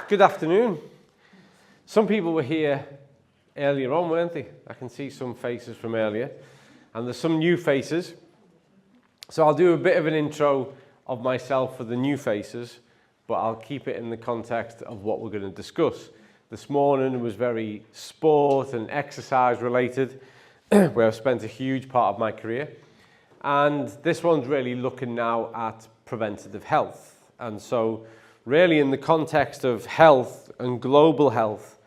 Good afternoon. Some people were here earlier on, weren't they? I can see some faces from earlier, and there's some new faces. So I'll do a bit of an intro of myself for the new faces, but I'll keep it in the context of what we're going to discuss. This morning was very sport and exercise related, where I've spent a huge part of my career. And this one's really looking now at preventative health. And so really in the context of health and global health,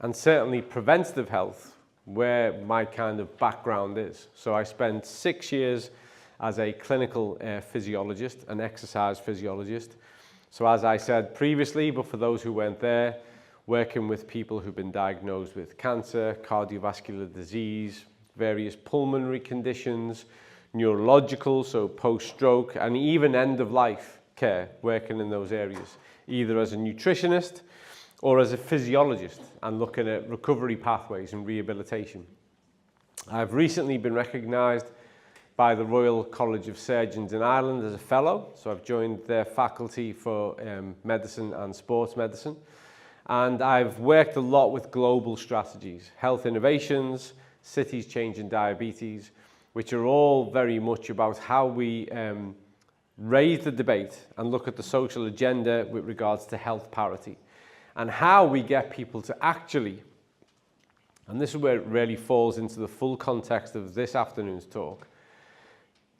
and certainly preventative health, where my kind of background is. So I spent 6 years as a clinical physiologist, an exercise physiologist. So as I said previously, but for those who weren't there, working with people who've been diagnosed with cancer, cardiovascular disease, various pulmonary conditions, neurological, so post-stroke, and even end-of-life care, working in those areas, either as a nutritionist or as a physiologist, and looking at recovery pathways and rehabilitation. I've recently been recognised by the Royal College of Surgeons in Ireland as a fellow, so I've joined their faculty for medicine and sports medicine, and I've worked a lot with global strategies, health innovations, cities changing diabetes, which are all very much about how we raise the debate and look at the social agenda with regards to health parity, and how we get people to actually, and this is where it really falls into the full context of this afternoon's talk,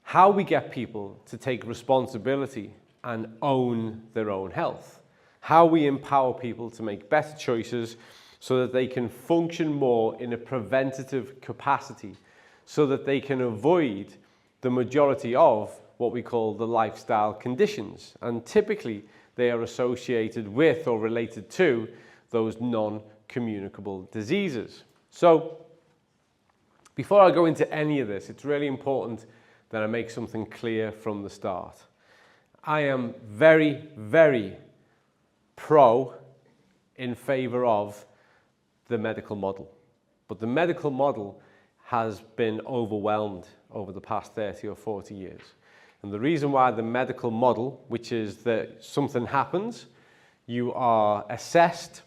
how we get people to take responsibility and own their own health, how we empower people to make better choices so that they can function more in a preventative capacity, so that they can avoid the majority of what we call the lifestyle conditions. And typically they are associated with or related to those non-communicable diseases. So before I go into any of this, it's really important that I make something clear from the start. I am very, very in favor of the medical model. But the medical model has been overwhelmed over the past 30 or 40 years. And the reason why the medical model, which is that something happens, you are assessed,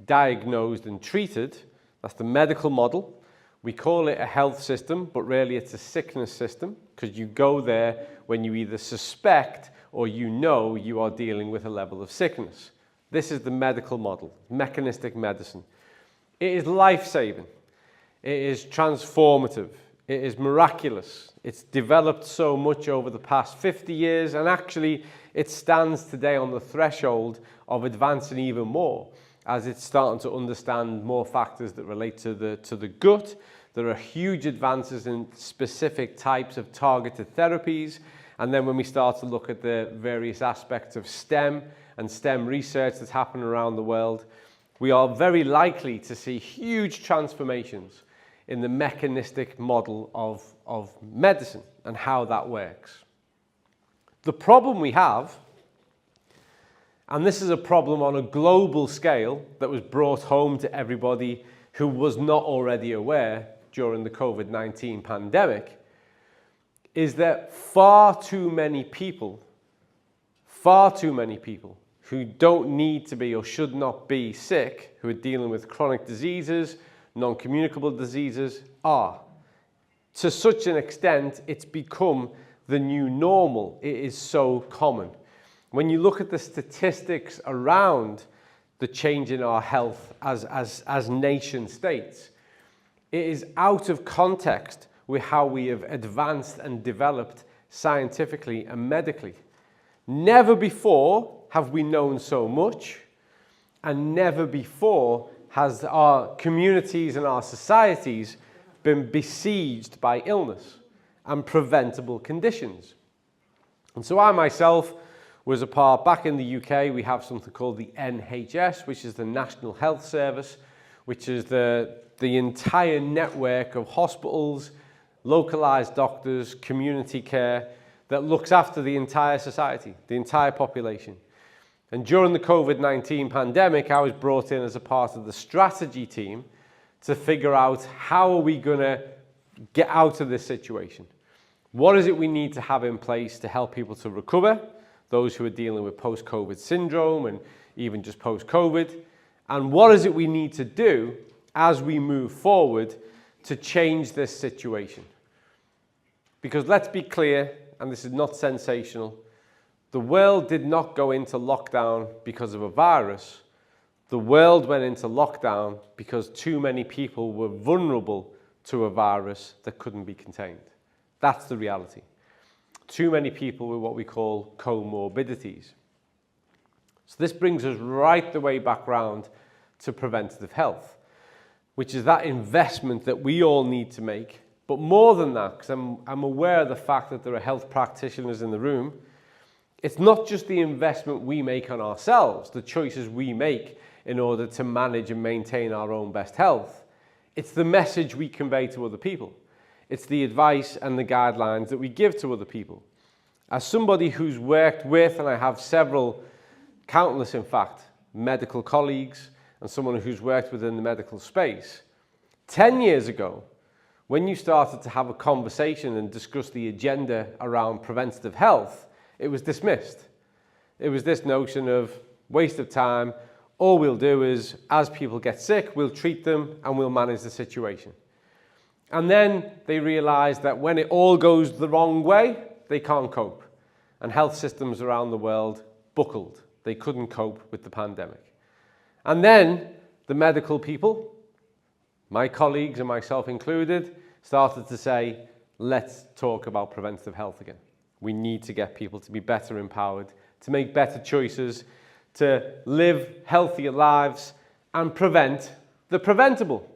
diagnosed and treated, that's the medical model. We call it a health system, but really it's a sickness system, because you go there when you either suspect or you know you are dealing with a level of sickness. This is the medical model, mechanistic medicine. It is life-saving. It is transformative. It is miraculous. It's developed so much over the past 50 years, and actually it stands today on the threshold of advancing even more as it's starting to understand more factors that relate to the gut. There are huge advances in specific types of targeted therapies. And then when we start to look at the various aspects of STEM and STEM research that's happening around the world, we are very likely to see huge transformations in the mechanistic model of medicine and how that works. The problem we have, and this is a problem on a global scale that was brought home to everybody who was not already aware during the COVID-19 pandemic, is that far too many people who don't need to be or should not be sick, who are dealing with chronic diseases, non-communicable diseases, are. To such an extent, it's become the new normal. It is so common. When you look at the statistics around the change in our health as nation states, it is out of context with how we have advanced and developed scientifically and medically. Never before have we known so much, and never before has our communities and our societies been besieged by illness and preventable conditions. And so I myself was a part, back in the UK, we have something called the NHS, which is the National Health Service, which is the entire network of hospitals, localised doctors, community care, that looks after the entire society, the entire population. And during the COVID-19 pandemic, I was brought in as a part of the strategy team to figure out how are we going to get out of this situation. What is it we need to have in place to help people to recover, those who are dealing with post-COVID syndrome and even just post-COVID. And what is it we need to do as we move forward to change this situation? Because let's be clear, and this is not sensational, the world did not go into lockdown because of a virus. The world went into lockdown because too many people were vulnerable to a virus that couldn't be contained. That's the reality. Too many people with what we call comorbidities. So this brings us right the way back round to preventative health, which is that investment that we all need to make. But more than that, because I'm aware of the fact that there are health practitioners in the room, it's not just the investment we make on ourselves, the choices we make in order to manage and maintain our own best health. It's the message we convey to other people. It's the advice and the guidelines that we give to other people. As somebody who's worked with, and I have several, countless in fact, medical colleagues, and someone who's worked within the medical space, 10 years ago, when you started to have a conversation and discuss the agenda around preventative health, it was dismissed. It was this notion of waste of time. All we'll do is, as people get sick, we'll treat them and we'll manage the situation. And then they realized that when it all goes the wrong way, they can't cope. And health systems around the world buckled. They couldn't cope with the pandemic. And then the medical people, my colleagues and myself included, started to say, let's talk about preventative health again. We need to get people to be better empowered, to make better choices, to live healthier lives and prevent the preventable.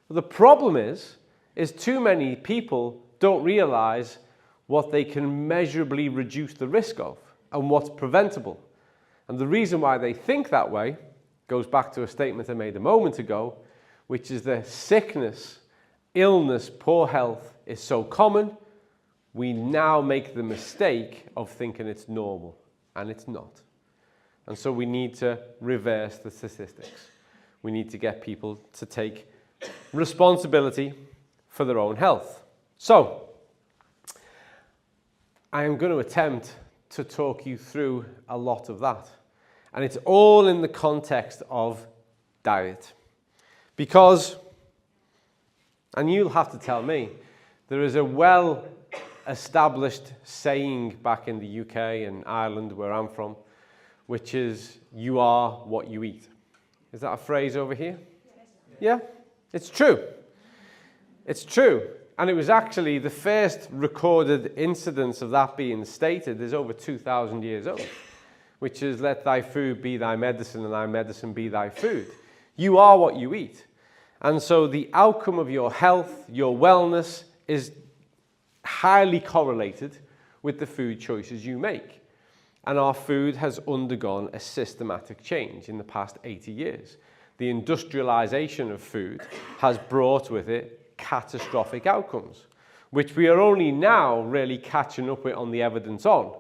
The problem is too many people don't realize what they can measurably reduce the risk of and what's preventable. And the reason why they think that way goes back to a statement I made a moment ago, which is that sickness, illness, poor health is so common, we now make the mistake of thinking it's normal, and it's not. And so we need to reverse the statistics. We need to get people to take responsibility for their own health. So, I am going to attempt to talk you through a lot of that. And it's all in the context of diet. Because, and you'll have to tell me, there is a well-established saying back in the UK and Ireland, where I'm from, which is, you are what you eat. Is that a phrase over here? Yeah? It's true. It's true. And it was actually the first recorded incidence of that being stated is over 2,000 years old, which is, let thy food be thy medicine and thy medicine be thy food. You are what you eat. And so the outcome of your health, your wellness, is highly correlated with the food choices you make. And our food has undergone a systematic change in the past 80 years. The industrialization of food has brought with it catastrophic outcomes, which we are only now really catching up with on the evidence on.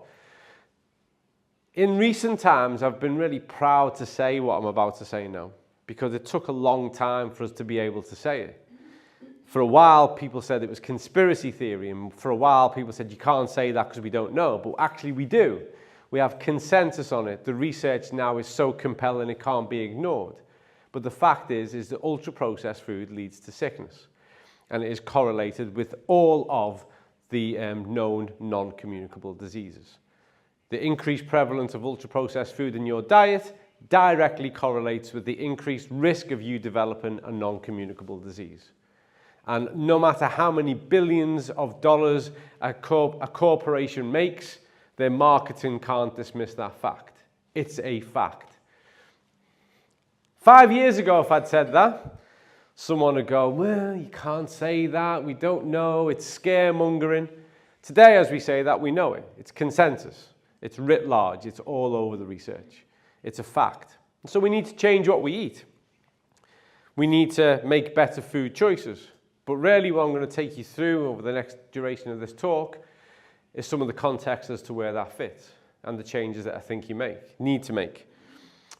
In recent times, I've been really proud to say what I'm about to say now, because it took a long time for us to be able to say it. For a while, people said it was conspiracy theory, and for a while, people said you can't say that because we don't know, but actually we do. We have consensus on it. The research now is so compelling it can't be ignored. But the fact is that ultra-processed food leads to sickness, and it is correlated with all of the known non-communicable diseases. The increased prevalence of ultra-processed food in your diet directly correlates with the increased risk of you developing a non-communicable disease. And no matter how many billions of dollars a corporation makes, their marketing can't dismiss that fact. It's a fact. 5 years ago, if I'd said that, someone would go, well, you can't say that, we don't know, it's scaremongering. Today, as we say that, we know it. It's consensus. It's writ large. It's all over the research. It's a fact. So we need to change what we eat. We need to make better food choices. But really what I'm going to take you through over the next duration of this talk is some of the context as to where that fits and the changes that I think you need to make.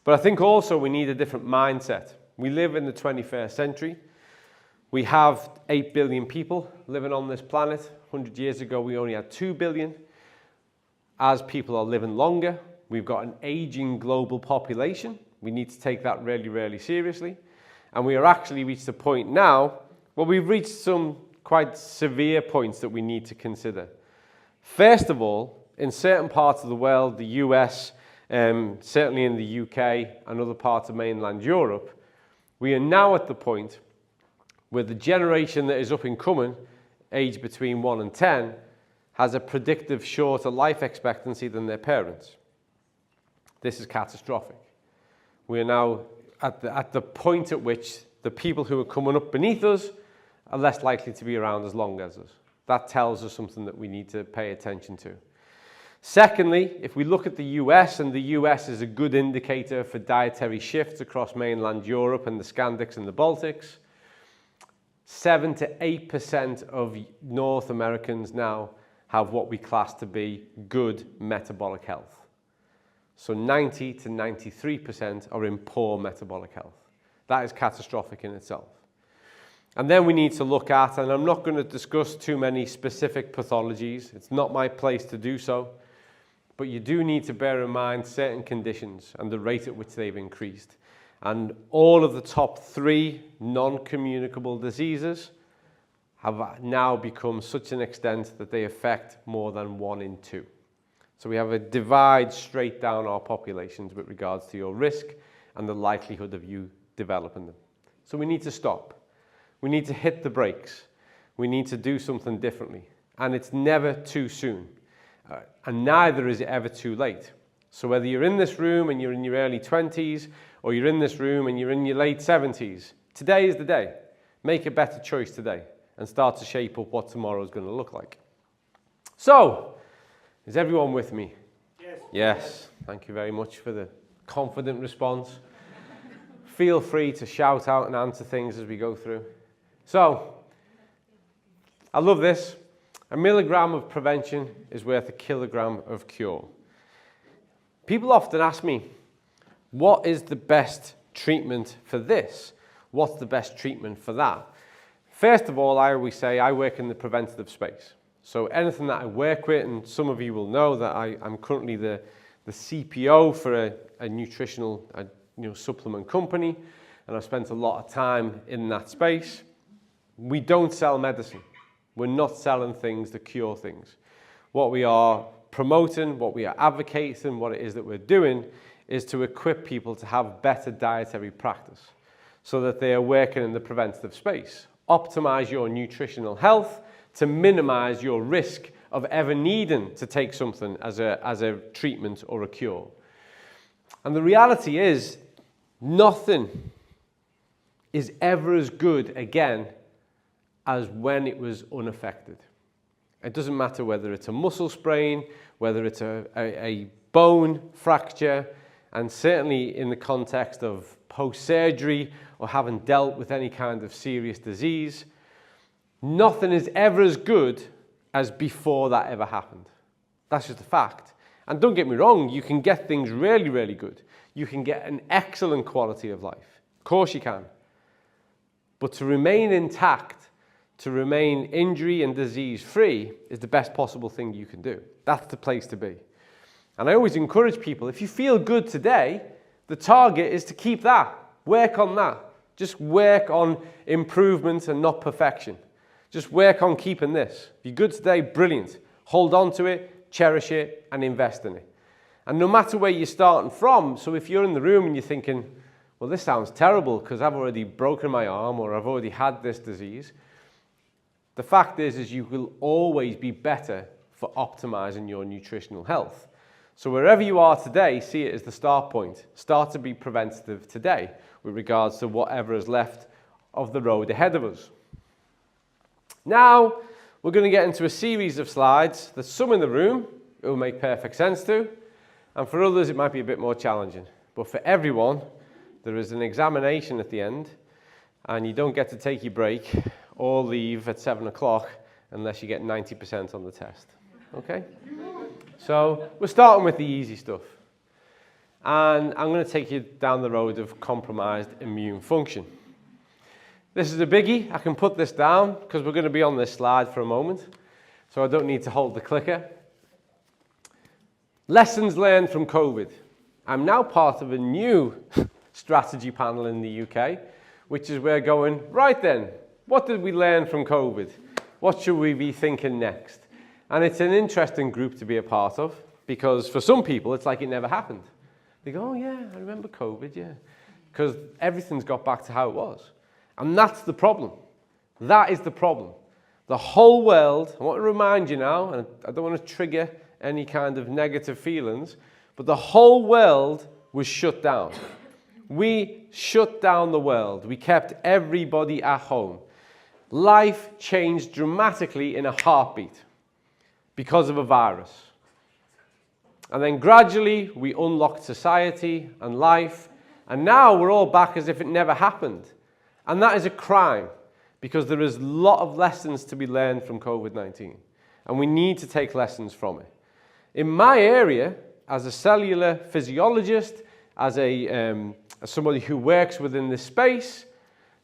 But I think also we need a different mindset. We live in the 21st century. We have 8 billion people living on this planet. 100 years ago, we only had 2 billion. as people are living longer, we've got an aging global population. We need to take that really, really seriously. And we are actually reached a point now where we've reached some quite severe points that we need to consider. First of all, in certain parts of the world, the US, certainly in the UK and other parts of mainland Europe, we are now at the point where the generation that is up and coming, aged between 1 and 10, has a predictive shorter life expectancy than their parents. This is catastrophic. We are now at the point at which the people who are coming up beneath us are less likely to be around as long as us. That tells us something that we need to pay attention to. Secondly, if we look at the US, and the US is a good indicator for dietary shifts across mainland Europe and the Scandics and the Baltics, 7 to 8% of North Americans now have what we class to be good metabolic health. So 90 to 93% are in poor metabolic health. That is catastrophic in itself. And then we need to look at, and I'm not going to discuss too many specific pathologies, it's not my place to do so, but you do need to bear in mind certain conditions and the rate at which they've increased. And all of the top 3 non-communicable diseases have now become such an extent that they affect more than 1 in 2. So we have a divide straight down our populations with regards to your risk and the likelihood of you developing them. So we need to stop. We need to hit the brakes. We need to do something differently. And it's never too soon. And neither is it ever too late. So whether you're in this room and you're in your early 20s, or you're in this room and you're in your late 70s, today is the day. Make a better choice today and start to shape up what tomorrow is going to look like. So, is everyone with me? Yes. Yes. Thank you very much for the confident response. Feel free to shout out and answer things as we go through. So, I love this. 1 milligram of prevention is worth 1 kilogram of cure. People often ask me, what is the best treatment for this? What's the best treatment for that? First of all, I always say I work in the preventative space. So anything that I work with, and some of you will know that I'm currently the CPO for a nutritional supplement company, and I've spent a lot of time in that space. We don't sell medicine. We're not selling things that cure things. What we are promoting, what we are advocating, what it is that we're doing is to equip people to have better dietary practice so that they are working in the preventative space. Optimize your nutritional health to minimize your risk of ever needing to take something as a treatment or a cure. And the reality is, nothing is ever as good again as when it was unaffected. It doesn't matter whether it's a muscle sprain, whether it's a bone fracture, and certainly in the context of post-surgery or having dealt with any kind of serious disease, nothing is ever as good as before that ever happened. That's just a fact. And don't get me wrong, you can get things really, really good. You can get an excellent quality of life. Of course you can. But to remain intact, to remain injury and disease free is the best possible thing you can do. That's the place to be. And I always encourage people, if you feel good today, the target is to keep that. Work on that. Just work on improvement and not perfection. Just work on keeping this. If you're good today, brilliant. Hold on to it, cherish it, and invest in it. And no matter where you're starting from, so if you're in the room and you're thinking, well, this sounds terrible because I've already broken my arm or I've already had this disease, the fact is you will always be better for optimizing your nutritional health. So wherever you are today, see it as the start point. Start to be preventative today with regards to whatever is left of the road ahead of us. Now, we're going to get into a series of slides that some in the room it will make perfect sense to, and for others it might be a bit more challenging. But for everyone, there is an examination at the end, and you don't get to take your break or leave at 7 o'clock unless you get 90% on the test. Okay? So we're starting with the easy stuff. And I'm going to take you down the road of compromised immune function. This is a biggie. I can put this down because we're going to be on this slide for a moment. So I don't need to hold the clicker. Lessons learned from COVID. I'm now part of a new strategy panel in the UK, which is we're going, right then, what did we learn from COVID? What should we be thinking next? And it's an interesting group to be a part of, because for some people, it's like it never happened. They go, oh yeah, I remember COVID, yeah. Because everything's got back to how it was. And that's the problem. That is the problem. The whole world, I want to remind you now, and I don't want to trigger any kind of negative feelings, but the whole world was shut down. We shut down the world. We kept everybody at home. Life changed dramatically in a heartbeat because of a virus. And then gradually we unlocked society and life, and now we're all back as if it never happened. And that is a crime, because there is a lot of lessons to be learned from COVID-19, and we need to take lessons from it. In my area, as a cellular physiologist, as somebody who works within this space,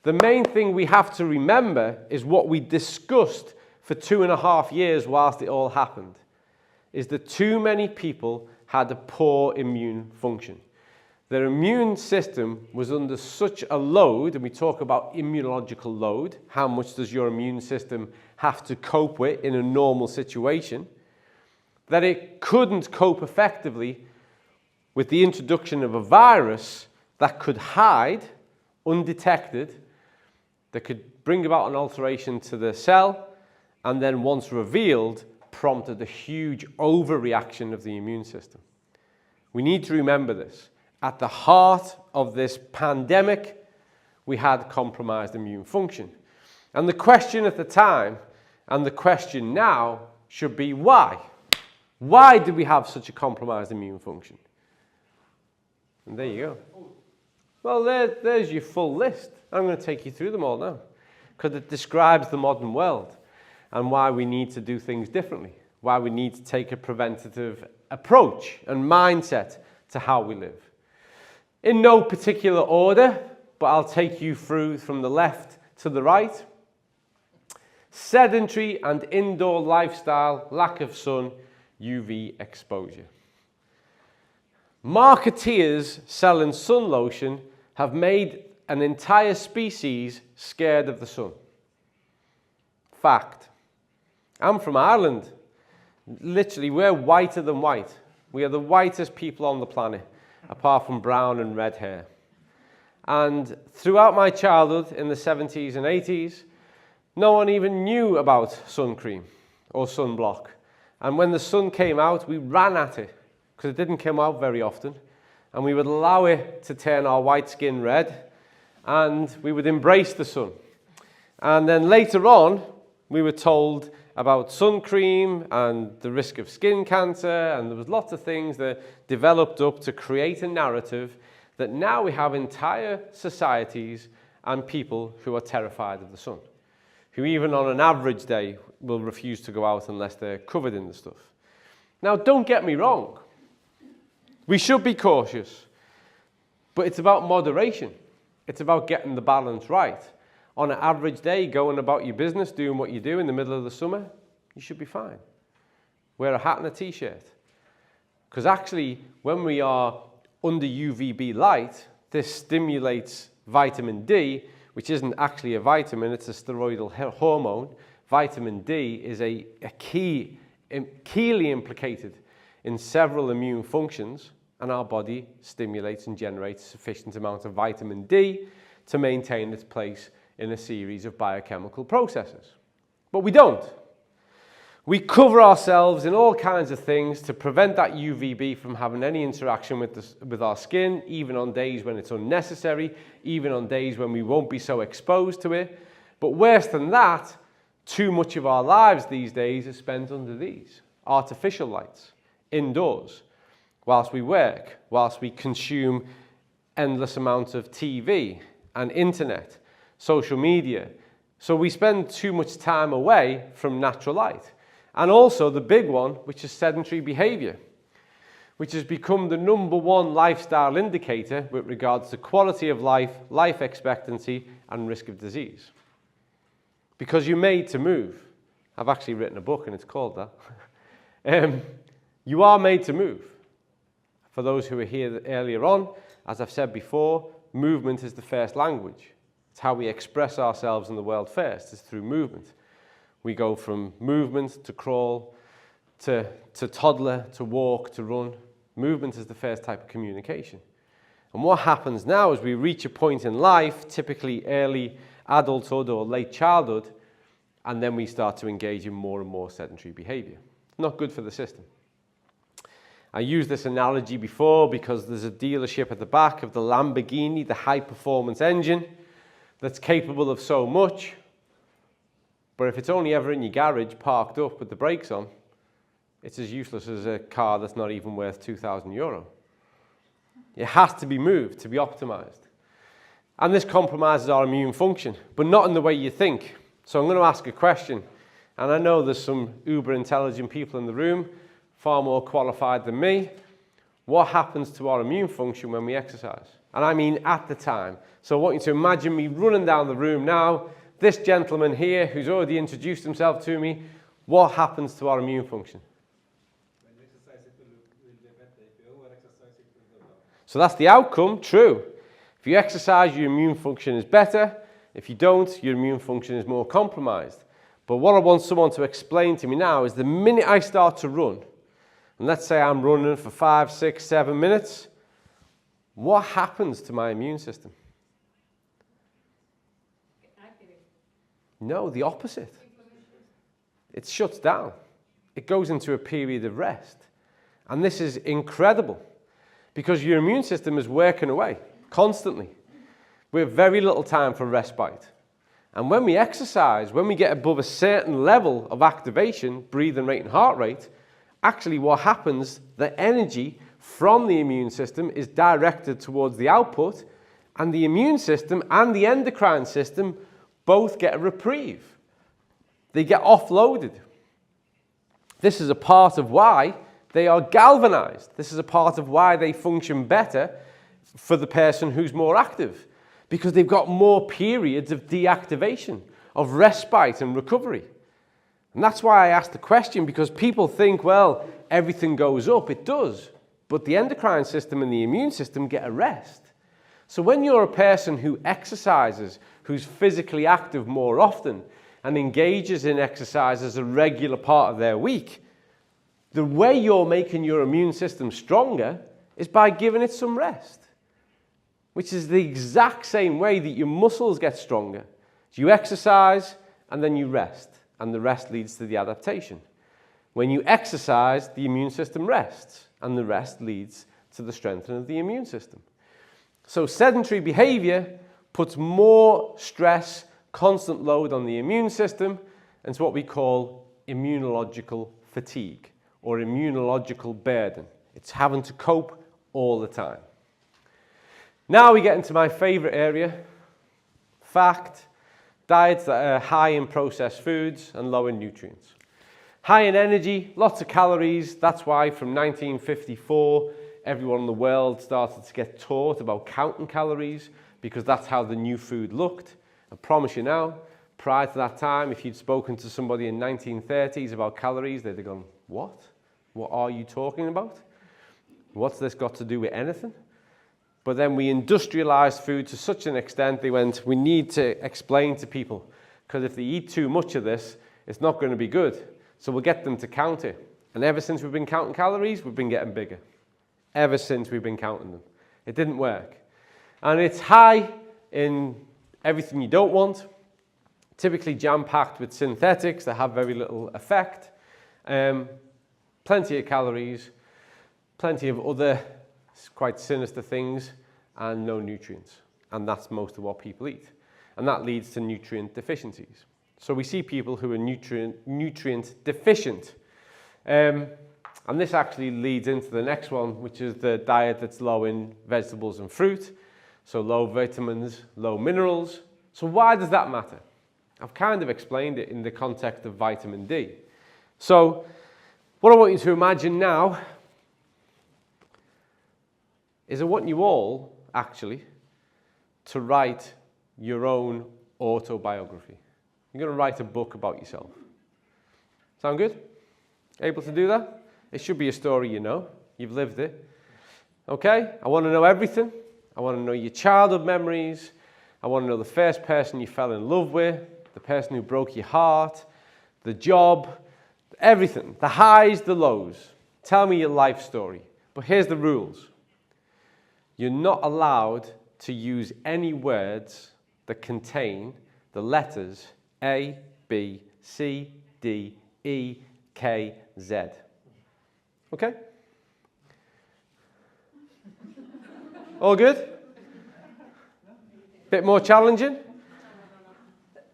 the main thing we have to remember is what we discussed for 2.5 years whilst it all happened, is that too many people had a poor immune function. Their immune system was under such a load, and we talk about immunological load, how much does your immune system have to cope with in a normal situation, that it couldn't cope effectively with the introduction of a virus that could hide undetected, that could bring about an alteration to the cell, and then once revealed, prompted a huge overreaction of the immune system. We need to remember this. At the heart of this pandemic, we had compromised immune function. And the question at the time, and the question now, should be why? Why did we have such a compromised immune function? And there you go. Well, there's your full list. I'm going to take you through them all now, because it describes the modern world and why we need to do things differently, why we need to take a preventative approach and mindset to how we live. In no particular order, but I'll take you through from the left to the right. Sedentary and indoor lifestyle, lack of sun, UV exposure. Marketeers selling sun lotion have made an entire species scared of the sun. Fact. I'm from Ireland. Literally, we're whiter than white. We are the whitest people on the planet, apart from brown and red hair. And throughout my childhood in the 70s and 80s, no one even knew about sun cream or sunblock. And when the sun came out, we ran at it, because it didn't come out very often. And we would allow it to turn our white skin red, and we would embrace the sun. And then later on, we were told about sun cream and the risk of skin cancer, and there was lots of things that developed up to create a narrative that now we have entire societies and people who are terrified of the sun, who even on an average day will refuse to go out unless they're covered in the stuff. Now, don't get me wrong. We should be cautious, but it's about moderation. It's about getting the balance right. On an average day, going about your business, doing what you do in the middle of the summer, you should be fine. Wear a hat and a t-shirt. Because actually, when we are under UVB light, this stimulates vitamin D, which isn't actually a vitamin, it's a steroidal hormone. Vitamin D is keyly implicated in several immune functions, and our body stimulates and generates sufficient amount of vitamin D to maintain its place in a series of biochemical processes. But we don't. We cover ourselves in all kinds of things to prevent that UVB from having any interaction with our skin, even on days when it's unnecessary, even on days when we won't be so exposed to it. But worse than that, too much of our lives these days is spent under these artificial lights, indoors, whilst we work, whilst we consume endless amounts of TV and internet, social media. So we spend too much time away from natural light. And also the big one, which is sedentary behavior, which has become the #1 lifestyle indicator with regards to quality of life, life expectancy, and risk of disease. Because you're made to move. I've actually written a book and it's called that. You are made to move. For those who were here earlier on, as I've said before, movement is the first language. It's how we express ourselves in the world first, is through movement. We go from movement to crawl, to toddler, to walk, to run. Movement is the first type of communication. And what happens now is we reach a point in life, typically early adulthood or late childhood, and then we start to engage in more and more sedentary behavior. Not good for the system. I used this analogy before because there's a dealership at the back of the Lamborghini, the high-performance engine, that's capable of so much, but if it's only ever in your garage parked up with the brakes on, it's as useless as a car that's not even worth €2,000. It has to be moved to be optimized. And this compromises our immune function, but not in the way you think. So I'm going to ask a question, and I know there's some uber intelligent people in the room, far more qualified than me. What happens to our immune function when we exercise? And I mean at the time. So I want you to imagine me running down the room now, this gentleman here who's already introduced himself to me, what happens to our immune function? When you exercise, it will be better. If you over-exercise, it will go down. So that's the outcome, true. If you exercise, your immune function is better. If you don't, your immune function is more compromised. But what I want someone to explain to me now is the minute I start to run, and let's say I'm running for 5, 6, 7 minutes, what happens to my immune system? No, the opposite. It shuts down. It goes into a period of rest. And this is incredible because your immune system is working away constantly. We have very little time for respite. And when we exercise, when we get above a certain level of activation, breathing rate and heart rate, actually what happens, the energy from the immune system is directed towards the output, and the immune system and the endocrine system both get a reprieve. They get offloaded. This is a part of why they are galvanized. This is a part of why they function better for the person who's more active, because they've got more periods of deactivation, of respite and recovery. And that's why I asked the question, because people think, well, everything goes up. It does. But the endocrine system and the immune system get a rest. So when you're a person who exercises, who's physically active more often, and engages in exercise as a regular part of their week, the way you're making your immune system stronger is by giving it some rest, which is the exact same way that your muscles get stronger. So you exercise and then you rest, and the rest leads to the adaptation. When you exercise, the immune system rests, and the rest leads to the strengthening of the immune system. So sedentary behavior puts more stress, constant load on the immune system, and it's what we call immunological fatigue or immunological burden. It's having to cope all the time. Now we get into my favorite area, fact, diets that are high in processed foods and low in nutrients. High in energy, lots of calories. That's why from 1954, everyone in the world started to get taught about counting calories, because that's how the new food looked. I promise you now, prior to that time, if you'd spoken to somebody in 1930s about calories, they'd have gone, what? What are you talking about? What's this got to do with anything? But then we industrialized food to such an extent, they went, we need to explain to people, because if they eat too much of this, it's not going to be good. So we'll get them to count it. And ever since we've been counting calories, we've been getting bigger. Ever since we've been counting them. It didn't work. And it's high in everything you don't want, typically jam-packed with synthetics that have very little effect, plenty of calories, plenty of other quite sinister things, and no nutrients. And that's most of what people eat. And that leads to nutrient deficiencies. So we see people who are nutrient deficient. And this actually leads into the next one, which is the diet that's low in vegetables and fruit. So low vitamins, low minerals. So why does that matter? I've kind of explained it in the context of vitamin D. So what I want you to imagine now is I want you all, actually, to write your own autobiography. You're going to write a book about yourself. Sound good? Able to do that? It should be a story you know. You've lived it. Okay? I want to know everything. I want to know your childhood memories. I want to know the first person you fell in love with, the person who broke your heart, the job, everything. The highs, the lows. Tell me your life story. But here's the rules. You're not allowed to use any words that contain the letters A, B, C, D, E, K, Z. Okay? All good? Bit more challenging?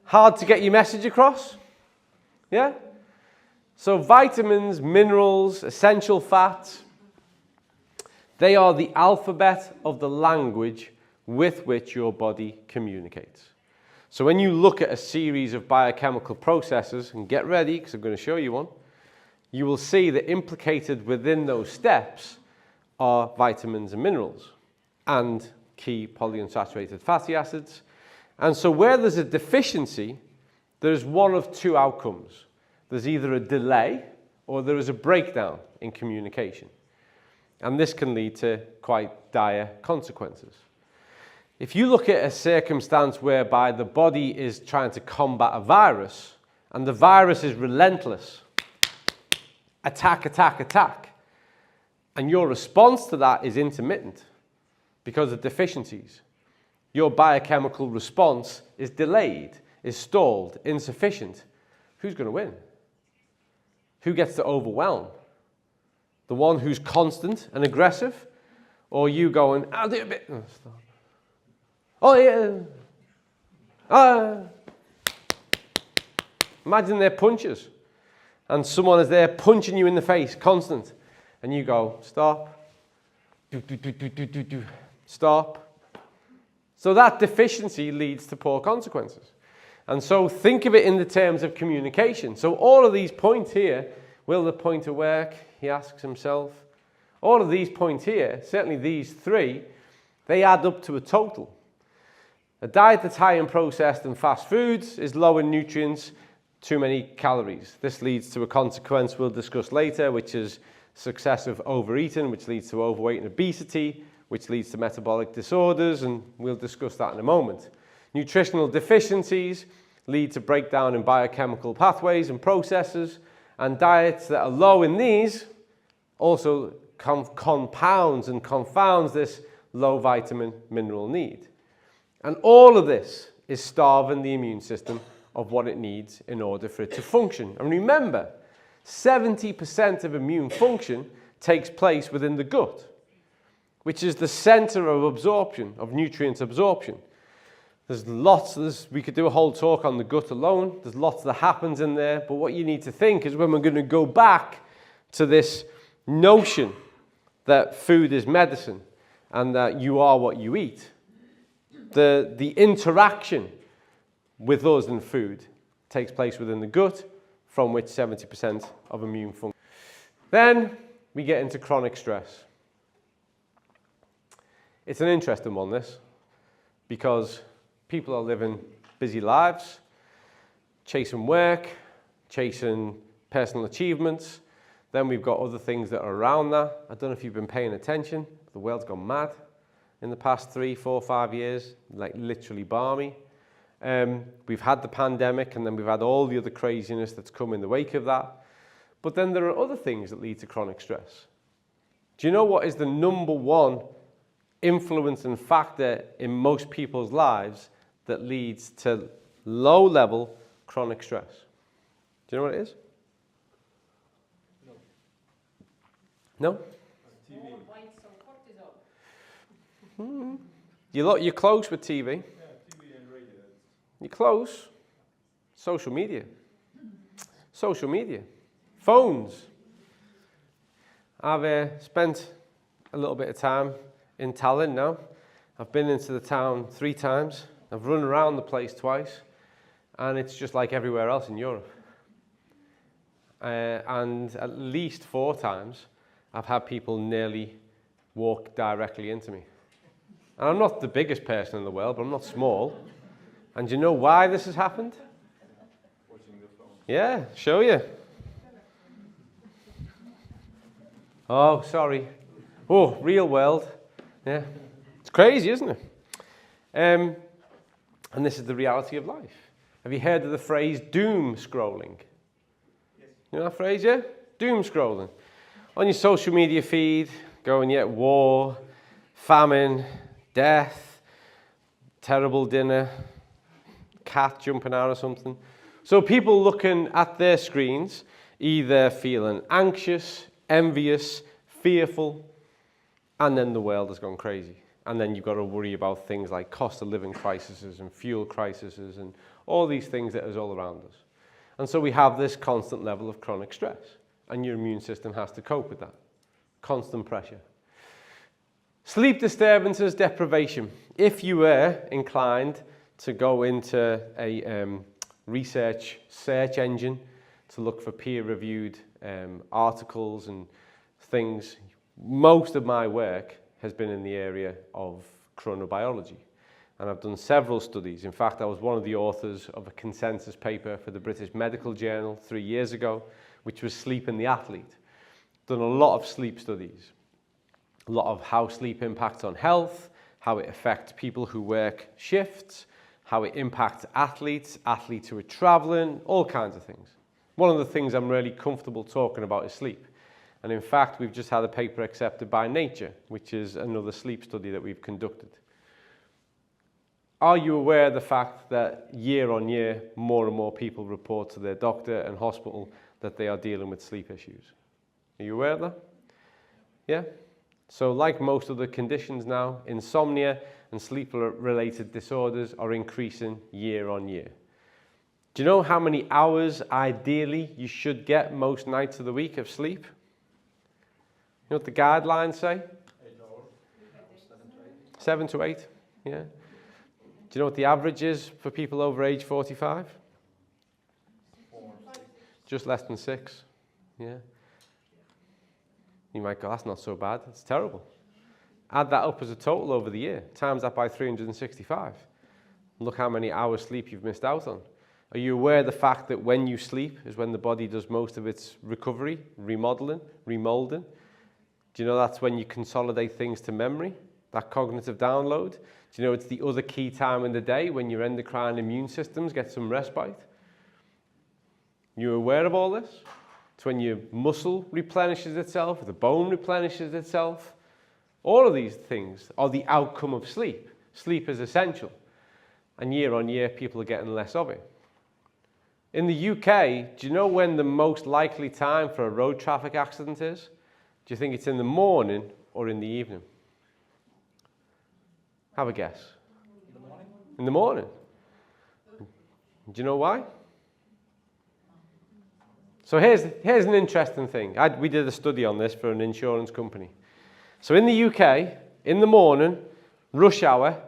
Hard to get your message across? Yeah? So vitamins, minerals, essential fats, they are the alphabet of the language with which your body communicates. So when you look at a series of biochemical processes, and get ready because I'm going to show you one, you will see that implicated within those steps are vitamins and minerals and key polyunsaturated fatty acids. And so where there's a deficiency, there's one of two outcomes. There's either a delay or there is a breakdown in communication. And this can lead to quite dire consequences. If you look at a circumstance whereby the body is trying to combat a virus and the virus is relentless, attack, attack, attack, and your response to that is intermittent because of deficiencies, your biochemical response is delayed, is stalled, insufficient, who's going to win? Who gets to overwhelm? The one who's constant and aggressive? Or you going, I'll do a bit. Oh, stop. Oh yeah. Imagine they're punchers. And someone is there punching you in the face, constant. And you go, stop. Stop. So that deficiency leads to poor consequences. And so think of it in the terms of communication. So all of these points here, will the pointer work? He asks himself. All of these points here, certainly these three, they add up to a total. A diet that's high in processed and fast foods is low in nutrients, too many calories. This leads to a consequence we'll discuss later, which is successive overeating, which leads to overweight and obesity, which leads to metabolic disorders, and we'll discuss that in a moment. Nutritional deficiencies lead to breakdown in biochemical pathways and processes, and diets that are low in these also compounds and confounds this low vitamin mineral need. And all of this is starving the immune system of what it needs in order for it to function. And remember, 70% of immune function takes place within the gut, which is the center of absorption, of nutrient absorption. There's lots, we could do a whole talk on the gut alone. There's lots that happens in there. But what you need to think is when we're going to go back to this notion that food is medicine and that you are what you eat, the interaction with us and food takes place within the gut, from which 70% of immune function. Then we get into chronic stress. It's an interesting one, this, because people are living busy lives, chasing work, chasing personal achievements. Then we've got other things that are around that. I don't know if you've been paying attention. The world's gone mad in the past 3, 4, 5 years, like literally balmy. We've had the pandemic, and then we've had all the other craziness that's come in the wake of that. But then there are other things that lead to chronic stress. Do you know what is the number one influence and factor in most people's lives that leads to low-level chronic stress? Do you know what it is? No? TV. You're close with TV. Yeah, TV and radio. You're close. Social media. Social media. Phones. I've spent a little bit of time in Tallinn now. I've been into the town 3 times. I've run around the place twice. And it's just like everywhere else in Europe. And at least 4 times, I've had people nearly walk directly into me. And I'm not the biggest person in the world, but I'm not small. And do you know why this has happened? Watching the phone. Yeah, show you. Oh, sorry. Oh, real world. Yeah. It's crazy, isn't it? And this is the reality of life. Have you heard of the phrase doom scrolling? Yes. You know that phrase, yeah? Doom scrolling. On your social media feed, going, yeah, war, famine, death, terrible dinner, cat jumping out or something. So people looking at their screens, either feeling anxious, envious, fearful, and then the world has gone crazy. And then you've got to worry about things like cost of living crises and fuel crises and all these things that is all around us. And so we have this constant level of chronic stress, and your immune system has to cope with that. Constant pressure. Sleep disturbances, deprivation. If you were inclined to go into a research search engine to look for peer-reviewed articles and things, most of my work has been in the area of chronobiology. And I've done several studies. In fact, I was one of the authors of a consensus paper for the British Medical Journal 3 years ago, which was Sleep in the Athlete. Done a lot of sleep studies. A lot of how sleep impacts on health, how it affects people who work shifts, how it impacts athletes who are traveling, all kinds of things. One of the things I'm really comfortable talking about is sleep. And in fact, we've just had a paper accepted by Nature, which is another sleep study that we've conducted. Are you aware of the fact that year on year, more and more people report to their doctor and hospital that they are dealing with sleep issues? Are you aware of that? Yeah? So like most other conditions now, insomnia and sleep-related disorders are increasing year on year. Do you know how many hours ideally you should get most nights of the week of sleep? You know what the guidelines say? 8 hours. 7 to 8, yeah. Do you know what the average is for people over age 45? 4, 6. Just less than 6, yeah. You might go, that's not so bad, it's terrible. Add that up as a total over the year, times that by 365. Look how many hours sleep you've missed out on. Are you aware of the fact that when you sleep is when the body does most of its recovery, remodeling, remolding? Do you know that's when you consolidate things to memory, that cognitive download? Do you know it's the other key time in the day when your endocrine immune systems get some respite? You aware of all this? It's when your muscle replenishes itself, the bone replenishes itself. All of these things are the outcome of sleep. Sleep is essential. And year on year, people are getting less of it. In the UK, do you know when the most likely time for a road traffic accident is? Do you think it's in the morning or in the evening? Have a guess. In the morning? In the morning. Do you know why? So here's an interesting thing. We did a study on this for an insurance company. So in the UK, in the morning, rush hour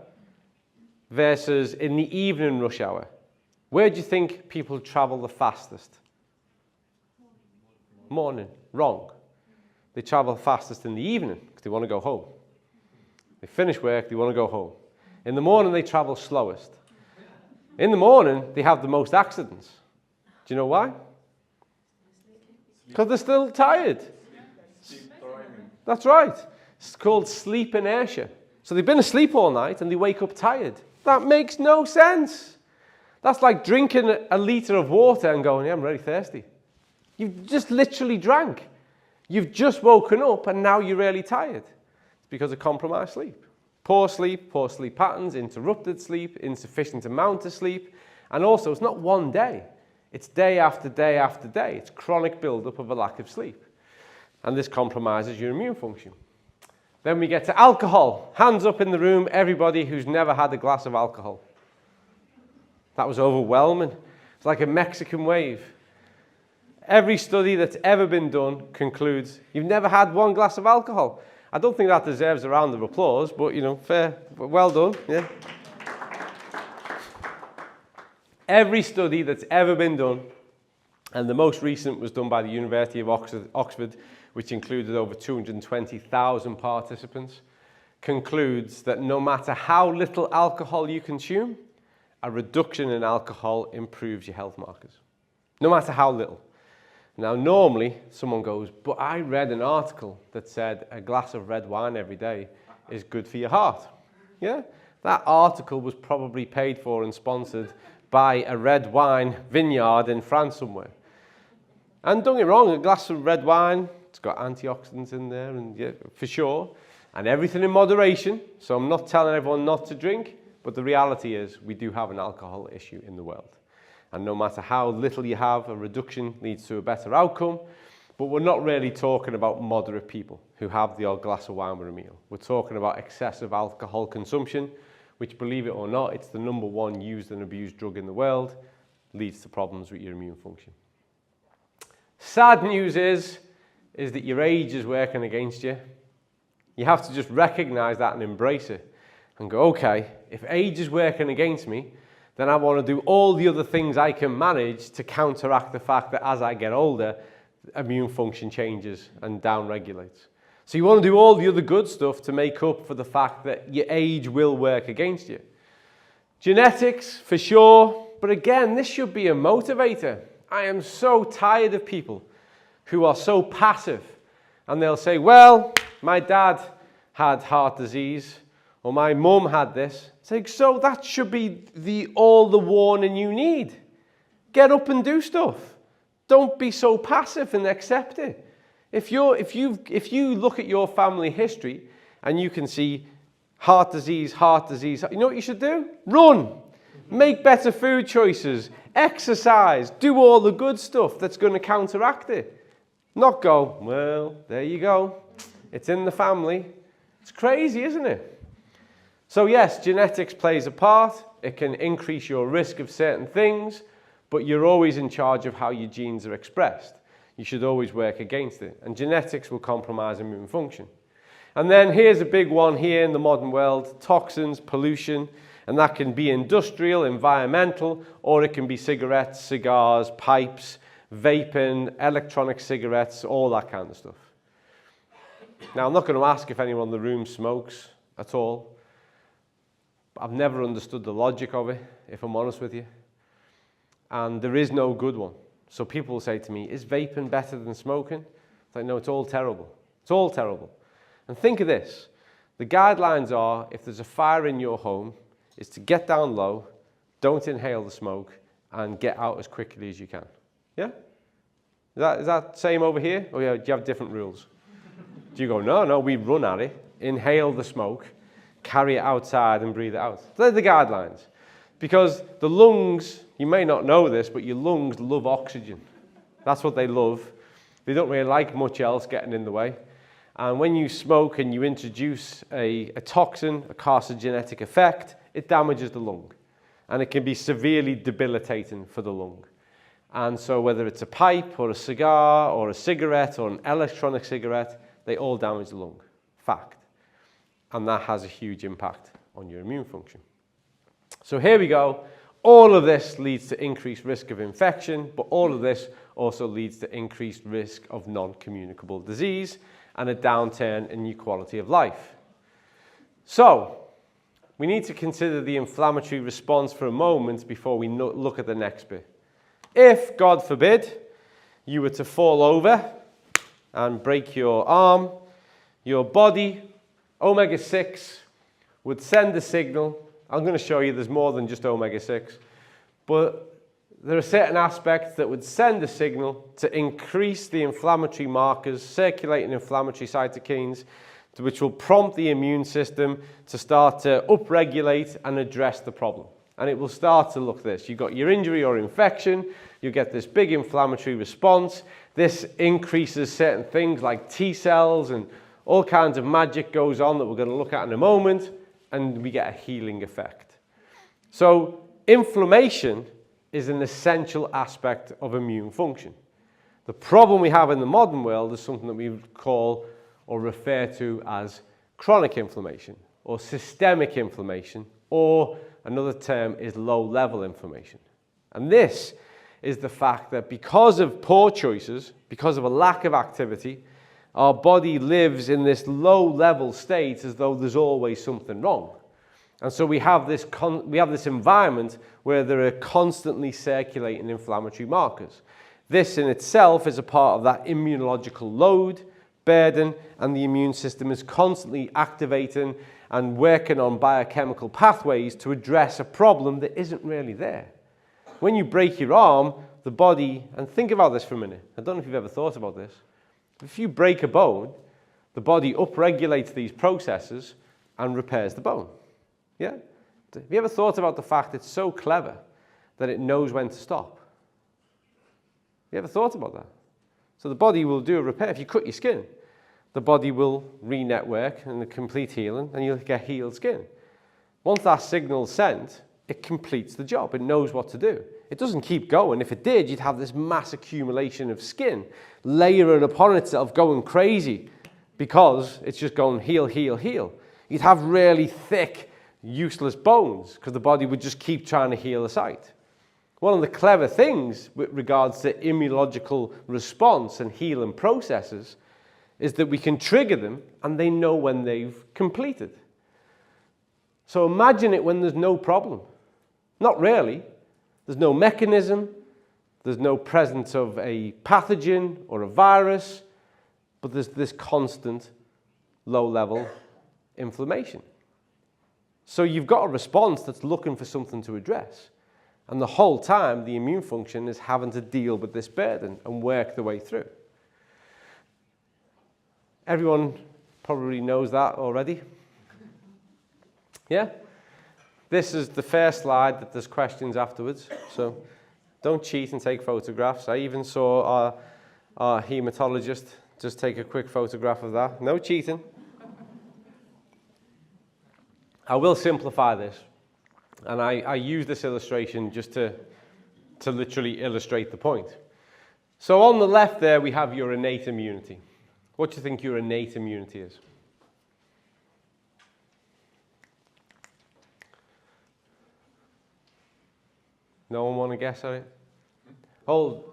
versus in the evening rush hour, where do you think people travel the fastest? Morning. Wrong. They travel fastest in the evening because they want to go home. They finish work, they want to go home. In the morning, they travel slowest. In the morning, they have the most accidents. Do you know why? Because they're still tired. That's right. It's called sleep inertia. So they've been asleep all night and they wake up tired. That makes no sense. That's like drinking a litre of water and going, yeah, I'm really thirsty. You've just literally drank. You've just woken up and now you're really tired. It's because of compromised sleep. Poor sleep patterns, interrupted sleep, insufficient amount of sleep. And also, it's not one day. It's day after day after day. It's chronic buildup of a lack of sleep. And this compromises your immune function. Then we get to alcohol. Hands up in the room, everybody who's never had a glass of alcohol. That was overwhelming. It's like a Mexican wave. Every study that's ever been done concludes you've never had one glass of alcohol. I don't think that deserves a round of applause, but, you know, fair, well done. Yeah. Every study that's ever been done, and the most recent was done by the University of Oxford, which included over 220,000 participants, concludes that no matter how little alcohol you consume, a reduction in alcohol improves your health markers. No matter how little. Now, normally, someone goes, but I read an article that said a glass of red wine every day is good for your heart. Yeah? That article was probably paid for and sponsored by a red wine vineyard in France somewhere. And don't get me wrong, a glass of red wine, it's got antioxidants in there, and yeah, for sure, and everything in moderation. So I'm not telling everyone not to drink, but the reality is we do have an alcohol issue in the world. And no matter how little you have, a reduction leads to a better outcome. But we're not really talking about moderate people who have the odd glass of wine with a meal. We're talking about excessive alcohol consumption, which, believe it or not, it's the #1 used and abused drug in the world, leads to problems with your immune function. Sad news is that your age is working against you. You have to just recognize that and embrace it and go, okay, if age is working against me, then I want to do all the other things I can manage to counteract the fact that as I get older, immune function changes and down-regulates. So you want to do all the other good stuff to make up for the fact that your age will work against you. Genetics, for sure, but again, this should be a motivator. I am so tired of people who are so passive, and they'll say, well, my dad had heart disease, or my mum had this. It's like, so that should be all the warning you need. Get up and do stuff. Don't be so passive and accept it. If you look at your family history and you can see heart disease, you know what you should do? Run. Make better food choices. Exercise. Do all the good stuff that's going to counteract it. Not go, well, there you go. It's in the family. It's crazy, isn't it? So yes, genetics plays a part. It can increase your risk of certain things, but you're always in charge of how your genes are expressed. You should always work against it. And genetics will compromise immune function. And then here's a big one here in the modern world, toxins, pollution, and that can be industrial, environmental, or it can be cigarettes, cigars, pipes, vaping, electronic cigarettes, all that kind of stuff. Now, I'm not going to ask if anyone in the room smokes at all. I've never understood the logic of it, if I'm honest with you. And there is no good one. So people will say to me, is vaping better than smoking? It's like, no, it's all terrible. It's all terrible. And think of this. The guidelines are, if there's a fire in your home, is to get down low, don't inhale the smoke, and get out as quickly as you can. Yeah? Is that same over here? Or do you have different rules? Do you go, no, we run at it, inhale the smoke, carry it outside and breathe it out? They're the guidelines. Because the lungs, you may not know this, but your lungs love oxygen. That's what they love. They don't really like much else getting in the way. And when you smoke and you introduce a toxin, a carcinogenic effect, it damages the lung. And it can be severely debilitating for the lung. And so whether it's a pipe or a cigar or a cigarette or an electronic cigarette, they all damage the lung. Fact. And that has a huge impact on your immune function. So here we go. All of this leads to increased risk of infection, but all of this also leads to increased risk of non-communicable disease and a downturn in your quality of life. So we need to consider the inflammatory response for a moment before we look at the next bit. If, God forbid, you were to fall over and break your arm, your body, omega-6, would send a signal. I'm going to show you there's more than just omega-6, but there are certain aspects that would send a signal to increase the inflammatory markers, circulating inflammatory cytokines, which will prompt the immune system to start to upregulate and address the problem. And it will start to look this. You've got your injury or infection, you get this big inflammatory response. This increases certain things like T cells, and all kinds of magic goes on that we're going to look at in a moment, and we get a healing effect. So inflammation is an essential aspect of immune function. The problem we have in the modern world is something that we would call or refer to as chronic inflammation or systemic inflammation, or another term is low-level inflammation. And this is the fact that because of poor choices, because of a lack of activity, our body lives in this low-level state as though there's always something wrong. And so we have this environment where there are constantly circulating inflammatory markers. This in itself is a part of that immunological load, burden, and the immune system is constantly activating and working on biochemical pathways to address a problem that isn't really there. When you break your arm, the body, and think about this for a minute, I don't know if you've ever thought about this, if you break a bone, the body upregulates these processes and repairs the bone. Yeah? Have you ever thought about the fact it's so clever that it knows when to stop? You ever thought about that? So the body will do a repair. If you cut your skin, the body will re-network and the complete healing, and you'll get healed skin. Once that signal's sent, it completes the job. It knows what to do. It doesn't keep going. If it did, you'd have this mass accumulation of skin layering upon itself, going crazy, because it's just going heal, heal, heal. You'd have really thick, useless bones, because the body would just keep trying to heal the site. One of the clever things with regards to immunological response and healing processes is that we can trigger them and they know when they've completed. So imagine it when there's no problem. Not really. There's no mechanism, there's no presence of a pathogen or a virus, but there's this constant low-level inflammation. So you've got a response that's looking for something to address. And the whole time, the immune function is having to deal with this burden and work the way through. Everyone probably knows that already. Yeah? This is the first slide that there's questions afterwards. So don't cheat and take photographs. I even saw our hematologist just take a quick photograph of that. No cheating. I will simplify this. And I use this illustration just to literally illustrate the point. So on the left there, we have your innate immunity. What do you think your innate immunity is? No one want to guess at it? Oh,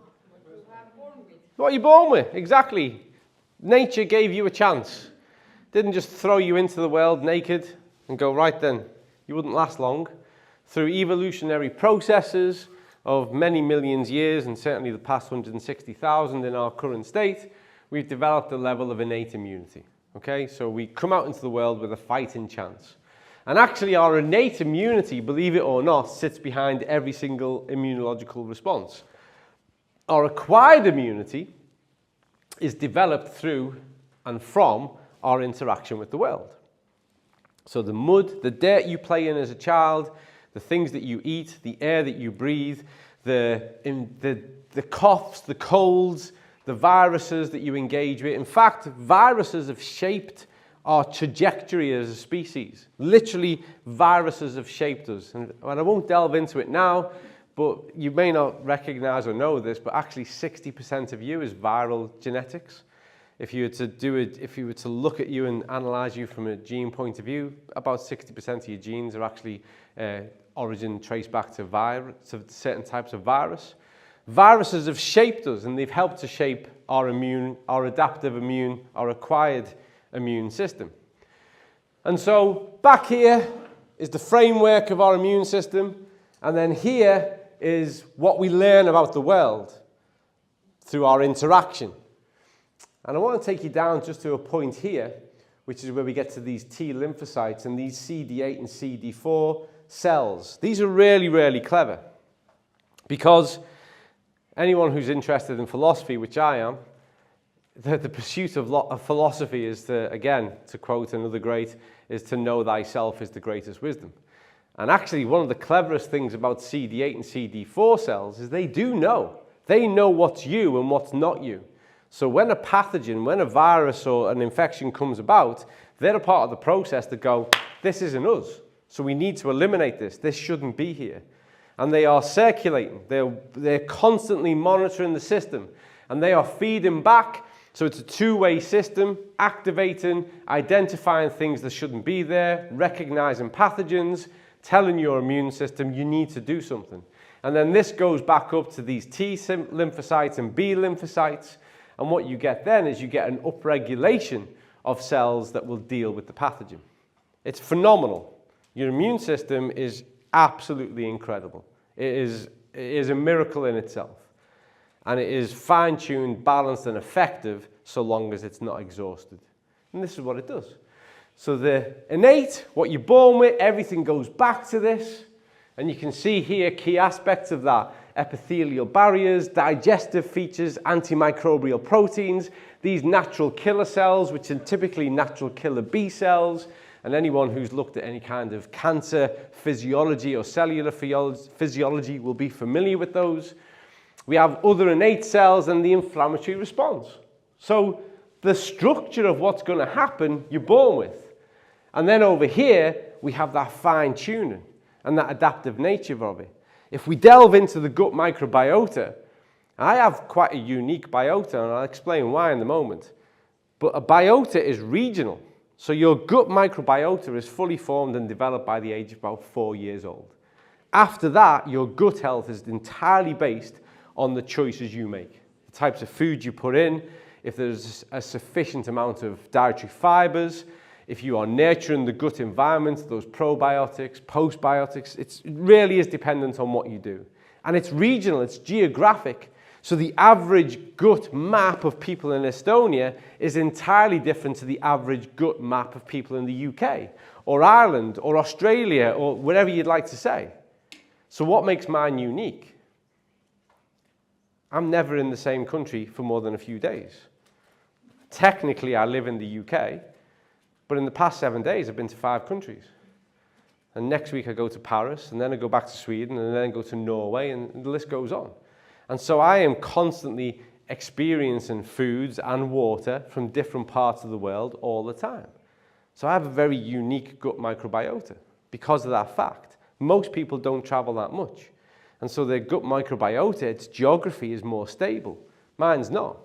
what are you born with? Exactly. Nature gave you a chance. Didn't just throw you into the world naked and go, right then, you wouldn't last long. Through evolutionary processes of many millions of years, and certainly the past 160,000 in our current state, we've developed a level of innate immunity. Okay, so we come out into the world with a fighting chance. And actually our innate immunity, believe it or not, sits behind every single immunological response. Our acquired immunity is developed through and from our interaction with the world. So the mud, the dirt you play in as a child, the things that you eat, the air that you breathe, the coughs, the colds, the viruses that you engage with. In fact, viruses have shaped our trajectory as a species. Literally, viruses have shaped us. And I won't delve into it now, but you may not recognize or know this, but actually 60% of you is viral genetics. If you were to look at you and analyze you from a gene point of view, about 60% of your genes are actually origin traced back to certain types of virus. Viruses have shaped us, and they've helped to shape our immune, our adaptive immune, our acquired immune system. And so back here is the framework of our immune system, and then here is what we learn about the world through our interaction. And I want to take you down just to a point here, which is where we get to these T lymphocytes and these CD8 and CD4 cells. These are really, really clever, because anyone who's interested in philosophy, which I am, the pursuit of philosophy is to, again, to quote another great, is to know thyself is the greatest wisdom. And actually, one of the cleverest things about CD8 and CD4 cells is they do know. They know what's you and what's not you. So when a pathogen, when a virus or an infection comes about, they're a part of the process that go, this isn't us. So we need to eliminate this. This shouldn't be here. And they are circulating. They're constantly monitoring the system. And they are feeding back. So it's a two-way system, activating, identifying things that shouldn't be there, recognizing pathogens, telling your immune system you need to do something. And then this goes back up to these T lymphocytes and B lymphocytes. And what you get then is you get an upregulation of cells that will deal with the pathogen. It's phenomenal. Your immune system is absolutely incredible. It is a miracle in itself. and it is fine-tuned, balanced, and effective so long as it's not exhausted. And this is what it does. So the innate, what you're born with, everything goes back to this. And you can see here key aspects of that: epithelial barriers, digestive features, antimicrobial proteins, these natural killer cells, which are typically natural killer B cells. And anyone who's looked at any kind of cancer physiology or cellular physiology will be familiar with those. We have other innate cells and the inflammatory response. So the structure of what's going to happen, you're born with. And then over here, we have that fine tuning and that adaptive nature of it. If we delve into the gut microbiota, I have quite a unique biota, and I'll explain why in a moment. But a biota is regional. So your gut microbiota is fully formed and developed by the age of about 4 years old. After that, your gut health is entirely based on the choices you make, the types of food you put in, if there's a sufficient amount of dietary fibers, if you are nurturing the gut environment, those probiotics, postbiotics. It really is dependent on what you do. And it's regional, it's geographic. So the average gut map of people in Estonia is entirely different to the average gut map of people in the UK, or Ireland, or Australia, or whatever you'd like to say. So what makes mine unique? I'm never in the same country for more than a few days. Technically, I live in the UK, but in the past 7 days, I've been to 5 countries. And next week, I go to Paris, and then I go back to Sweden, and then go to Norway, and the list goes on. And so I am constantly experiencing foods and water from different parts of the world all the time. So I have a very unique gut microbiota because of that fact. Most people don't travel that much. And so their gut microbiota, its geography is more stable. Mine's not.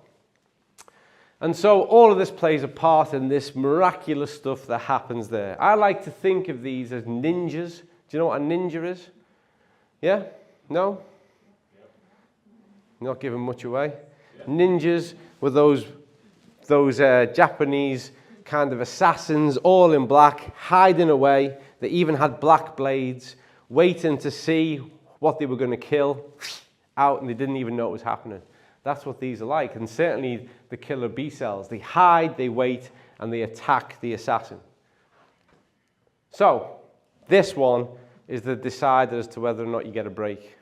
And so all of this plays a part in this miraculous stuff that happens there. I like to think of these as ninjas. Do you know what a ninja is? Yeah? No? Not giving much away. Yeah. Ninjas were those Japanese kind of assassins, all in black, hiding away. They even had black blades, waiting to see what they were going to kill, out, and they didn't even know it was happening. That's what these are like. And certainly the killer B cells, they hide, they wait, and they attack the assassin. So this one is the decider as to whether or not you get a break.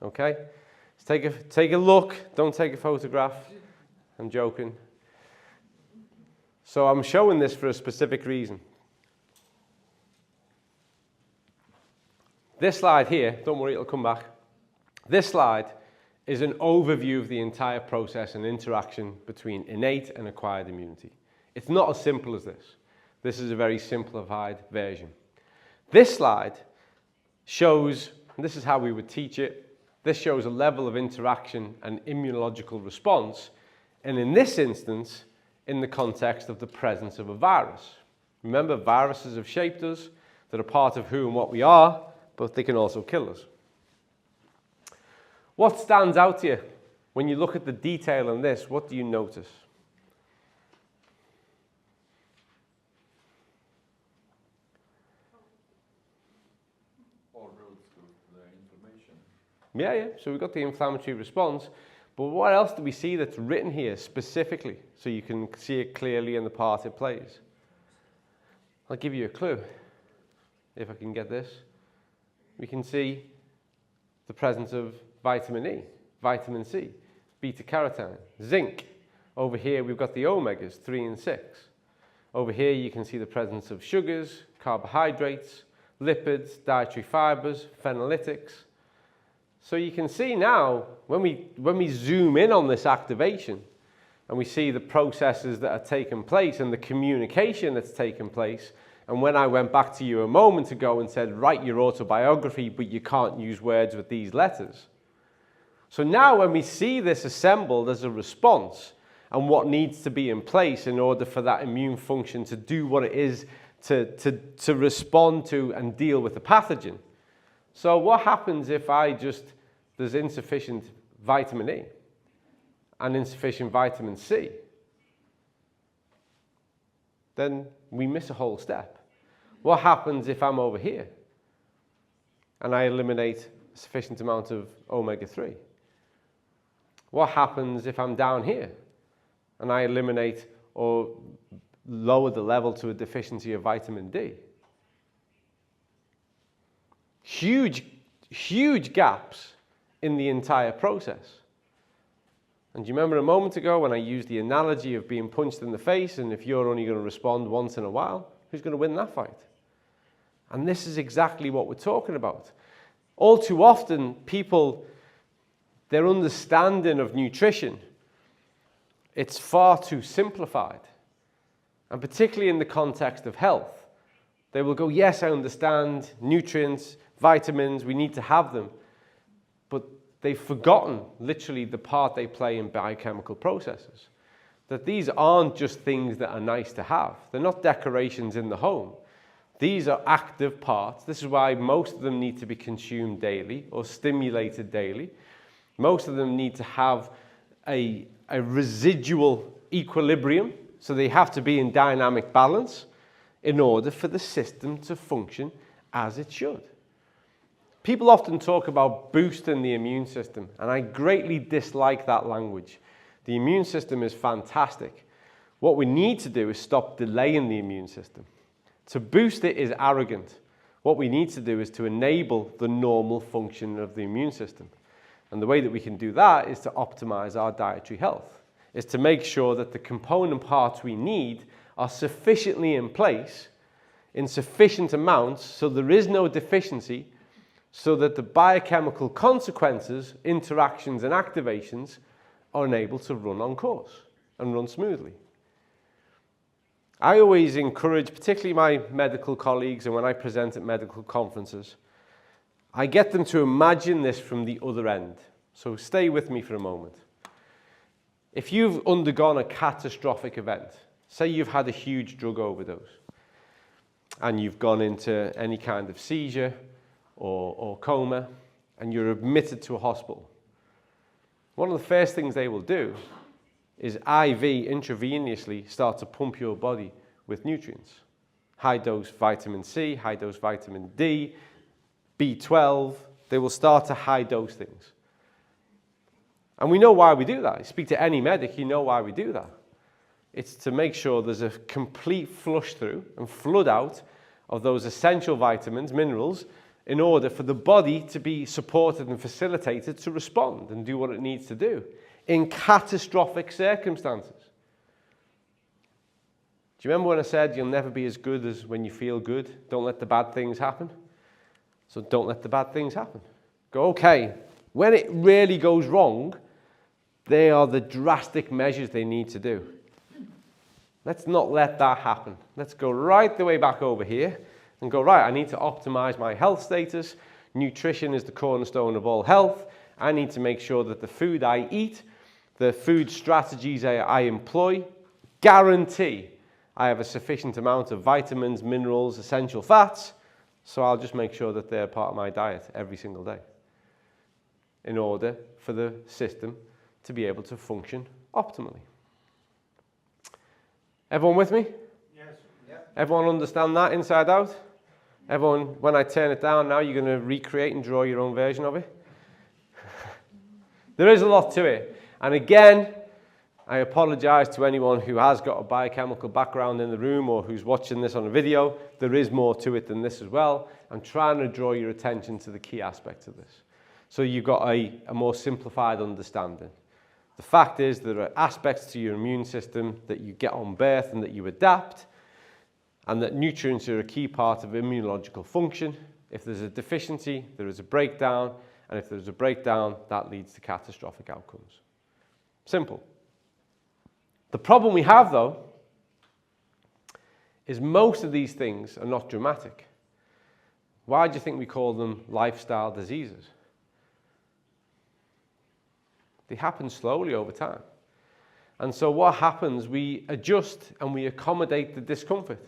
Okay? Take a look, don't take a photograph. I'm joking. So I'm showing this for a specific reason. This slide here, don't worry, it'll come back. This slide is an overview of the entire process and interaction between innate and acquired immunity. It's not as simple as this. This is a very simplified version. This slide shows, and this is how we would teach it, this shows a level of interaction and immunological response, and in this instance, in the context of the presence of a virus. Remember, viruses have shaped us, that are part of who and what we are, but they can also kill us. What stands out to you when you look at the detail in this? What do you notice? All roads go to the inflammation. Yeah. So we've got the inflammatory response, but what else do we see that's written here specifically so you can see it clearly in the part it plays? I'll give you a clue, if I can get this. We can see the presence of vitamin E, vitamin C, beta-carotene, zinc. Over here we've got the omegas, 3 and 6. Over here you can see the presence of sugars, carbohydrates, lipids, dietary fibers, phenylytics. So you can see now, when we zoom in on this activation, and we see the processes that are taking place and the communication that's taken place, and when I went back to you a moment ago and said, write your autobiography, but you can't use words with these letters. So now when we see this assembled as a response and what needs to be in place in order for that immune function to do what it is to respond to and deal with the pathogen. So what happens if there's insufficient vitamin E and insufficient vitamin C? Then we miss a whole step. What happens if I'm over here and I eliminate a sufficient amount of omega-3? What happens if I'm down here and I eliminate or lower the level to a deficiency of vitamin D? Huge, huge gaps in the entire process. And do you remember a moment ago when I used the analogy of being punched in the face, and if you're only going to respond once in a while, who's going to win that fight? And this is exactly what we're talking about. All too often, people, their understanding of nutrition, it's far too simplified. And particularly in the context of health, they will go, yes, I understand nutrients, vitamins, we need to have them. But they've forgotten literally the part they play in biochemical processes. That these aren't just things that are nice to have. They're not decorations in the home. These are active parts. This is why most of them need to be consumed daily or stimulated daily. Most of them need to have a residual equilibrium, so they have to be in dynamic balance in order for the system to function as it should. People often talk about boosting the immune system, and I greatly dislike that language. The immune system is fantastic. What we need to do is stop delaying the immune system. To boost it is arrogant. What we need to do is to enable the normal function of the immune system. And the way that we can do that is to optimize our dietary health, is to make sure that the component parts we need are sufficiently in place, in sufficient amounts, so there is no deficiency, so that the biochemical consequences, interactions and activations are enabled to run on course and run smoothly. I always encourage, particularly my medical colleagues, and when I present at medical conferences, I get them to imagine this from the other end. So stay with me for a moment. If you've undergone a catastrophic event, say you've had a huge drug overdose, and you've gone into any kind of seizure or coma, and you're admitted to a hospital, one of the first things they will do is IV intravenously start to pump your body with nutrients. High dose vitamin C, high dose vitamin D, B12, they will start to high dose things. And we know why we do that. You speak to any medic, you know why we do that. It's to make sure there's a complete flush through and flood out of those essential vitamins, minerals, in order for the body to be supported and facilitated to respond and do what it needs to do in catastrophic circumstances. Do you remember when I said you'll never be as good as when you feel good? Don't let the bad things happen. So don't let the bad things happen. Go, okay, when it really goes wrong, they are the drastic measures they need to do. Let's not let that happen. Let's go right the way back over here and go, right, I need to optimize my health status. Nutrition is the cornerstone of all health. I need to make sure that the food I eat, the food strategies I employ, guarantee I have a sufficient amount of vitamins, minerals, essential fats, so I'll just make sure that they're part of my diet every single day in order for the system to be able to function optimally. Everyone with me? Yes. Yeah. Everyone understand that inside out? Everyone, when I turn it down now, you're going to recreate and draw your own version of it? There is a lot to it. And again, I apologize to anyone who has got a biochemical background in the room or who's watching this on a video. There is more to it than this as well. I'm trying to draw your attention to the key aspects of this, so you've got a more simplified understanding. The fact is there are aspects to your immune system that you get on birth and that you adapt, and that nutrients are a key part of immunological function. If there's a deficiency, there is a breakdown, and if there's a breakdown, that leads to catastrophic outcomes. Simple. The problem we have, though, is most of these things are not dramatic. Why do you think we call them lifestyle diseases? They happen slowly over time. And so what happens, we adjust and we accommodate the discomfort.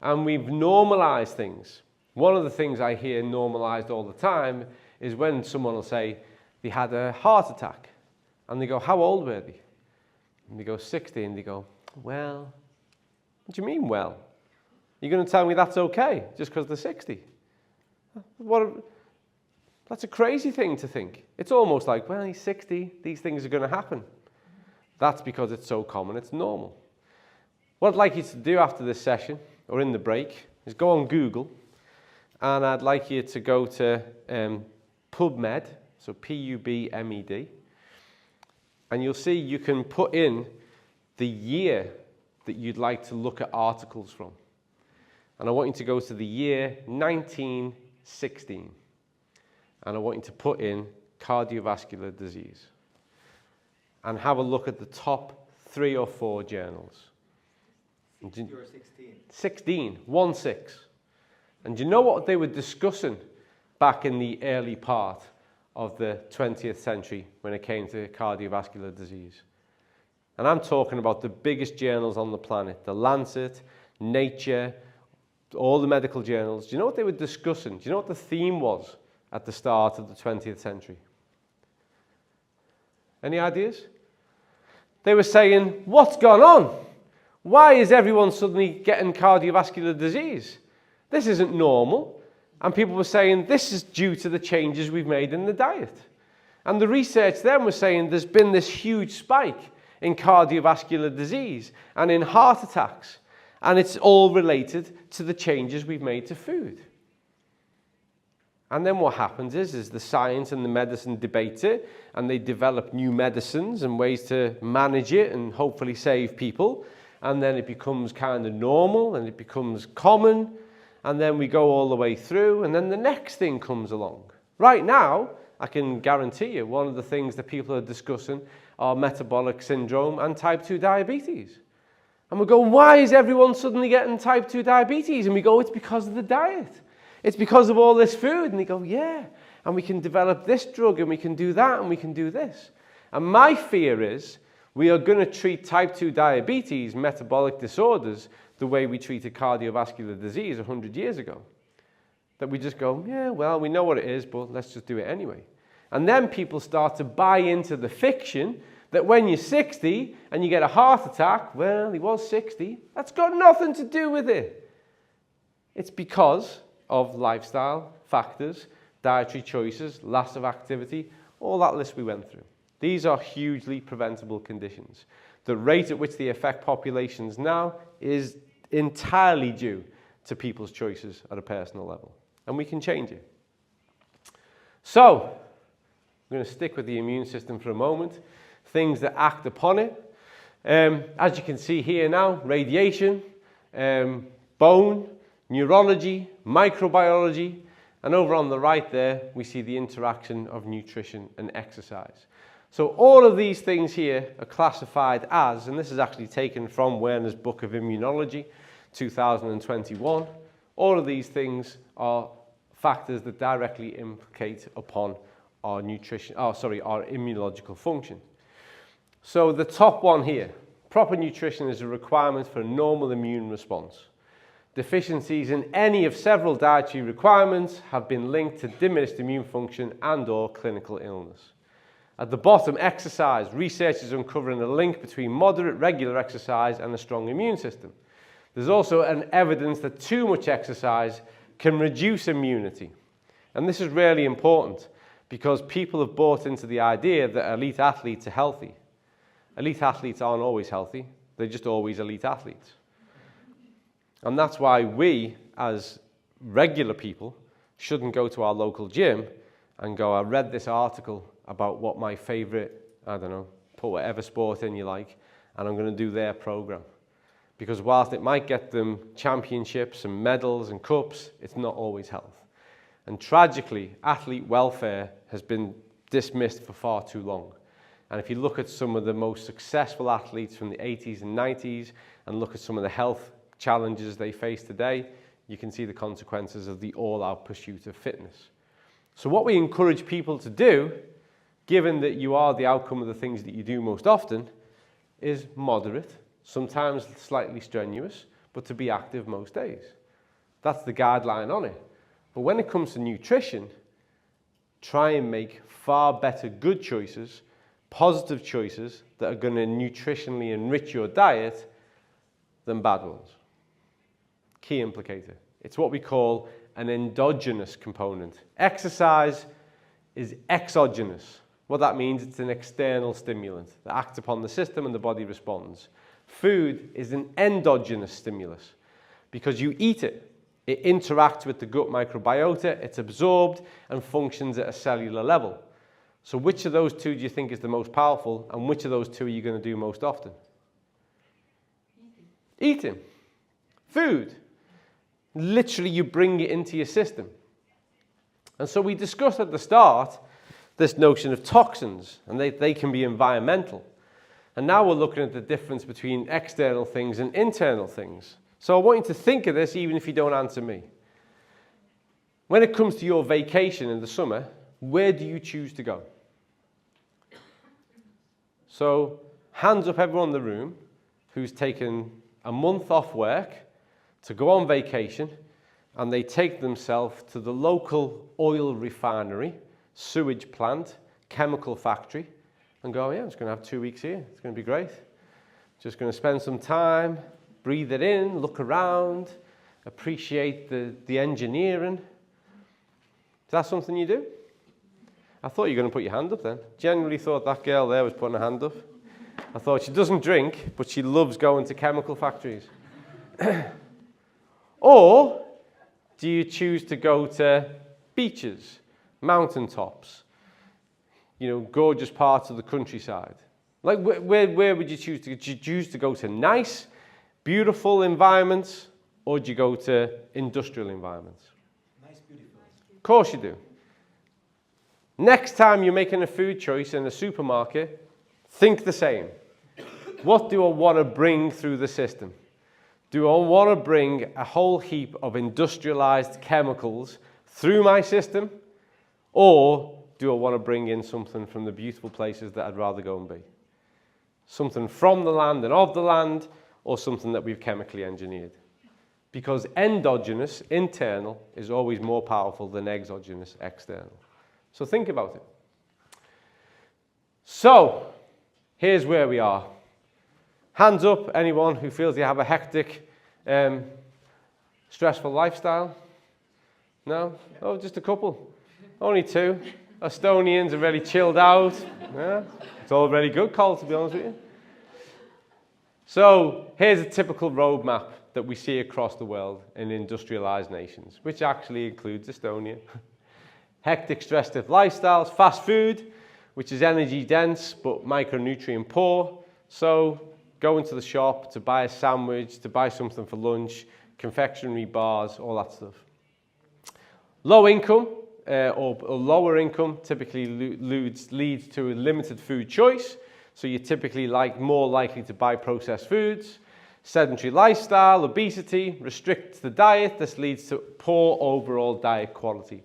And we've normalized things. One of the things I hear normalized all the time is when someone will say they had a heart attack. And they go, how old were they? And they go, 60. And they go, well, what do you mean, well? You're going to tell me that's okay just because they're 60? That's a crazy thing to think. It's almost like, well, he's 60, these things are going to happen. That's because it's so common, it's normal. What I'd like you to do after this session, or in the break, is go on Google, and I'd like you to go to PubMed, so P-U-B-M-E-D, and you'll see you can put in the year that you'd like to look at articles from. And I want you to go to the year 1916. And I want you to put in cardiovascular disease. And have a look at the top 3 or 4 journals. 60 or 16? 16, 1-6. And do you know what they were discussing back in the early part of the 20th century when it came to cardiovascular disease? And I'm talking about the biggest journals on the planet, the Lancet, Nature, all the medical journals. Do you know what they were discussing? Do you know what the theme was at the start of the 20th century? Any ideas? They were saying, what's gone on? Why is everyone suddenly getting cardiovascular disease? This isn't normal. And people were saying, this is due to the changes we've made in the diet. And the research then was saying there's been this huge spike in cardiovascular disease and in heart attacks. And it's all related to the changes we've made to food. And then what happens is the science and the medicine debate it, and they develop new medicines and ways to manage it and hopefully save people. And then it becomes kind of normal and it becomes common. And then we go all the way through, and then the next thing comes along. Right now, I can guarantee you, one of the things that people are discussing are metabolic syndrome and type 2 diabetes. And we go, why is everyone suddenly getting type 2 diabetes? And we go, it's because of the diet. It's because of all this food. And they go, yeah. And we can develop this drug, and we can do that, and we can do this. And my fear is we are going to treat type 2 diabetes, metabolic disorders, the way we treated cardiovascular disease 100 years ago. That we just go, yeah, well, we know what it is, but let's just do it anyway. And then people start to buy into the fiction that when you're 60 and you get a heart attack, well, he was 60. That's got nothing to do with it. It's because of lifestyle factors, dietary choices, loss of activity, all that list we went through. These are hugely preventable conditions. The rate at which they affect populations now is entirely due to people's choices at a personal level. And we can change it. So, I'm going to stick with the immune system for a moment. Things that act upon it. As you can see here now, radiation, bone, neurology, microbiology, and over on the right there, we see the interaction of nutrition and exercise. So all of these things here are classified as, and this is actually taken from Werner's Book of Immunology, 2021, all of these things are factors that directly implicate upon our immunological function. So the top one here, proper nutrition is a requirement for a normal immune response. Deficiencies in any of several dietary requirements have been linked to diminished immune function and/or clinical illness. At the bottom, exercise. Research is uncovering a link between moderate, regular exercise and a strong immune system. There's also an evidence that too much exercise can reduce immunity. And this is really important because people have bought into the idea that elite athletes are healthy. Elite athletes aren't always healthy. They're just always elite athletes. And that's why we, as regular people, shouldn't go to our local gym and go, I read this article about what my favorite, I don't know, put whatever sport in you like, and I'm going to do their program. Because whilst it might get them championships and medals and cups, it's not always health. And tragically, athlete welfare has been dismissed for far too long. And if you look at some of the most successful athletes from the 80s and 90s and look at some of the health challenges they face today, you can see the consequences of the all-out pursuit of fitness. So what we encourage people to do, given that you are the outcome of the things that you do most often, is moderate, sometimes slightly strenuous, but to be active most days. That's the guideline on it. But when it comes to nutrition, try and make far better good choices, positive choices that are going to nutritionally enrich your diet than bad ones. Key implicator. It's what we call an endogenous component. Exercise is exogenous. What that means, it's an external stimulant that acts upon the system and the body responds. Food is an endogenous stimulus because you eat it. It interacts with the gut microbiota, it's absorbed and functions at a cellular level. So which of those two do you think is the most powerful, and which of those two are you going to do most often? Eating. Food. Literally, you bring it into your system. And so we discussed at the start this notion of toxins, and they can be environmental. And now we're looking at the difference between external things and internal things. So I want you to think of this even if you don't answer me. When it comes to your vacation in the summer, where do you choose to go? So hands up everyone in the room who's taken a month off work to go on vacation, and they take themselves to the local oil refinery, sewage plant, chemical factory, and go, yeah, I'm just going to have 2 weeks here. It's going to be great. Just going to spend some time, breathe it in, look around, appreciate the engineering. Is that something you do? I thought you were going to put your hand up then. Generally thought that girl there was putting her hand up. I thought she doesn't drink, but she loves going to chemical factories. Or do you choose to go to beaches, mountaintops, gorgeous parts of the countryside? Like, where would you choose to go? Do you choose to go to nice, beautiful environments, or do you go to industrial environments? Nice, beautiful. Of course you do. Next time you're making a food choice in a supermarket, think the same. What do I want to bring through the system? Do I want to bring a whole heap of industrialized chemicals through my system? Or do I want to bring in something from the beautiful places that I'd rather go and be? Something from the land and of the land, or something that we've chemically engineered? Because endogenous, internal, is always more powerful than exogenous, external. So think about it. So, here's where we are. Hands up, anyone who feels they have a hectic, stressful lifestyle? No? Oh, just a couple. Only 2. Estonians are very chilled out. Yeah, it's all very good, Cole, to be honest with you. So, here's a typical roadmap that we see across the world in industrialized nations, which actually includes Estonia. Hectic, stress-stiff lifestyles, fast food, which is energy dense but micronutrient poor. So going to the shop to buy a sandwich, to buy something for lunch, confectionery bars, all that stuff. Low income or lower income typically leads to a limited food choice. So you're typically more likely to buy processed foods. Sedentary lifestyle, obesity, restricts the diet. This leads to poor overall diet quality.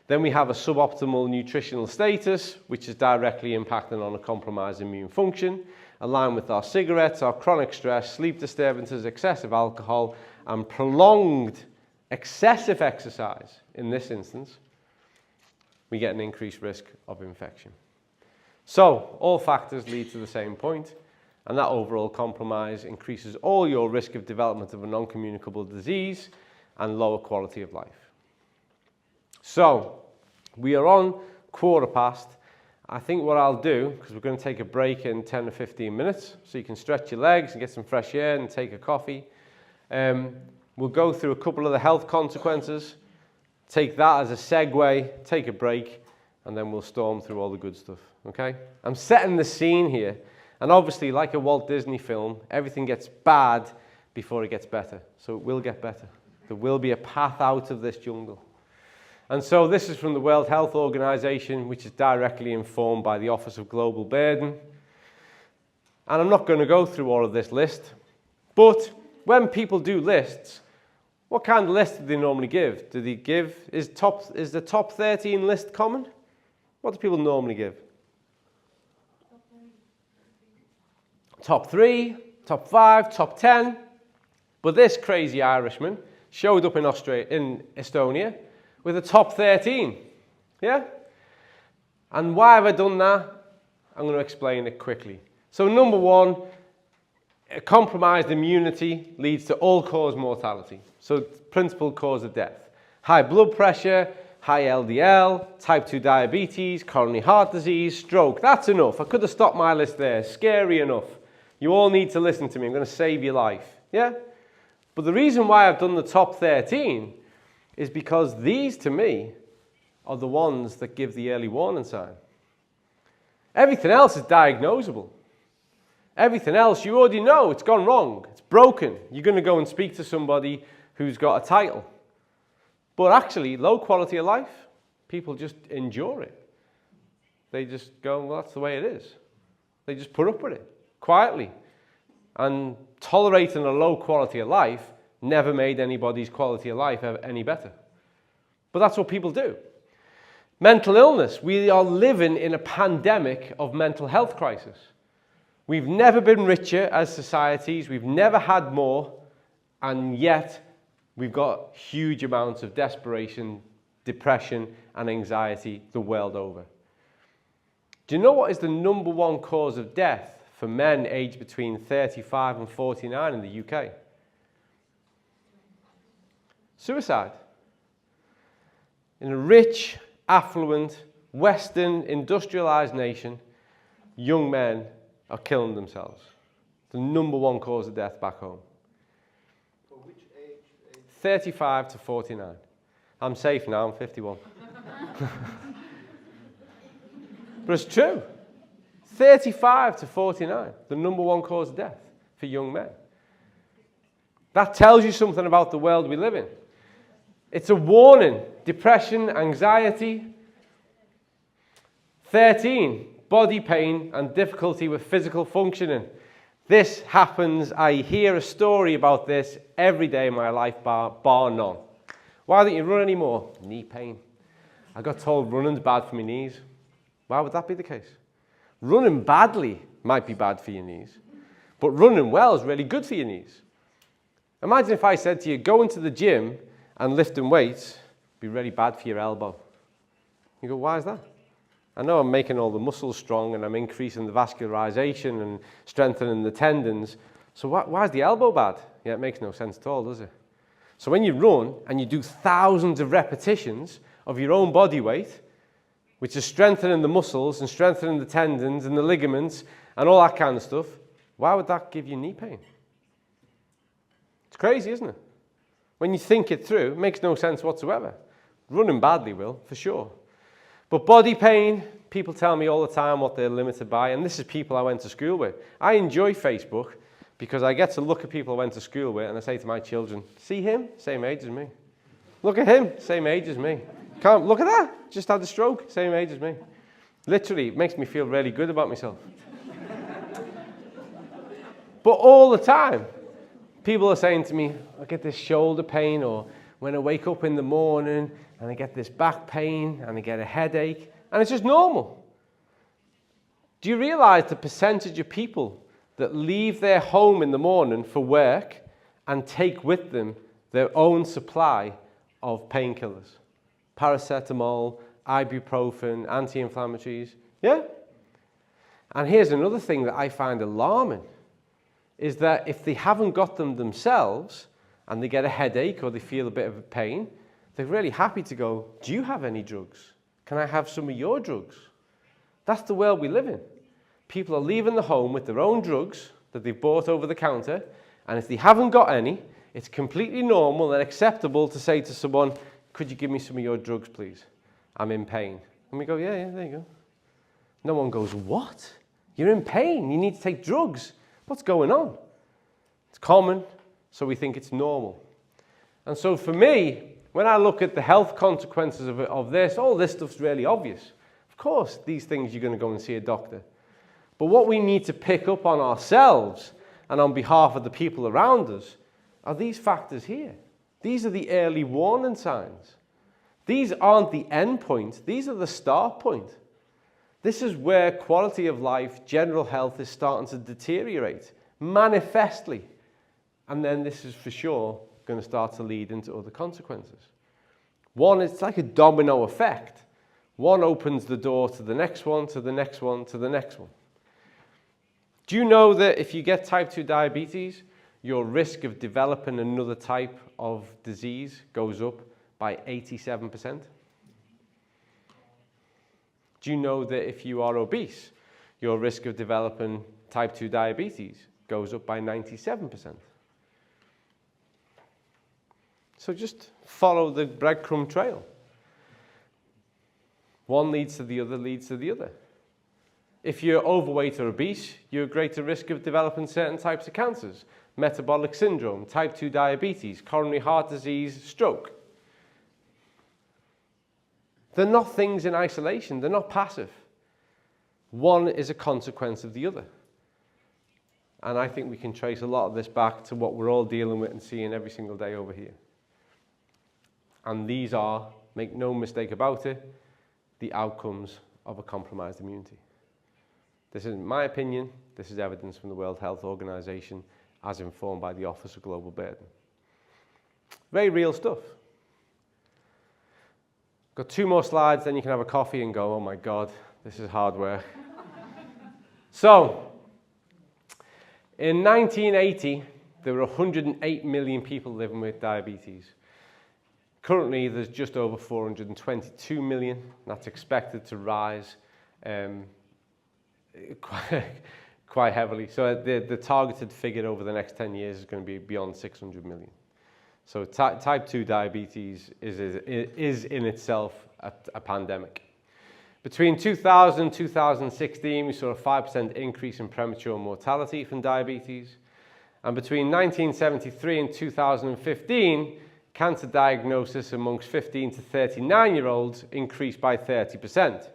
Then we have a suboptimal nutritional status, which is directly impacting on a compromised immune function, aligned with our cigarettes, our chronic stress, sleep disturbances, excessive alcohol, and prolonged excessive exercise. In this instance, we get an increased risk of infection. So, all factors lead to the same point, and that overall compromise increases all your risk of development of a non-communicable disease and lower quality of life. So, we are on 15:15. I think what I'll do, because we're going to take a break in 10 or 15 minutes, so you can stretch your legs and get some fresh air and take a coffee. We'll go through a couple of the health consequences, take that as a segue, take a break, and then we'll storm through all the good stuff, okay? I'm setting the scene here, and obviously, like a Walt Disney film, everything gets bad before it gets better. So it will get better. There will be a path out of this jungle. And so this is from the World Health Organization, which is directly informed by the Office of Global Burden. And I'm not going to go through all of this list, but when people do lists, what kind of list do they normally give? Do they give, is the top 13 list common? What do people normally give? Top 3, top 5, top 10. But this crazy Irishman showed up in Estonia with a top 13. Yeah? And why have I done that? I'm going to explain it quickly. So number 1, a compromised immunity leads to all-cause mortality. So principal cause of death. High blood pressure, high LDL, type 2 diabetes, coronary heart disease, stroke. That's enough. I could have stopped my list there. Scary enough. You all need to listen to me. I'm going to save your life. Yeah? But the reason why I've done the top 13 is because these, to me, are the ones that give the early warning sign. Everything else is diagnosable. Everything else, you already know it's gone wrong. It's broken. You're going to go and speak to somebody who's got a title. But actually, low quality of life, people just endure it. They just go, well, that's the way it is. They just put up with it quietly. And tolerating a low quality of life never made anybody's quality of life any better. But that's what people do. Mental illness. We are living in a pandemic of mental health crisis. We've never been richer as societies. We've never had more. And yet, we've got huge amounts of desperation, depression, and anxiety the world over. Do you know what is the number one cause of death for men aged between 35 and 49 in the UK? Suicide. In a rich, affluent, Western, industrialized nation, young men are killing themselves. The number one cause of death back home. 35 to 49. I'm safe now, I'm 51. But it's true. 35 to 49, the number one cause of death for young men. That tells you something about the world we live in. It's a warning. Depression, anxiety. 13, body pain and difficulty with physical functioning. This happens, I hear a story about this every day in my life, bar none. Why don't you run anymore? Knee pain. I got told running's bad for my knees. Why would that be the case? Running badly might be bad for your knees, but running well is really good for your knees. Imagine if I said to you, go into the gym and lifting weights be really bad for your elbow. You go, why is that? I know I'm making all the muscles strong and I'm increasing the vascularization and strengthening the tendons. So why is the elbow bad? Yeah, it makes no sense at all, does it? So when you run and you do thousands of repetitions of your own body weight, which is strengthening the muscles and strengthening the tendons and the ligaments and all that kind of stuff, why would that give you knee pain? It's crazy, isn't it? When you think it through, it makes no sense whatsoever. Running badly will, for sure. But body pain, people tell me all the time what they're limited by, and this is people I went to school with. I enjoy Facebook because I get to look at people I went to school with, and I say to my children, see him? Same age as me. Look at him? Same age as me. Can't look at that? Just had a stroke. Same age as me. Literally, it makes me feel really good about myself. But all the time, people are saying to me, I get this shoulder pain, or when I wake up in the morning, and I get this back pain, and I get a headache, and it's just normal. Do you realize the percentage of people that leave their home in the morning for work and take with them their own supply of painkillers? Paracetamol, ibuprofen, anti-inflammatories. Yeah? And here's another thing that I find alarming, is that if they haven't got them themselves, and they get a headache or they feel a bit of a pain, they're really happy to go, do you have any drugs? Can I have some of your drugs? That's the world we live in. People are leaving the home with their own drugs that they've bought over the counter, and if they haven't got any, it's completely normal and acceptable to say to someone, could you give me some of your drugs, please? I'm in pain. And we go, yeah, there you go. No one goes, what? You're in pain. You need to take drugs. What's going on? It's common, so we think it's normal. And so for me, when I look at the health consequences of this, all this stuff's really obvious. Of course, these things you're going to go and see a doctor. But what we need to pick up on ourselves and on behalf of the people around us are these factors here. These are the early warning signs. These aren't the end point. These are the start point. This is where quality of life, general health is starting to deteriorate manifestly. And then this is for sure going to start to lead into other consequences. One, it's like a domino effect. One opens the door to the next one, to the next one, to the next one. Do you know that if you get type 2 diabetes, your risk of developing another type of disease goes up by 87%? Do you know that if you are obese, your risk of developing type 2 diabetes goes up by 97%? So just follow the breadcrumb trail. One leads to the other, leads to the other. If you're overweight or obese, you're at greater risk of developing certain types of cancers, metabolic syndrome, type 2 diabetes, coronary heart disease, stroke. They're not things in isolation, they're not passive. One is a consequence of the other. And I think we can trace a lot of this back to what we're all dealing with and seeing every single day over here. And these are, make no mistake about it, the outcomes of a compromised immunity. This isn't my opinion, this is evidence from the World Health Organization as informed by the Office of Global Burden. Very real stuff. Got 2 more slides, then you can have a coffee and go, oh my God, this is hard work. So, in 1980, there were 108 million people living with diabetes. Currently, there's just over 422 million. That's expected to rise quite heavily. So the targeted figure over the next 10 years is going to be beyond 600 million. So type 2 diabetes is in itself a pandemic. Between 2000 and 2016, we saw a 5% increase in premature mortality from diabetes. And between 1973 and 2015, cancer diagnosis amongst 15 to 39-year-olds increased by 30%.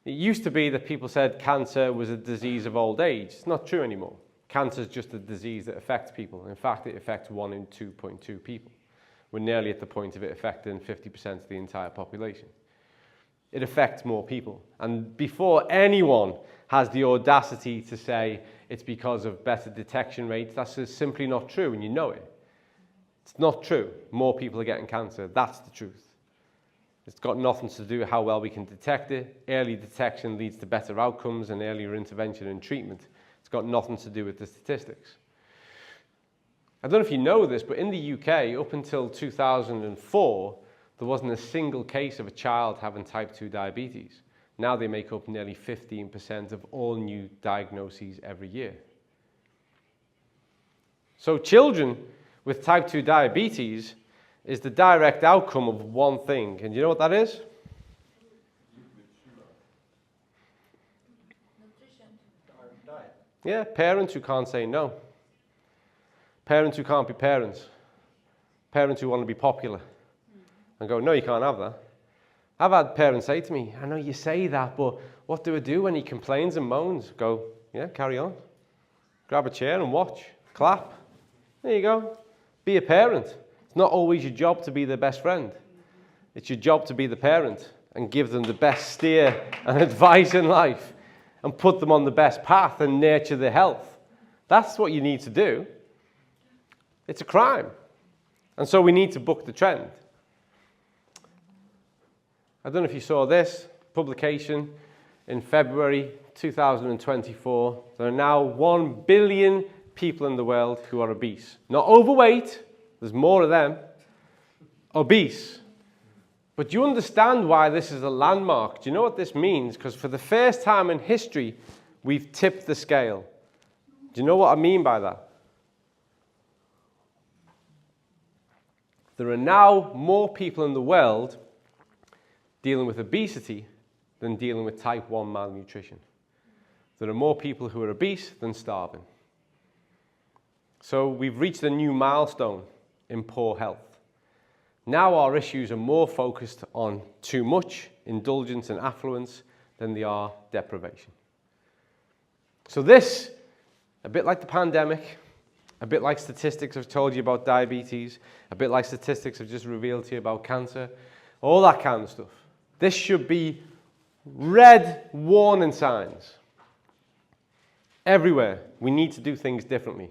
It used to be that people said cancer was a disease of old age. It's not true anymore. Cancer is just a disease that affects people. In fact, it affects 1 in 2.2 people. We're nearly at the point of it affecting 50% of the entire population. It affects more people. And before anyone has the audacity to say it's because of better detection rates, that's just simply not true, and you know it. It's not true. More people are getting cancer. That's the truth. It's got nothing to do with how well we can detect it. Early detection leads to better outcomes and earlier intervention and treatment. It's got nothing to do with the statistics. I don't know if you know this, but in the UK, up until 2004, there wasn't a single case of a child having type 2 diabetes. Now they make up nearly 15% of all new diagnoses every year. So children with type 2 diabetes is the direct outcome of one thing. And you know what that is? Nutrition. Diet. Yeah, parents who can't say no. Parents who can't be parents. Parents who want to be popular. And go, no, you can't have that. I've had parents say to me, I know you say that, but what do I do when he complains and moans? Go, yeah, carry on. Grab a chair and watch. Clap. There you go. Be a parent. It's not always your job to be their best friend. It's your job to be the parent and give them the best steer and advice in life and put them on the best path and nurture their health. That's what you need to do. It's a crime. And so we need to buck the trend. I don't know if you saw this publication in February 2024. There are now 1 billion people in the world who are obese. Not overweight, there's more of them. Obese. But do you understand why this is a landmark? Do you know what this means? Because for the first time in history, we've tipped the scale. Do you know what I mean by that? There are now more people in the world dealing with obesity than dealing with type 1 malnutrition. There are more people who are obese than starving. So we've reached a new milestone in poor health. Now our issues are more focused on too much indulgence and affluence than they are deprivation. So this, a bit like the pandemic, a bit like statistics I've told you about diabetes, a bit like statistics I've just revealed to you about cancer, all that kind of stuff. This should be red warning signs. Everywhere, we need to do things differently.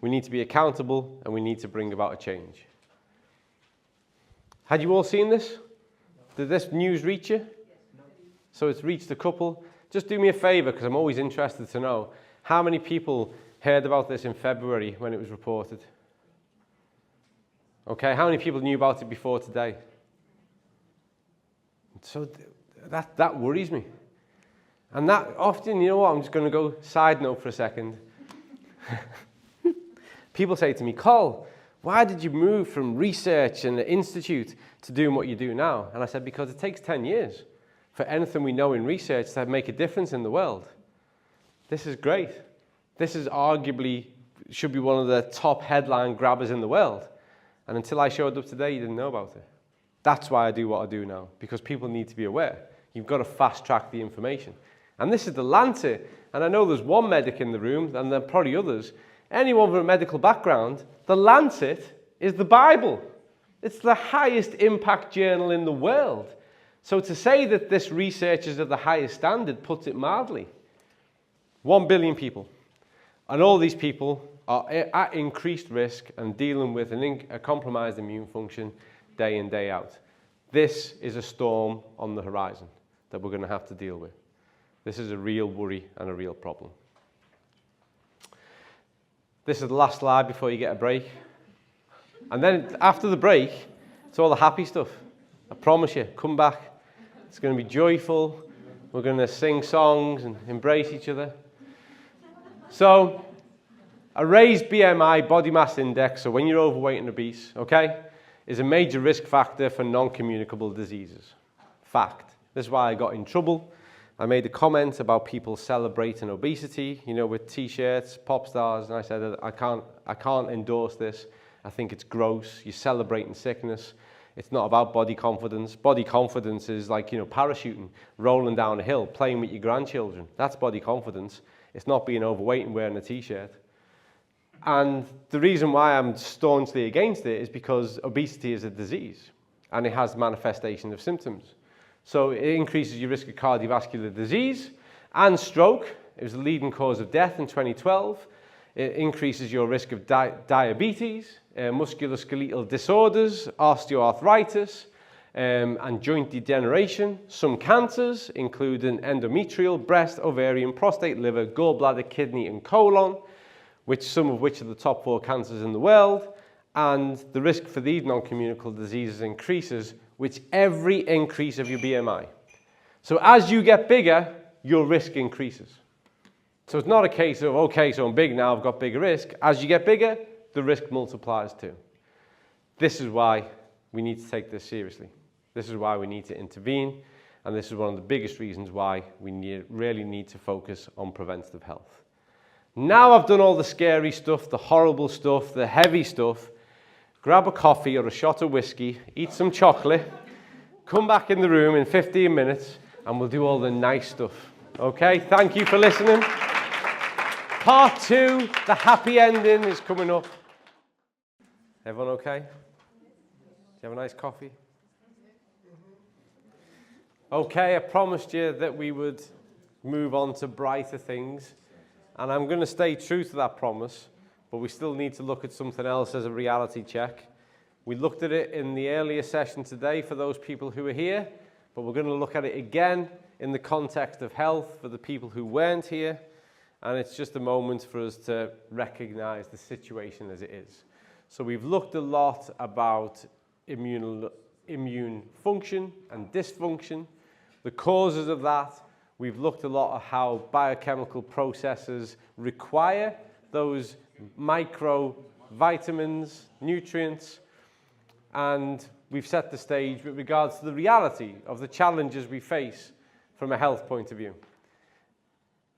We need to be accountable and we need to bring about a change. Had you all seen this? Did this news reach you? No. So it's reached a couple. Just do me a favor, because I'm always interested to know how many people heard about this in February when it was reported. Okay, how many people knew about it before today? So that worries me. And that often, you know what, I'm just going to go side note for a second. People say to me, Col, why did you move from research and the institute to doing what you do now? And I said, because it takes 10 years for anything we know in research to make a difference in the world. This is great. This is arguably, should be one of the top headline grabbers in the world. And until I showed up today, you didn't know about it. That's why I do what I do now, because people need to be aware. You've got to fast track the information. And this is the Lancet. And I know there's one medic in the room, and there are probably others. Anyone with a medical background, the Lancet is the Bible. It's the highest impact journal in the world. So to say that this research is of the highest standard puts it mildly. 1 billion people. And all these people are at increased risk and dealing with a compromised immune function day in, day out. This is a storm on the horizon that we're going to have to deal with. This is a real worry and a real problem. This is the last slide before you get a break. And then after the break, it's all the happy stuff. I promise you, come back. It's going to be joyful. We're going to sing songs and embrace each other. So, a raised BMI, body mass index, so when you're overweight and obese, okay, is a major risk factor for non-communicable diseases. Fact. This is why I got in trouble. I made a comment about people celebrating obesity, you know, with t-shirts, pop stars, and I said, I can't endorse this. I think it's gross. You're celebrating sickness. It's not about body confidence. Body confidence is like, you know, parachuting, rolling down a hill, playing with your grandchildren. That's body confidence. It's not being overweight and wearing a t-shirt. And the reason why I'm staunchly against it is because obesity is a disease and it has manifestation of symptoms. So it increases your risk of cardiovascular disease and stroke. It was the leading cause of death in 2012. It increases your risk of diabetes, musculoskeletal disorders, osteoarthritis, and joint degeneration. Some cancers, including endometrial, breast, ovarian, prostate, liver, gallbladder, kidney, and colon, some of which are the top 4 cancers in the world. And the risk for these non-communicable diseases increases with every increase of your BMI. So as you get bigger, your risk increases. So it's not a case of, okay, so I'm big now, I've got bigger risk. As you get bigger, the risk multiplies too. This is why we need to take this seriously. This is why we need to intervene. And this is one of the biggest reasons why we really need to focus on preventative health. Now I've done all the scary stuff, the horrible stuff, the heavy stuff. Grab a coffee or a shot of whiskey, eat some chocolate, come back in the room in 15 minutes, and we'll do all the nice stuff. Okay, thank you for listening. Part 2, the happy ending, is coming up. Everyone okay? Do you have a nice coffee? Okay, I promised you that we would move on to brighter things, and I'm going to stay true to that promise, but we still need to look at something else as a reality check. We looked at it in the earlier session today for those people who are here, but we're going to look at it again in the context of health for the people who weren't here, and it's just a moment for us to recognize the situation as it is. So we've looked a lot about immune function and dysfunction, the causes of that. We've looked a lot at how biochemical processes require those micro vitamins, nutrients, and we've set the stage with regards to the reality of the challenges we face from a health point of view.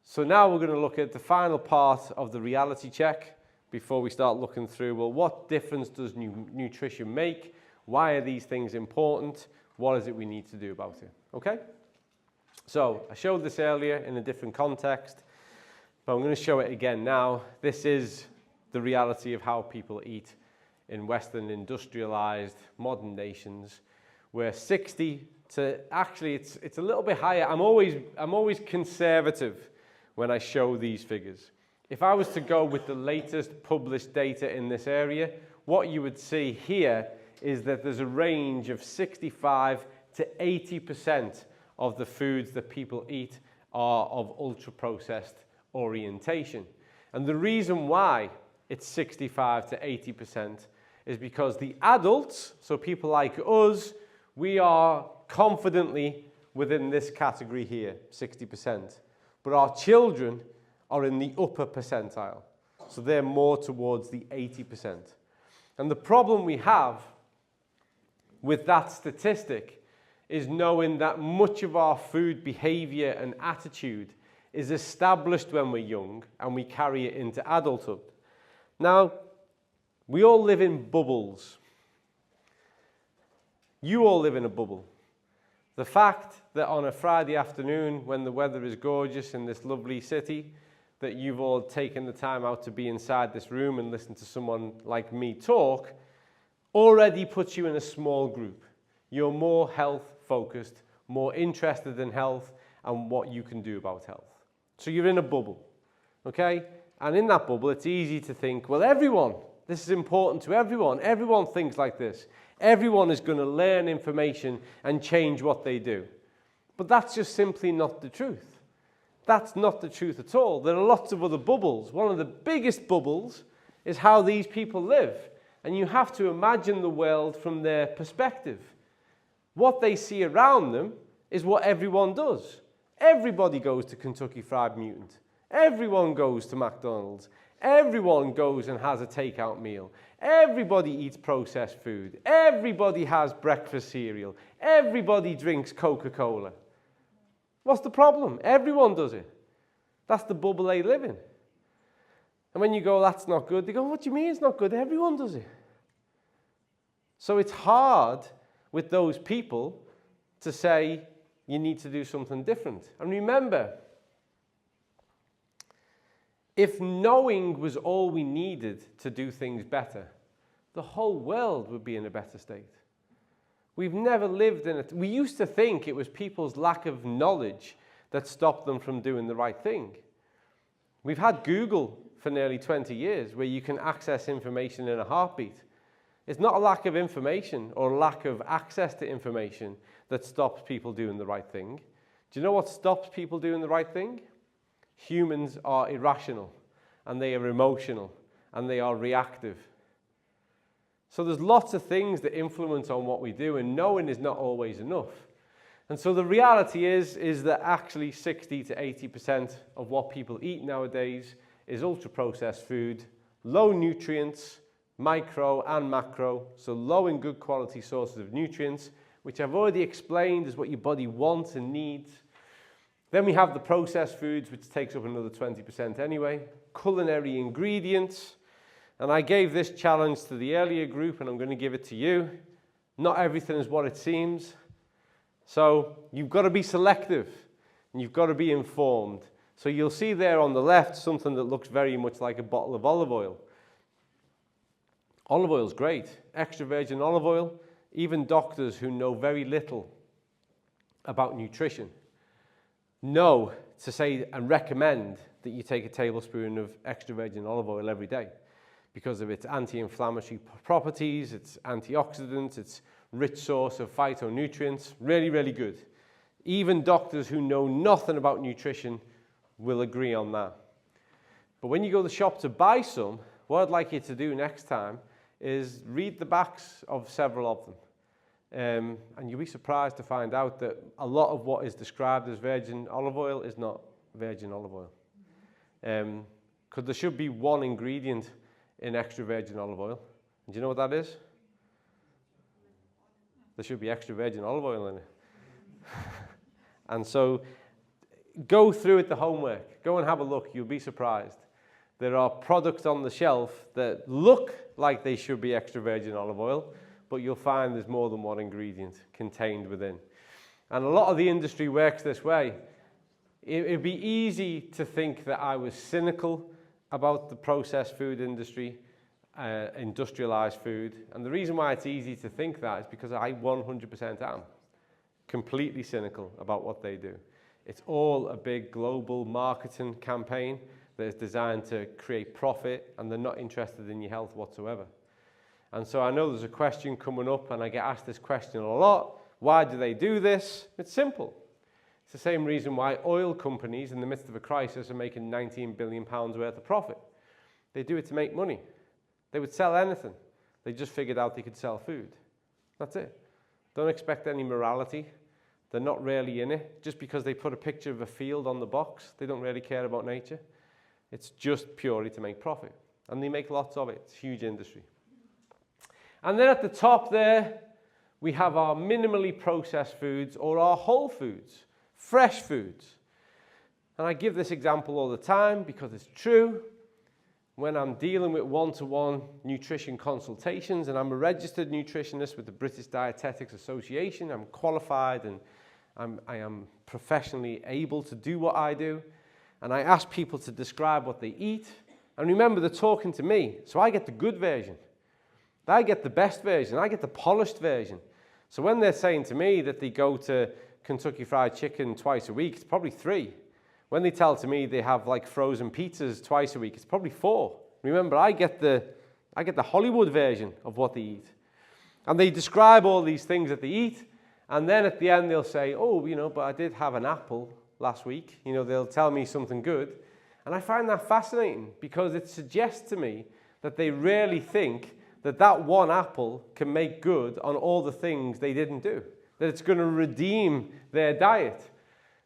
So now we're going to look at the final part of the reality check before we start looking through, well, what difference does nutrition make? Why are these things important? What is it we need to do about it? Okay? So I showed this earlier in a different context, but I'm going to show it again now. This is the reality of how people eat in Western industrialized modern nations, where 60 to, actually it's a little bit higher. I'm always conservative when I show these figures. If I was to go with the latest published data in this area, what you would see here is that there's a range of 65 to 80% of the foods that people eat are of ultra-processed orientation. And the reason why it's 65 to 80% is because the adults, so people like us, we are confidently within this category here, 60%. But our children are in the upper percentile. So they're more towards the 80%. And the problem we have with that statistic is knowing that much of our food behavior and attitude is established when we're young and we carry it into adulthood. Now, we all live in bubbles. You all live in a bubble. The fact that on a Friday afternoon when the weather is gorgeous in this lovely city, that you've all taken the time out to be inside this room and listen to someone like me talk, already puts you in a small group. You're more health focused, more interested in health and what you can do about health. So you're in a bubble, okay? And in that bubble, it's easy to think, well, everyone, this is important to everyone. Everyone thinks like this. Everyone is going to learn information and change what they do. But that's just simply not the truth. That's not the truth at all. There are lots of other bubbles. One of the biggest bubbles is how these people live. And you have to imagine the world from their perspective. What they see around them is what everyone does. Everybody goes to Kentucky Fried Mutant. Everyone goes to McDonald's. Everyone goes and has a takeout meal. Everybody eats processed food. Everybody has breakfast cereal. Everybody drinks Coca-Cola. What's the problem? Everyone does it. That's the bubble they live in. And when you go, that's not good, they go, what do you mean it's not good? Everyone does it. So it's hard with those people to say you need to do something different. And remember, if knowing was all we needed to do things better, the whole world would be in a better state. We've never lived in it. We used to think it was people's lack of knowledge that stopped them from doing the right thing. We've had Google for nearly 20 years where you can access information in a heartbeat. It's not a lack of information or lack of access to information that stops people doing the right thing. Do you know what stops people doing the right thing? Humans are irrational, and they are emotional, and they are reactive. So there's lots of things that influence on what we do, and knowing is not always enough. And so the reality is that actually 60 to 80% of what people eat nowadays is ultra-processed food, low nutrients, micro and macro, so low and good quality sources of nutrients, which I've already explained is what your body wants and needs. Then we have the processed foods, which takes up another 20% anyway. Culinary ingredients. And I gave this challenge to the earlier group, and I'm going to give it to you. Not everything is what it seems. So you've got to be selective, and you've got to be informed. So you'll see there on the left something that looks very much like a bottle of olive oil. Olive oil is great. Extra virgin olive oil. Even doctors who know very little about nutrition know to say and recommend that you take a tablespoon of extra virgin olive oil every day because of its anti-inflammatory properties, its antioxidants, its rich source of phytonutrients. Really, really good. Even doctors who know nothing about nutrition will agree on that. But when you go to the shop to buy some, what I'd like you to do next time is read the backs of several of them. And you'll be surprised to find out that a lot of what is described as virgin olive oil is not virgin olive oil. Because there should be one ingredient in extra virgin olive oil. And do you know what that is? There should be extra virgin olive oil in it. And so go through it, the homework. Go and have a look. You'll be surprised. There are products on the shelf that look like they should be extra virgin olive oil, but you'll find there's more than one ingredient contained within. And a lot of the industry works this way. It'd be easy to think that I was cynical about the processed food industry, industrialized food. And the reason why it's easy to think that is because I 100% am completely cynical about what they do. It's all a big global marketing campaign that is designed to create profit, and they're not interested in your health whatsoever. And so I know there's a question coming up, and I get asked this question a lot. Why do they do this? It's simple. It's the same reason why oil companies in the midst of a crisis are making £19 billion worth of profit. They do it to make money. They would sell anything. They just figured out they could sell food. That's it. Don't expect any morality. They're not really in it. Just because they put a picture of a field on the box, they don't really care about nature. It's just purely to make profit. And they make lots of it. It's a huge industry. And then at the top there, we have our minimally processed foods or our whole foods, fresh foods. And I give this example all the time because it's true. When I'm dealing with one-to-one nutrition consultations, and I'm a registered nutritionist with the British Dietetics Association, I'm qualified and I am professionally able to do what I do, and I ask people to describe what they eat. And remember, they're talking to me, so I get the good version. I get the best version. I get the polished version. So when they're saying to me that they go to Kentucky Fried Chicken twice a week, it's probably 3. When they tell to me they have like frozen pizzas twice a week, it's probably 4. Remember, I get the Hollywood version of what they eat. And they describe all these things that they eat, and then at the end they'll say, oh, you know, but I did have an apple last week. You know, they'll tell me something good. And I find that fascinating because it suggests to me that they really think that that one apple can make good on all the things they didn't do, that it's going to redeem their diet.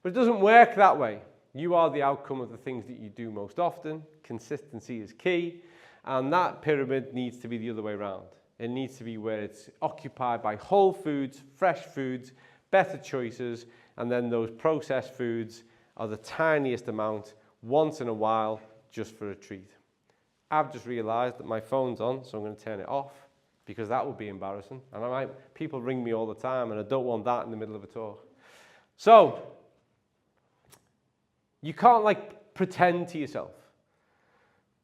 But it doesn't work that way. You are the outcome of the things that you do most often. Consistency is key, and that pyramid needs to be the other way around. It needs to be where it's occupied by whole foods, fresh foods, better choices, and then those processed foods are the tiniest amount once in a while just for a treat. I've just realized that my phone's on, so I'm going to turn it off because that would be embarrassing. And people ring me all the time, and I don't want that in the middle of a talk. So, you can't like pretend to yourself.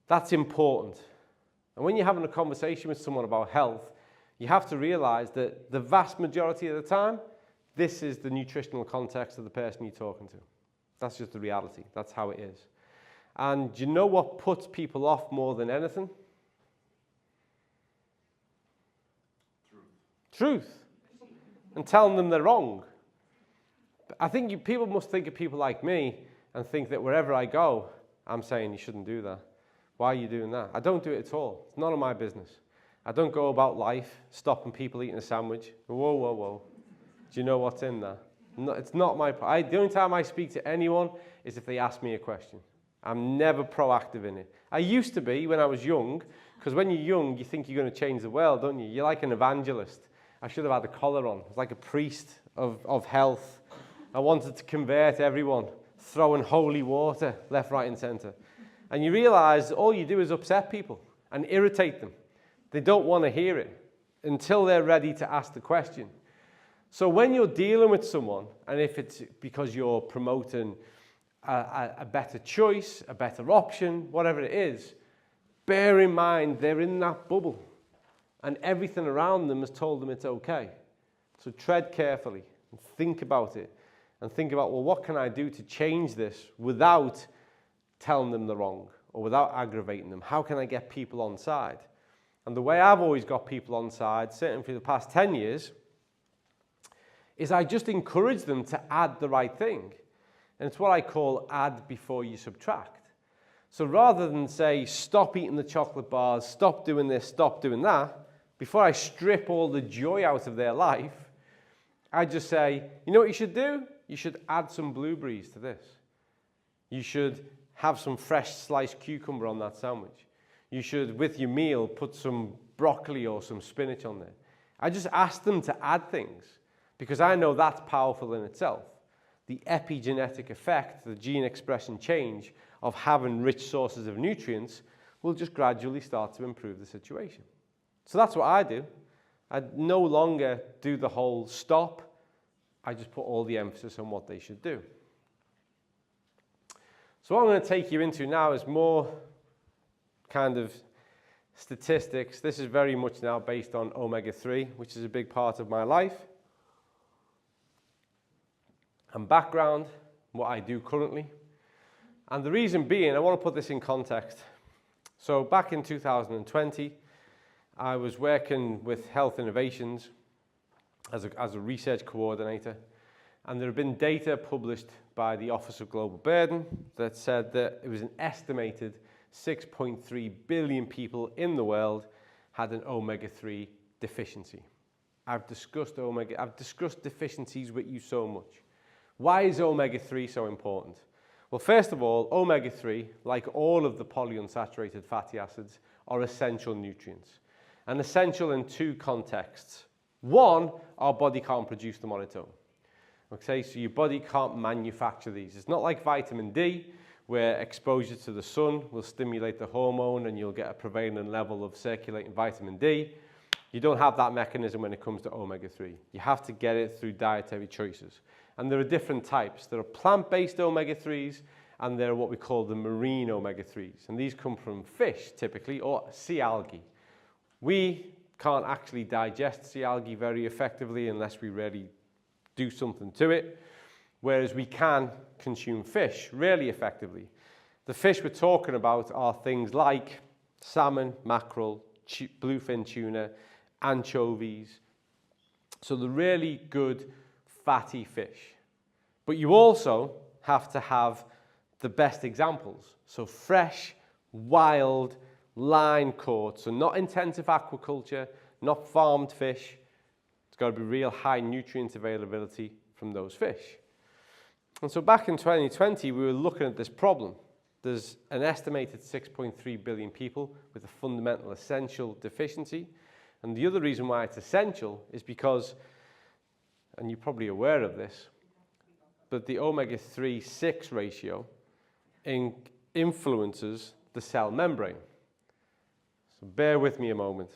That's important. And when you're having a conversation with someone about health, you have to realize that the vast majority of the time, this is the nutritional context of the person you're talking to. That's just the reality. That's how it is. And do you know what puts people off more than anything? Truth. And telling them they're wrong. I think people must think of people like me and think that wherever I go, I'm saying you shouldn't do that. Why are you doing that? I don't do it at all. It's none of my business. I don't go about life stopping people eating a sandwich. Whoa, whoa, whoa. Do you know what's in there? No, it's not my... the only time I speak to anyone is if they ask me a question. I'm never proactive in it. I used to be when I was young, because when you're young, you think you're going to change the world, don't you? You're like an evangelist. I should have had a collar on. I was like a priest of health. I wanted to convert everyone, throwing holy water left, right, and center. And you realize all you do is upset people and irritate them. They don't want to hear it until they're ready to ask the question. So when you're dealing with someone, and if it's because you're promoting a better choice, a better option, whatever it is, bear in mind they're in that bubble and everything around them has told them it's okay. So tread carefully and think about it and think about, well, what can I do to change this without telling them they're wrong or without aggravating them? How can I get people on side? And the way I've always got people on side, certainly for the past 10 years, is I just encourage them to add the right thing. And it's what I call add before you subtract. So rather than say, stop eating the chocolate bars, stop doing this, stop doing that, before I strip all the joy out of their life, I just say, you know what you should do? You should add some blueberries to this. You should have some fresh sliced cucumber on that sandwich. You should, with your meal, put some broccoli or some spinach on there. I just ask them to add things because I know that's powerful in itself. The epigenetic effect, the gene expression change of having rich sources of nutrients will just gradually start to improve the situation. So that's what I do. I no longer do the whole stop. I just put all the emphasis on what they should do. So what I'm going to take you into now is more kind of statistics. This is very much now based on omega-3, which is a big part of my life. And background, what I do currently. And the reason being, I want to put this in context. So back in 2020, I was working with Health Innovations as a research coordinator. And there have been data published by the Office of Global Burden that said that it was an estimated 6.3 billion people in the world had an omega-3 deficiency. I've discussed deficiencies with you so much. Why is omega-3 so important? Well, first of all, omega-3, like all of the polyunsaturated fatty acids, are essential nutrients. And essential in two contexts. One, our body can't produce them on its own. Okay, so your body can't manufacture these. It's not like vitamin D, where exposure to the sun will stimulate the hormone and you'll get a prevailing level of circulating vitamin D. You don't have that mechanism when it comes to omega-3. You have to get it through dietary choices. And there are different types. There are plant-based omega-3s, and there are what we call the marine omega-3s. And these come from fish, typically, or sea algae. We can't actually digest sea algae very effectively unless we really do something to it, whereas we can consume fish really effectively. The fish we're talking about are things like salmon, mackerel, bluefin tuna, anchovies. So the really good fatty fish. But you also have to have the best examples. So fresh, wild, line caught. So not intensive aquaculture, not farmed fish. It's got to be real high nutrient availability from those fish. And so back in 2020, we were looking at this problem. There's an estimated 6.3 billion people with a fundamental essential deficiency. And the other reason why it's essential is because, and you're probably aware of this, but the omega-3-6 ratio influences the cell membrane. So bear with me a moment.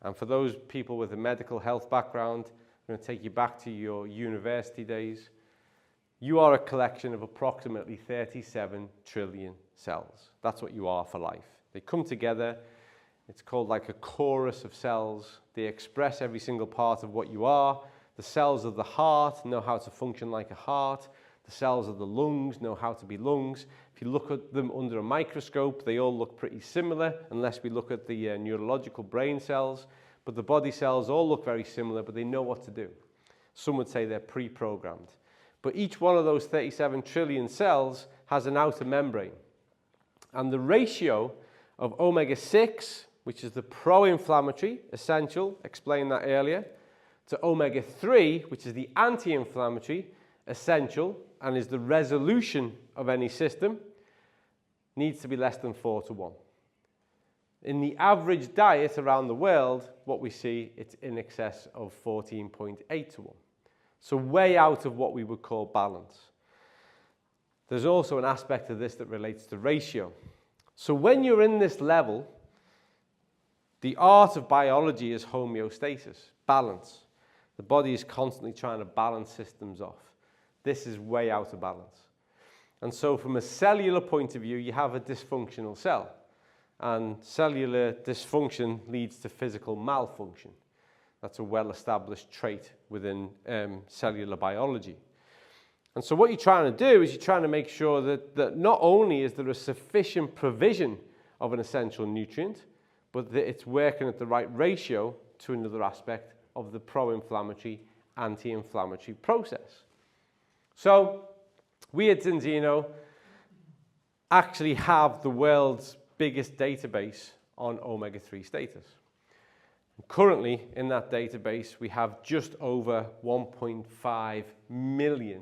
And for those people with a medical health background, I'm going to take you back to your university days. You are a collection of approximately 37 trillion cells. That's what you are for life. They come together. It's called like a chorus of cells. They express every single part of what you are. The cells of the heart know how to function like a heart. The cells of the lungs know how to be lungs. If you look at them under a microscope, they all look pretty similar, unless we look at the neurological brain cells. But the body cells all look very similar, but they know what to do. Some would say they're pre-programmed. But each one of those 37 trillion cells has an outer membrane. And the ratio of omega-6, which is the pro-inflammatory, essential, explained that earlier, to omega-3, which is the anti-inflammatory, essential, and is the resolution of any system, needs to be less than 4:1. In the average diet around the world, what we see, it's in excess of 14.8:1. So way out of what we would call balance. There's also an aspect of this that relates to ratio. So when you're in this level, the art of biology is homeostasis, balance. The body is constantly trying to balance systems off. This is way out of balance. And so from a cellular point of view, you have a dysfunctional cell. And cellular dysfunction leads to physical malfunction. That's a well-established trait within cellular biology. And so what you're trying to do is you're trying to make sure that not only is there a sufficient provision of an essential nutrient, but that it's working at the right ratio to another aspect of the pro-inflammatory, anti-inflammatory process. So we at Zinzino actually have the world's biggest database on omega-3 status. Currently, in that database, we have just over 1.5 million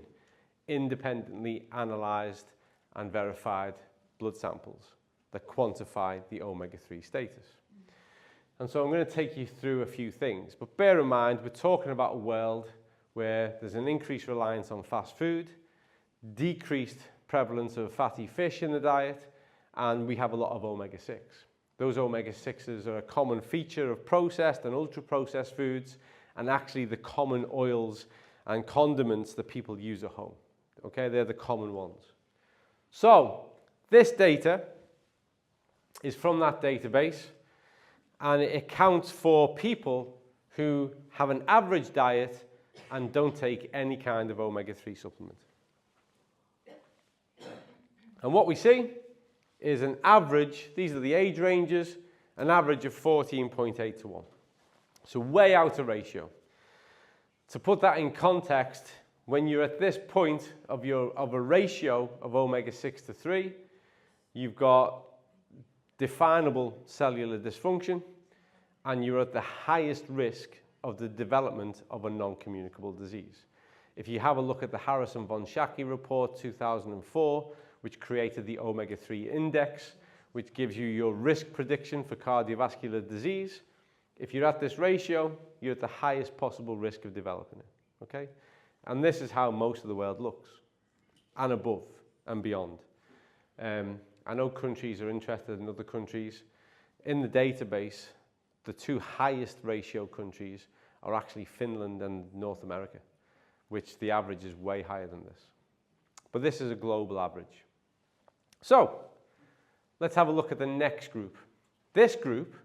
independently analyzed and verified blood samples that quantify the omega-3 status. And so I'm going to take you through a few things. But bear in mind, we're talking about a world where there's an increased reliance on fast food, decreased prevalence of fatty fish in the diet, and we have a lot of omega-6. Those omega-6s are a common feature of processed and ultra-processed foods, and actually the common oils and condiments that people use at home. Okay, they're the common ones. So this data is from that database, and it accounts for people who have an average diet and don't take any kind of omega-3 supplement. And what we see is an average, these are the age ranges, an average of 14.8:1. So way out of ratio. To put that in context, when you're at this point of a ratio of omega-6 to 3, you've got definable cellular dysfunction, and you're at the highest risk of the development of a non-communicable disease. If you have a look at the Harrison von Schacke report 2004, which created the omega-3 index, which gives you your risk prediction for cardiovascular disease, if you're at this ratio, you're at the highest possible risk of developing it, okay? And this is how most of the world looks, and above and beyond. I know countries are interested in other countries. In the database, the two highest ratio countries are actually Finland and North America, which the average is way higher than this. But this is a global average. So, let's have a look at the next group. This group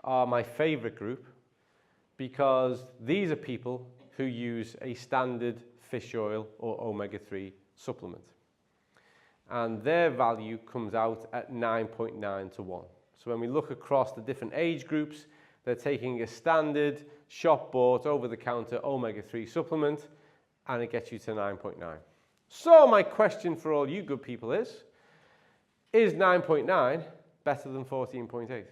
are my favorite group because these are people who use a standard fish oil or omega-3 supplement. And their value comes out at 9.9 to 1. So when we look across the different age groups, they're taking a standard shop-bought, over-the-counter omega-3 supplement, and it gets you to 9.9. So my question for all you good people is 9.9 better than 14.8? No.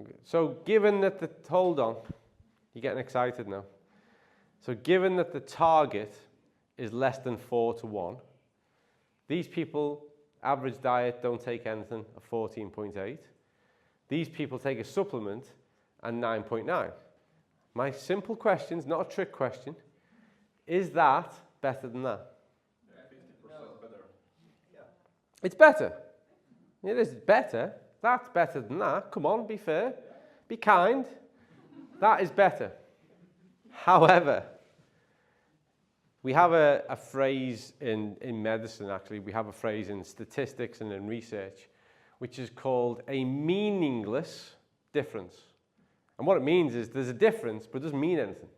Okay. So given that the, hold on, you're getting excited now. So given that the target is less than 4 to 1, these people, average diet, don't take anything, at 14.8. These people take a supplement and 9.9. My simple question, not a trick question, is that better than that? Yeah, 50% better. Yeah. It's better. It is better. That's better than that. Come on, be fair. Be kind. That is better. However, we have a phrase in medicine, actually. We have a phrase in statistics and in research, which is called a meaningless difference. And what it means is there's a difference, but it doesn't mean anything.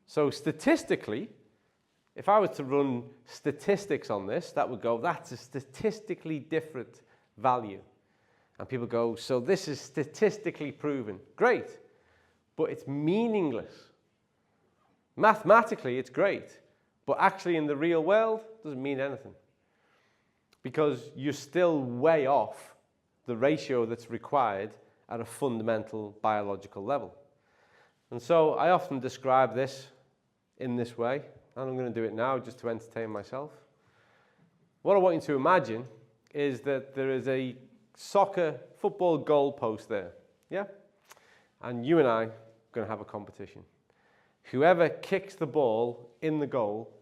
So statistically, if I was to run statistics on this, that would go, that's a statistically different value. And people go, so this is statistically proven. Great, but it's meaningless. Mathematically, it's great, but actually in the real world, it doesn't mean anything. Because you're still way off the ratio that's required at a fundamental biological level. And so I often describe this in this way, and I'm going to do it now just to entertain myself. What I want you to imagine is that there is a soccer football goal post there, yeah? And you and I are going to have a competition. Whoever kicks the ball in the goal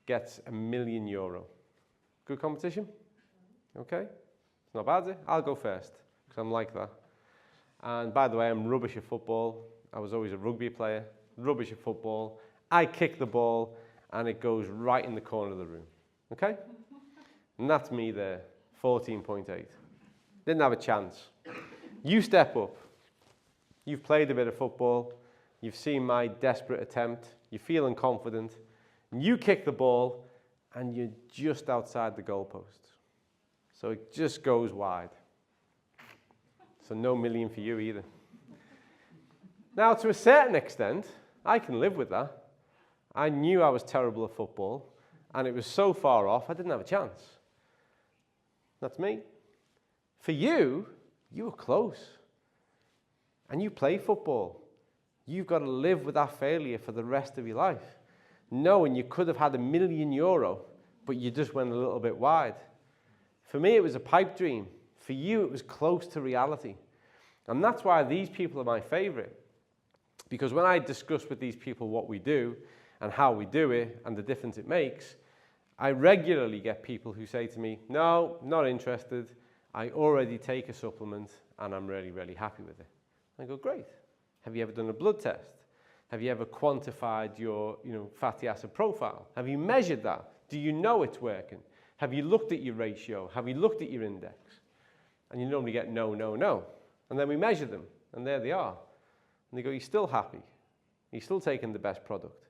gets €1 million. Good competition? Okay? It's not bad, is it? I'll go first, because I'm like that. And by the way, I'm rubbish at football. I was always a rugby player, rubbish at football. I kick the ball, and it goes right in the corner of the room. Okay? And that's me there, 14.8. Didn't have a chance. You step up. You've played a bit of football. You've seen my desperate attempt. You're feeling confident. And you kick the ball, and you're just outside the goalpost. So it just goes wide. So no million for you either. Now, to a certain extent, I can live with that. I knew I was terrible at football, and it was so far off, I didn't have a chance. That's me. For you, you were close. And you play football. You've got to live with that failure for the rest of your life, knowing you could have had €1 million, but you just went a little bit wide. For me, it was a pipe dream. For you, it was close to reality. And that's why these people are my favorite. Because when I discuss with these people what we do and how we do it and the difference it makes, I regularly get people who say to me, no, not interested. I already take a supplement and I'm really, really happy with it. I go, great. Have you ever done a blood test? Have you ever quantified your fatty acid profile? Have you measured that? Do you know it's working? Have you looked at your ratio? Have you looked at your index? And you normally get no, no, no. And then we measure them, and there they are. And they go, you're still happy. You're still taking the best product.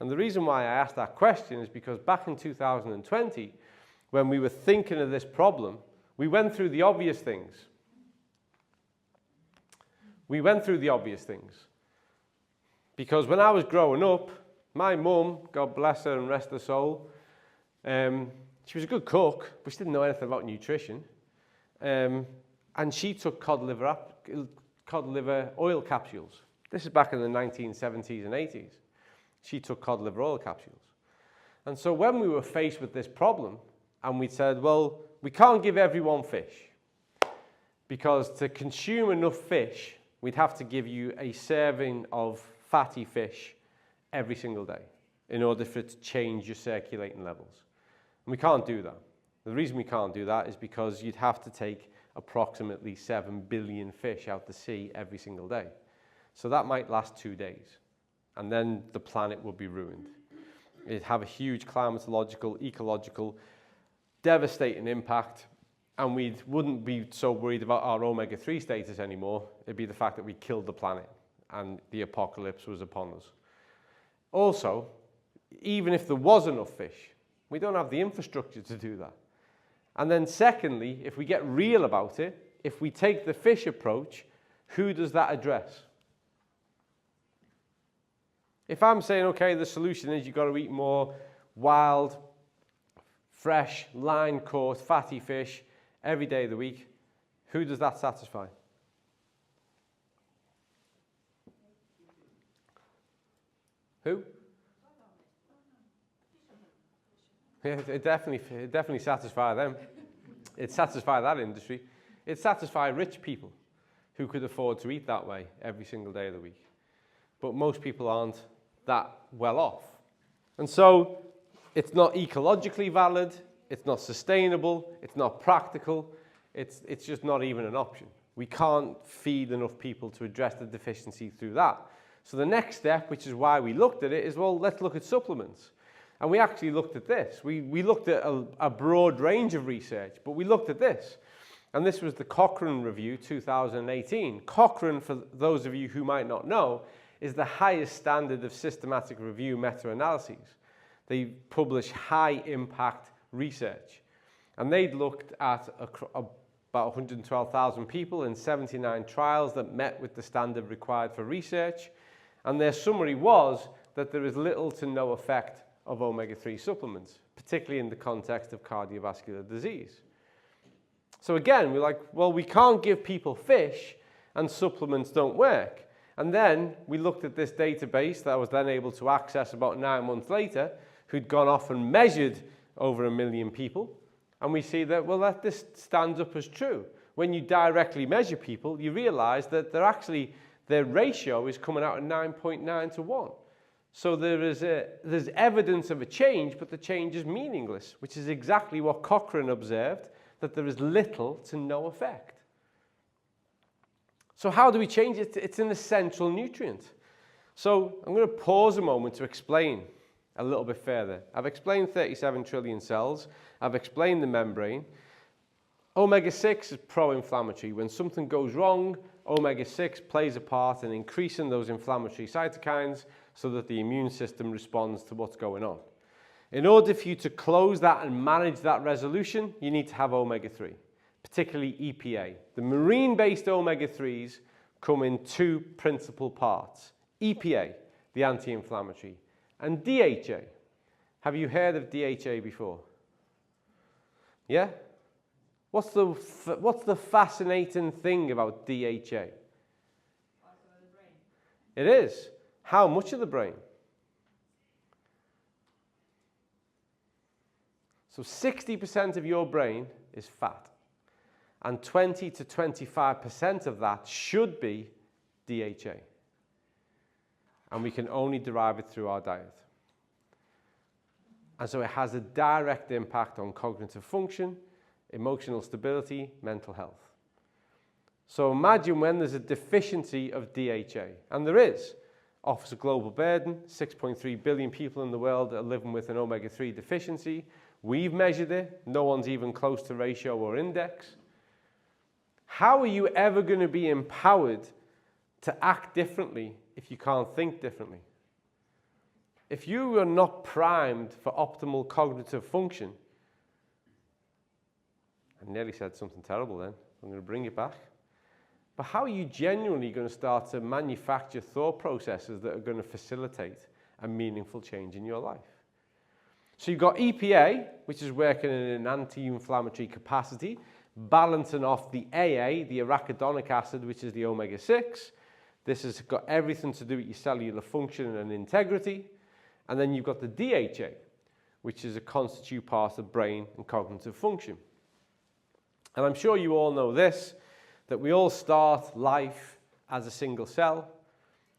And the reason why I asked that question is because back in 2020, when we were thinking of this problem, we went through the obvious things. We went through the obvious things. Because when I was growing up, my mum, God bless her and rest her soul, she was a good cook, but she didn't know anything about nutrition. And she took cod cod liver oil capsules. This is back in the 1970s and 80s. She took cod liver oil capsules. And so when we were faced with this problem, and we said, well, we can't give everyone fish, because to consume enough fish, we'd have to give you a serving of fatty fish every single day in order for it to change your circulating levels. And we can't do that. The reason we can't do that is because you'd have to take approximately 7 billion fish out to sea every single day. So that might last 2 days, and then the planet would be ruined. It'd have a huge climatological, ecological, devastating impact, and we wouldn't be so worried about our omega-3 status anymore. It'd be the fact that we killed the planet and the apocalypse was upon us. Also, even if there was enough fish, we don't have the infrastructure to do that. And then secondly, if we get real about it, if we take the fish approach, who does that address? If I'm saying, okay, the solution is you've got to eat more wild, fresh, line-caught, fatty fish every day of the week, who does that satisfy? Who? Yeah, it definitely satisfies them. It satisfies that industry. It satisfies rich people who could afford to eat that way every single day of the week. But most people aren't that well off. And so it's not ecologically valid, it's not sustainable, it's not practical, it's just not even an option. We can't feed enough people to address the deficiency through that. So the next step, which is why we looked at it, is, well, let's look at supplements. And we actually looked at this. We looked at a broad range of research, but we looked at this. And this was the Cochrane Review 2018. Cochrane, for those of you who might not know, is the highest standard of systematic review meta-analyses. They publish high-impact research. And they'd looked at about 112,000 people in 79 trials that met with the standard required for research. And their summary was that there is little to no effect of omega-3 supplements, particularly in the context of cardiovascular disease. So again, we're like, well, we can't give people fish and supplements don't work. And then we looked at this database that I was then able to access about 9 months later, who'd gone off and measured over 1 million people. And we see that, well, that this stands up as true. When you directly measure people, you realize that their ratio is coming out at 9.9 to 1. So there's evidence of a change, but the change is meaningless, which is exactly what Cochrane observed, that there is little to no effect. So how do we change it? It's an essential nutrient. So I'm going to pause a moment to explain a little bit further. I've explained 37 trillion cells. I've explained the membrane. Omega-6 is pro-inflammatory. When something goes wrong, omega-6 plays a part in increasing those inflammatory cytokines so that the immune system responds to what's going on. In order for you to close that and manage that resolution, you need to have omega-3, particularly EPA. The marine-based omega-3s come in 2 principal parts. EPA, the anti-inflammatory, and DHA. Have you heard of DHA before? Yeah? What's the fascinating thing about DHA? It is. How much of the brain? So 60% of your brain is fat, and 20 to 25% of that should be DHA. And we can only derive it through our diet. And so it has a direct impact on cognitive function, emotional stability, mental health. So imagine when there's a deficiency of DHA, and there is. Offers a global burden, 6.3 billion people in the world are living with an omega-3 deficiency. We've measured it, no one's even close to ratio or index. How are you ever going to be empowered to act differently if you can't think differently? If you are not primed for optimal cognitive function, I nearly said something terrible then, I'm going to bring it back. But how are you genuinely going to start to manufacture thought processes that are going to facilitate a meaningful change in your life? So you've got EPA, which is working in an anti-inflammatory capacity, balancing off the AA, the arachidonic acid, which is the omega-6. This has got everything to do with your cellular function and integrity. And then you've got the DHA, which is a constitute part of brain and cognitive function. And I'm sure you all know this, that we all start life as a single cell,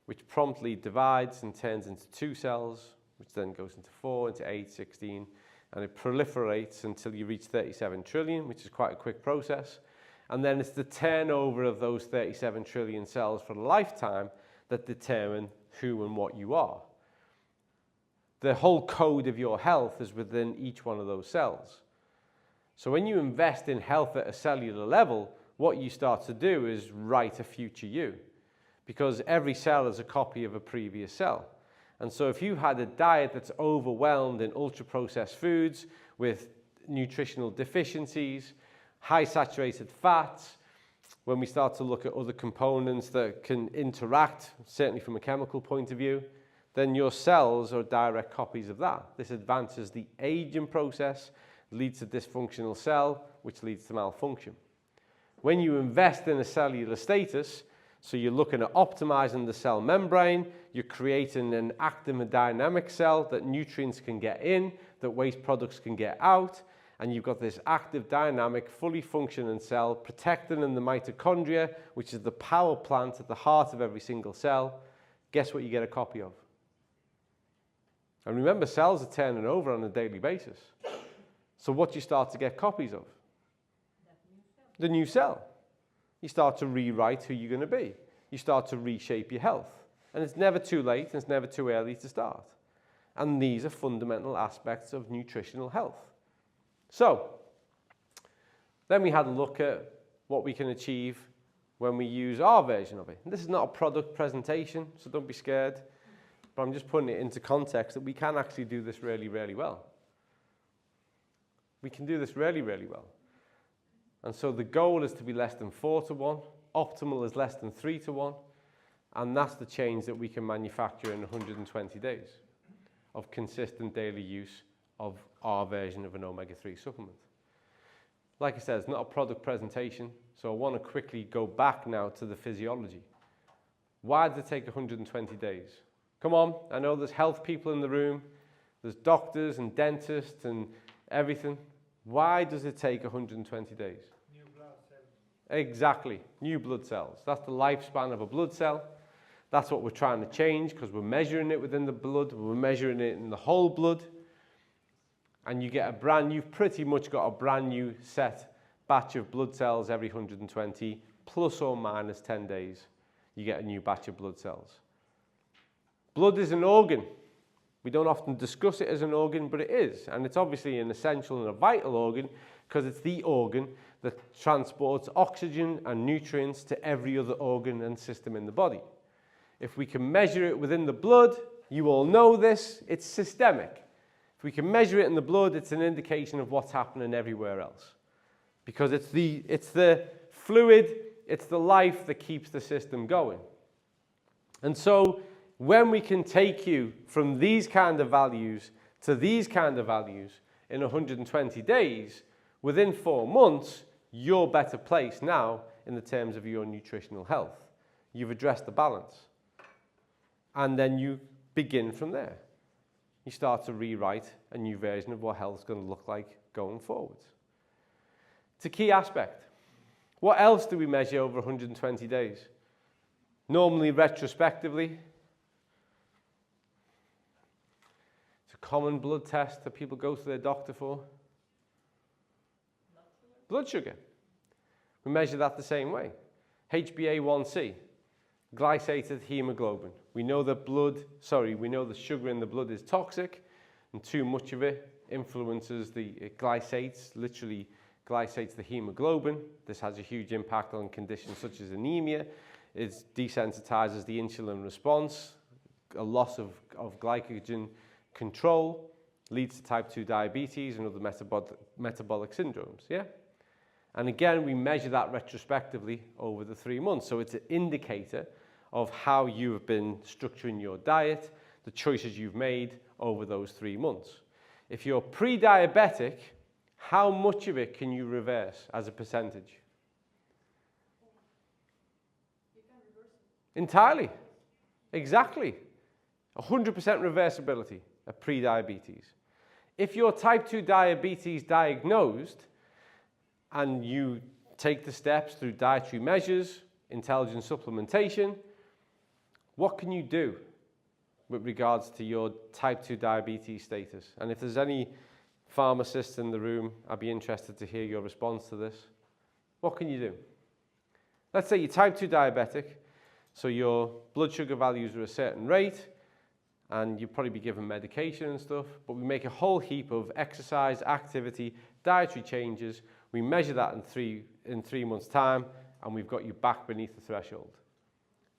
which promptly divides and turns into 2 cells, which then goes into 4, into 8, 16, and it proliferates until you reach 37 trillion, which is quite a quick process. And then it's the turnover of those 37 trillion cells for a lifetime that determine who and what you are. The whole code of your health is within each one of those cells. So when you invest in health at a cellular level, what you start to do is write a future you, because every cell is a copy of a previous cell. And so if you had a diet that's overwhelmed in ultra-processed foods with nutritional deficiencies, high saturated fats, when we start to look at other components that can interact, certainly from a chemical point of view, then your cells are direct copies of that. This advances the aging process, leads to dysfunctional cell, which leads to malfunction. When you invest in a cellular status, so you're looking at optimizing the cell membrane, you're creating an active and dynamic cell that nutrients can get in, that waste products can get out, and you've got this active, dynamic, fully functioning cell protected in the mitochondria, which is the power plant at the heart of every single cell. Guess what you get a copy of? And remember, cells are turning over on a daily basis. So what do you start to get copies of? The new cell. You start to rewrite who you're going to be. You start to reshape your health. And it's never too late and it's never too early to start. And these are fundamental aspects of nutritional health. So, then we had a look at what we can achieve when we use our version of it. And this is not a product presentation, so don't be scared. But I'm just putting it into context that we can actually do this really, really well. We can do this really, really well. And so the goal is to be less than 4-to-1. Optimal is less than 3-to-1. And that's the change that we can manufacture in 120 days of consistent daily use of our version of an omega-3 supplement. Like I said, it's not a product presentation, so I want to quickly go back now to the physiology. Why did it take 120 days? Come on, I know there's health people in the room, there's doctors and dentists and everything. Why does it take 120 days? New blood cells. Exactly, new blood cells. That's the lifespan of a blood cell. That's what we're trying to change because we're measuring it within the blood, we're measuring it in the whole blood. And you get you've pretty much got a brand new set batch of blood cells every 120, plus or minus 10 days, you get a new batch of blood cells. Blood is an organ. We don't often discuss it as an organ, but it is. And it's obviously an essential and a vital organ because it's the organ that transports oxygen and nutrients to every other organ and system in the body. If we can measure it within the blood, you all know this, it's systemic. If we can measure it in the blood, it's an indication of what's happening everywhere else. Because it's the fluid, it's the life that keeps the system going. And so when we can take you from these kind of values to these kind of values in 120 days, within 4 months, you're better placed now in the terms of your nutritional health. You've addressed the balance. And then you begin from there. You start to rewrite a new version of what health is going to look like going forwards. It's a key aspect. What else do we measure over 120 days? Normally retrospectively. It's a common blood test that people go to their doctor for. Blood sugar. We measure that the same way. HbA1c, glycated hemoglobin. We know that the sugar in the blood is toxic, and too much of it influences it literally glycates the hemoglobin. This has a huge impact on conditions such as anemia. It desensitizes the insulin response. A loss of glycogen control leads to type 2 diabetes and other metabolic syndromes. Yeah? And again, we measure that retrospectively over the 3 months. So it's an indicator of how you have been structuring your diet, the choices you've made over those 3 months. If you're pre-diabetic How much of it can you reverse as a percentage? You can reverse it. Entirely. Exactly. 100% reversibility of pre-diabetes. If you're type 2 diabetes diagnosed and you take the steps through dietary measures, intelligent supplementation, what can you do with regards to your type 2 diabetes status? And if there's any pharmacists in the room, I'd be interested to hear your response to this. What can you do? Let's say you're type 2 diabetic, so your blood sugar values are a certain rate, and you'll probably be given medication and stuff, but we make a whole heap of exercise, activity, dietary changes. We measure that in 3 months' time, and we've got you back beneath the threshold.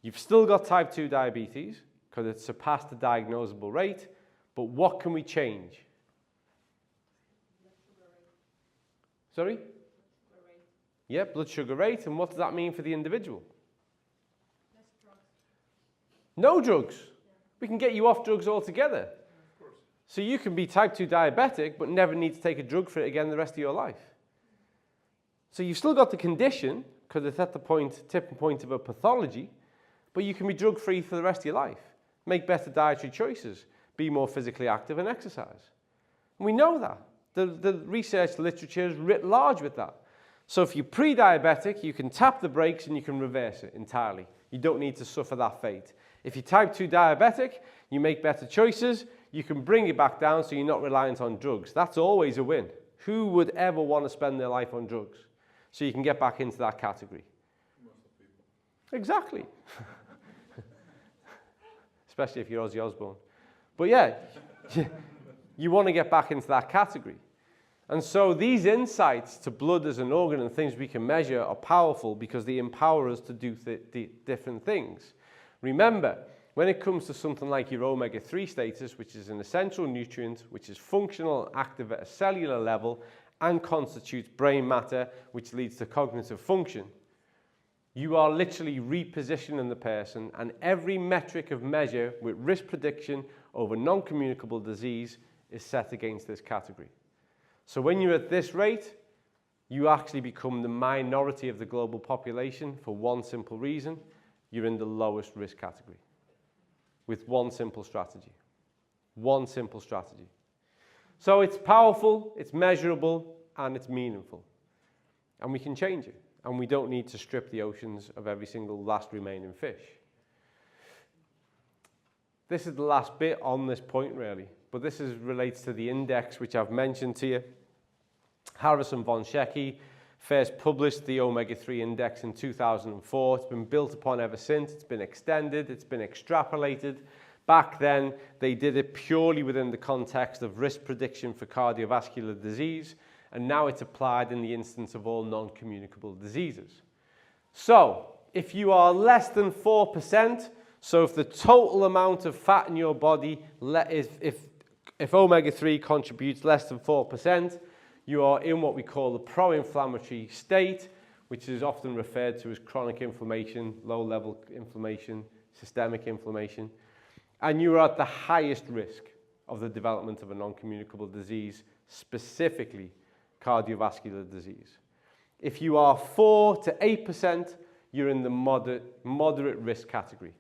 You've still got type 2 diabetes, because it's surpassed the diagnosable rate, but what can we change? Blood sugar rate. Sorry? Blood sugar rate. Yeah, blood sugar rate, and what does that mean for the individual? Less drugs. No drugs. We can get you off drugs altogether. So you can be type 2 diabetic, but never need to take a drug for it again the rest of your life. So you've still got the condition, because it's at the tipping point of a pathology, but you can be drug-free for the rest of your life. Make better dietary choices, be more physically active and exercise. And we know that. The research literature is writ large with that. So if you're pre-diabetic, you can tap the brakes and you can reverse it entirely. You don't need to suffer that fate. If you're type 2 diabetic, you make better choices, you can bring it back down so you're not reliant on drugs. That's always a win. Who would ever want to spend their life on drugs? So you can get back into that category. Most of people. Exactly. Especially if you're Ozzy Osbourne. But yeah, you want to get back into that category. And so these insights to blood as an organ and things we can measure are powerful because they empower us to do different things. Remember, when it comes to something like your omega-3 status, which is an essential nutrient, which is functional and active at a cellular level and constitutes brain matter, which leads to cognitive function, you are literally repositioning the person, and every metric of measure with risk prediction over non-communicable disease is set against this category. So when you're at this rate, you actually become the minority of the global population for one simple reason: you're in the lowest risk category with one simple strategy. One simple strategy. So it's powerful, it's measurable, and it's meaningful. And we can change it. And we don't need to strip the oceans of every single last remaining fish. This is the last bit on this point, really. But this relates to the index, which I've mentioned to you. Harrison von Schecke first published the omega-3 index in 2004. It's been built upon ever since. It's been extended. It's been extrapolated. Back then, they did it purely within the context of risk prediction for cardiovascular disease. And now it's applied in the instance of all non-communicable diseases. So, if you are less than 4%, so if the total amount of fat in your body, if omega-3 contributes less than 4%, you are in what we call the pro-inflammatory state, which is often referred to as chronic inflammation, low-level inflammation, systemic inflammation, and you are at the highest risk of the development of a non-communicable disease, specifically cardiovascular disease. If you are 4 to 8%, you're in the moderate risk category.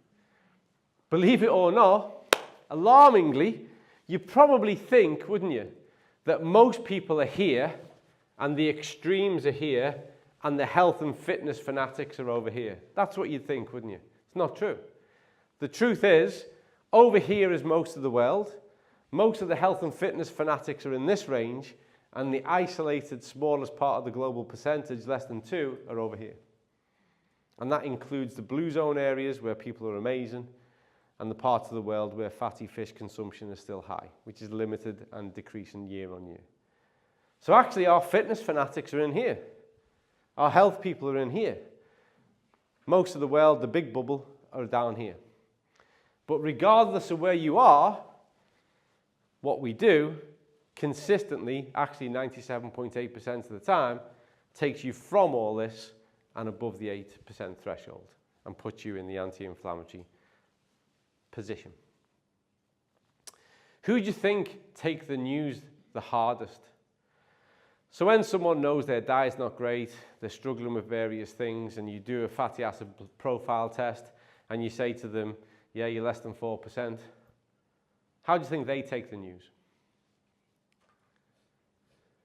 Believe it or not, alarmingly, you probably think, wouldn't you, that most people are here and the extremes are here and the health and fitness fanatics are over here. That's what you'd think, wouldn't you? It's not true. The truth is, over here is most of the world. Most of the health and fitness fanatics are in this range, and the isolated smallest part of the global percentage, less than 2, are over here. And that includes the blue zone areas where people are amazing, and the parts of the world where fatty fish consumption is still high, which is limited and decreasing year on year. So actually our fitness fanatics are in here. Our health people are in here. Most of the world, the big bubble, are down here. But regardless of where you are, what we do consistently, actually 97.8% of the time, takes you from all this and above the 8% threshold and puts you in the anti-inflammatory position. Who do you think take the news the hardest? So when someone knows their diet's not great, they're struggling with various things, and you do a fatty acid profile test, and you say to them, yeah, you're less than 4%, how do you think they take the news?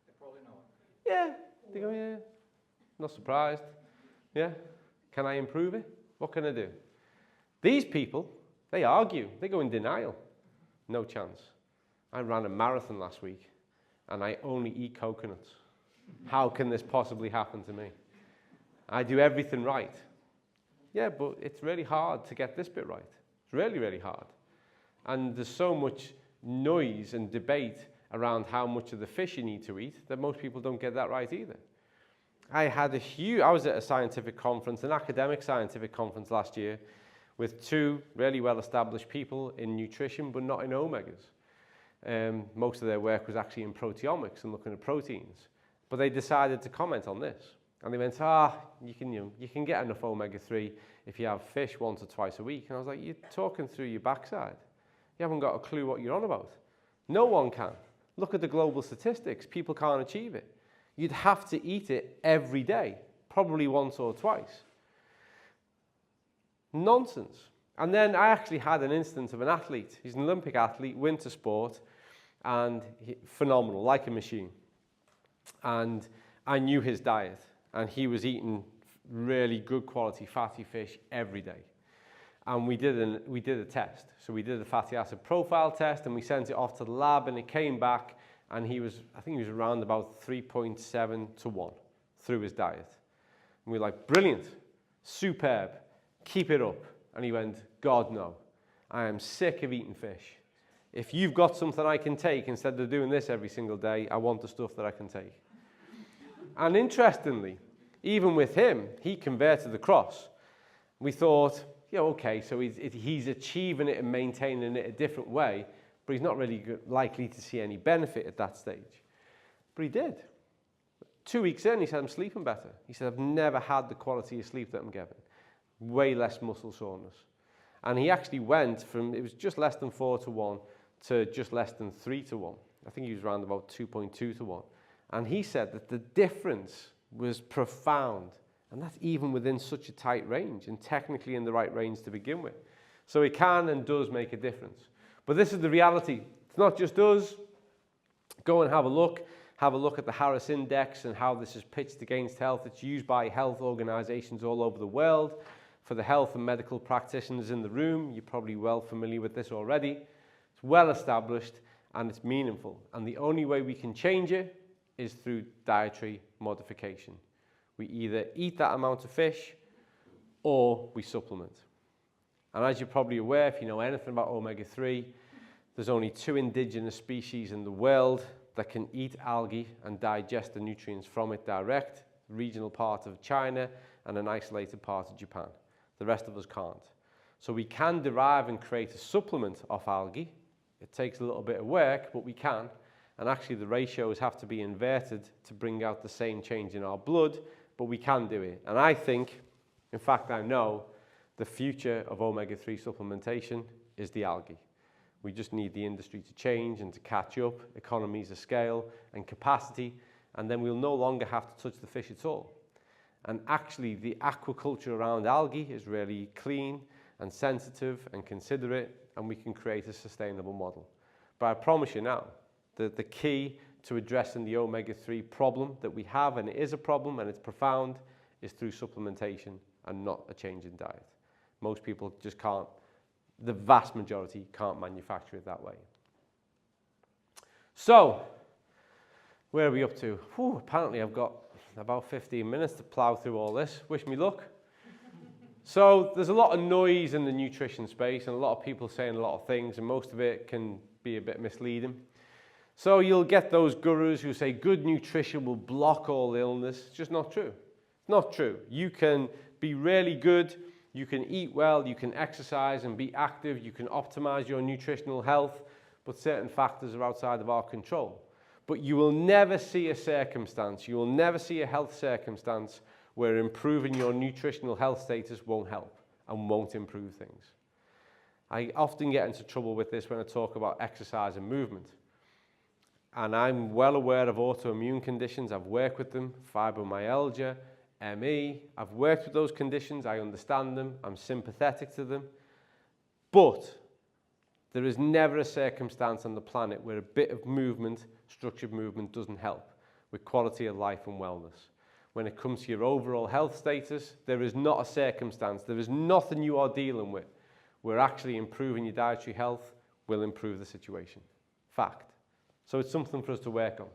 They probably know. Yeah, they go, yeah, not surprised. Yeah, can I improve it? What can I do? These people, they argue, they go in denial. No chance. I ran a marathon last week and I only eat coconuts. How can this possibly happen to me? I do everything right. Yeah, but it's really hard to get this bit right. It's really, really hard. And there's so much noise and debate around how much of the fish you need to eat that most people don't get that right either. I was at a scientific conference, an academic scientific conference last year, with two really well-established people in nutrition, but not in omegas. Most of their work was actually in proteomics and looking at proteins. But they decided to comment on this. And they went, you can get enough omega-3 if you have fish once or twice a week. And I was like, you're talking through your backside. You haven't got a clue what you're on about. No one can. Look at the global statistics. People can't achieve it. You'd have to eat it every day, probably once or twice. Nonsense. And then I actually had an instance of an athlete. He's an Olympic athlete, winter sport, and phenomenal, like a machine. And I knew his diet, and he was eating really good quality fatty fish every day. And we did a test. So we did a fatty acid profile test, and we sent it off to the lab, and it came back, and I think he was around about 3.7 to 1 through his diet. And we were like, brilliant, superb, keep it up. And he went, God, no, I am sick of eating fish. If you've got something I can take instead of doing this every single day, I want the stuff that I can take. And interestingly, even with him, he converted the cross. We thought, yeah, okay, so he's achieving it and maintaining it a different way, but he's not really likely to see any benefit at that stage. But he did. 2 weeks in, he said, I'm sleeping better. He said, I've never had the quality of sleep that I'm getting. Way less muscle soreness. And he actually went from, it was just less than 4 to 1 to just less than 3 to 1. I think he was around about 2.2 to 1. And he said that the difference was profound. And that's even within such a tight range and technically in the right range to begin with. So it can and does make a difference. But this is the reality. It's not just us. Go and have a look. Have a look at the Harris Index and how this is pitched against health. It's used by health organizations all over the world. For the health and medical practitioners in the room, you're probably well familiar with this already. It's well established and it's meaningful. And the only way we can change it is through dietary modification. We either eat that amount of fish or we supplement. And as you're probably aware, if you know anything about omega-3, there's only 2 indigenous species in the world that can eat algae and digest the nutrients from it direct, regional part of China and an isolated part of Japan. The rest of us can't. So we can derive and create a supplement off algae. It takes a little bit of work, but we can. And actually the ratios have to be inverted to bring out the same change in our blood, but we can do it. And I think, in fact I know, the future of omega-3 supplementation is the algae. We just need the industry to change and to catch up, economies of scale and capacity, and then we'll no longer have to touch the fish at all. And actually, the aquaculture around algae is really clean and sensitive and considerate, and we can create a sustainable model. But I promise you now that the key to addressing the omega-3 problem that we have, and it is a problem and it's profound, is through supplementation and not a change in diet. Most people just can't, the vast majority can't manufacture it that way. So, where are we up to? Whew, apparently I've got about 15 minutes to plow through all this. Wish me luck. So there's a lot of noise in the nutrition space and a lot of people saying a lot of things, and most of it can be a bit misleading. So you'll get those gurus who say good nutrition will block all illness. It's just not true. It's not true. You can be really good, you can eat well, you can exercise and be active, you can optimize your nutritional health, but certain factors are outside of our control. But you will never see a circumstance, you will never see a health circumstance where improving your nutritional health status won't help and won't improve things. I often get into trouble with this when I talk about exercise and movement. and I'm well aware of autoimmune conditions. I've worked with them, fibromyalgia, ME. I've worked with those conditions. I understand them. I'm sympathetic to them. But there is never a circumstance on the planet where a bit of movement, structured movement, doesn't help with quality of life and wellness. When it comes to your overall health status, there is not a circumstance, there is nothing you are dealing with where actually improving your dietary health will improve the situation. Fact. So it's something for us to work on.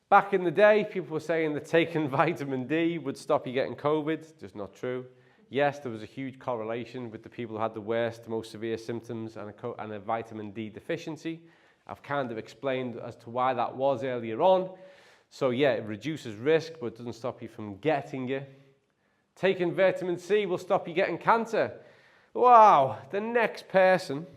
Back in the day, people were saying that taking vitamin D would stop you getting COVID. Just not true. Yes, there was a huge correlation with the people who had the worst, most severe symptoms and a vitamin D deficiency. I've kind of explained as to why that was earlier on. So yeah, it reduces risk, but it doesn't stop you from getting it. Taking vitamin C will stop you getting cancer. Wow, the next person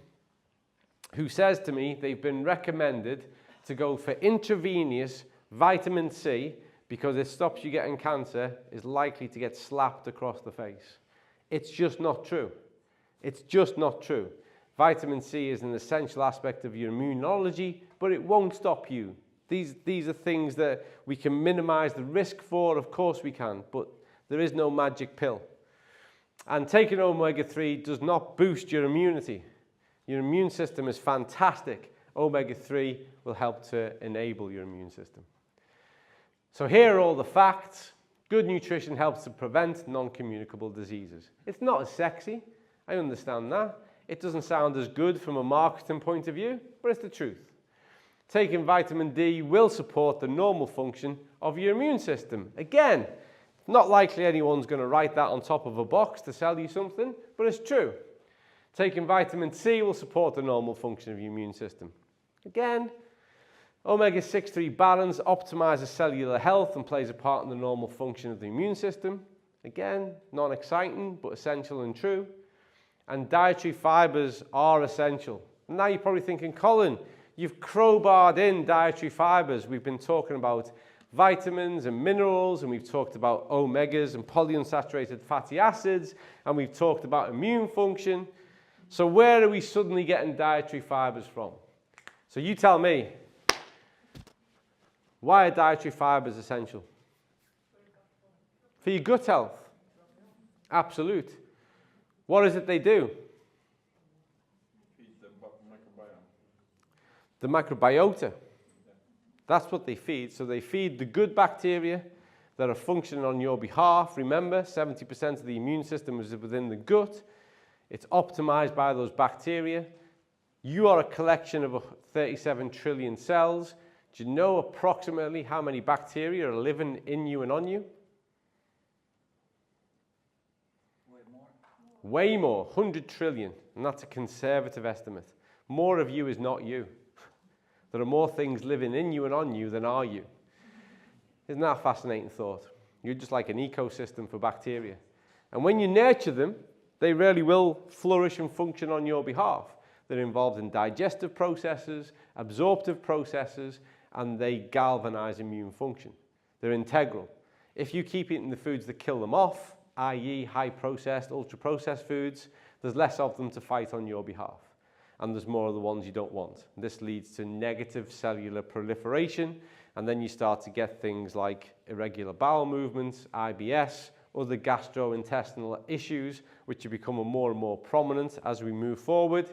who says to me they've been recommended to go for intravenous vitamin C because it stops you getting cancer is likely to get slapped across the face. It's just not true. It's just not true. Vitamin C is an essential aspect of your immunology, but it won't stop you. These are things that we can minimize the risk for, of course we can, but there is no magic pill. And taking omega-3 does not boost your immunity. Your immune system is fantastic. Omega-3 will help to enable your immune system. So here are all the facts. Good nutrition helps to prevent non-communicable diseases. It's not as sexy, I understand that. It doesn't sound as good from a marketing point of view, but it's the truth. Taking vitamin D will support the normal function of your immune system. Again, not likely anyone's going to write that on top of a box to sell you something, but it's true. Taking vitamin C will support the normal function of your immune system. Again, omega-6-3 balance optimizes cellular health and plays a part in the normal function of the immune system. Again, non-exciting, but essential and true. And dietary fibers are essential. Now you're probably thinking, Colin, you've crowbarred in dietary fibers. We've been talking about vitamins and minerals, and we've talked about omegas and polyunsaturated fatty acids, and we've talked about immune function. So where are we suddenly getting dietary fibers from? So you tell me, why are dietary fibers essential? For your gut health. Absolute. What is it they do? Feed the microbiome. The microbiota. That's what they feed. So they feed the good bacteria that are functioning on your behalf. Remember, 70% of the immune system is within the gut. It's optimized by those bacteria. You are a collection of 37 trillion cells. Do you know approximately how many bacteria are living in you and on you? Way more, 100 trillion, and that's a conservative estimate. More of you is not you. There are more things living in you and on you than are you. Isn't that a fascinating thought? You're just like an ecosystem for bacteria. And when you nurture them, they really will flourish and function on your behalf. They're involved in digestive processes, absorptive processes, and they galvanize immune function. They're integral. If you keep eating the foods that kill them off, i.e. high-processed, ultra-processed foods, there's less of them to fight on your behalf. And there's more of the ones you don't want. This leads to negative cellular proliferation, and then you start to get things like irregular bowel movements, IBS, other gastrointestinal issues, which are becoming more and more prominent as we move forward.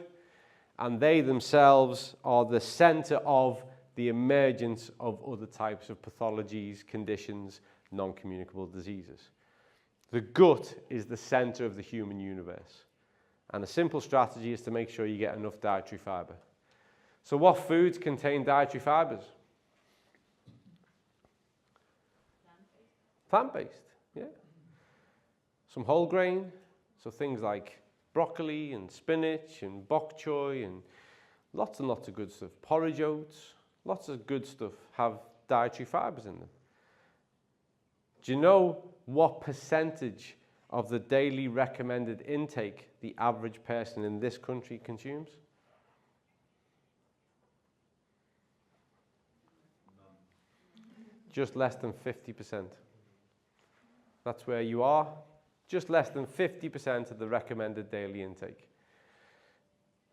And they themselves are the center of the emergence of other types of pathologies, conditions, non-communicable diseases. The gut is the center of the human universe. And a simple strategy is to make sure you get enough dietary fiber. So what foods contain dietary fibers? Plant-based, yeah. Some whole grain, so things like broccoli and spinach and bok choy and lots of good stuff. Porridge oats, lots of good stuff have dietary fibers in them. Do you know what percentage of the daily recommended intake the average person in this country consumes? Just less than 50%. That's where you are. Just less than 50% of the recommended daily intake.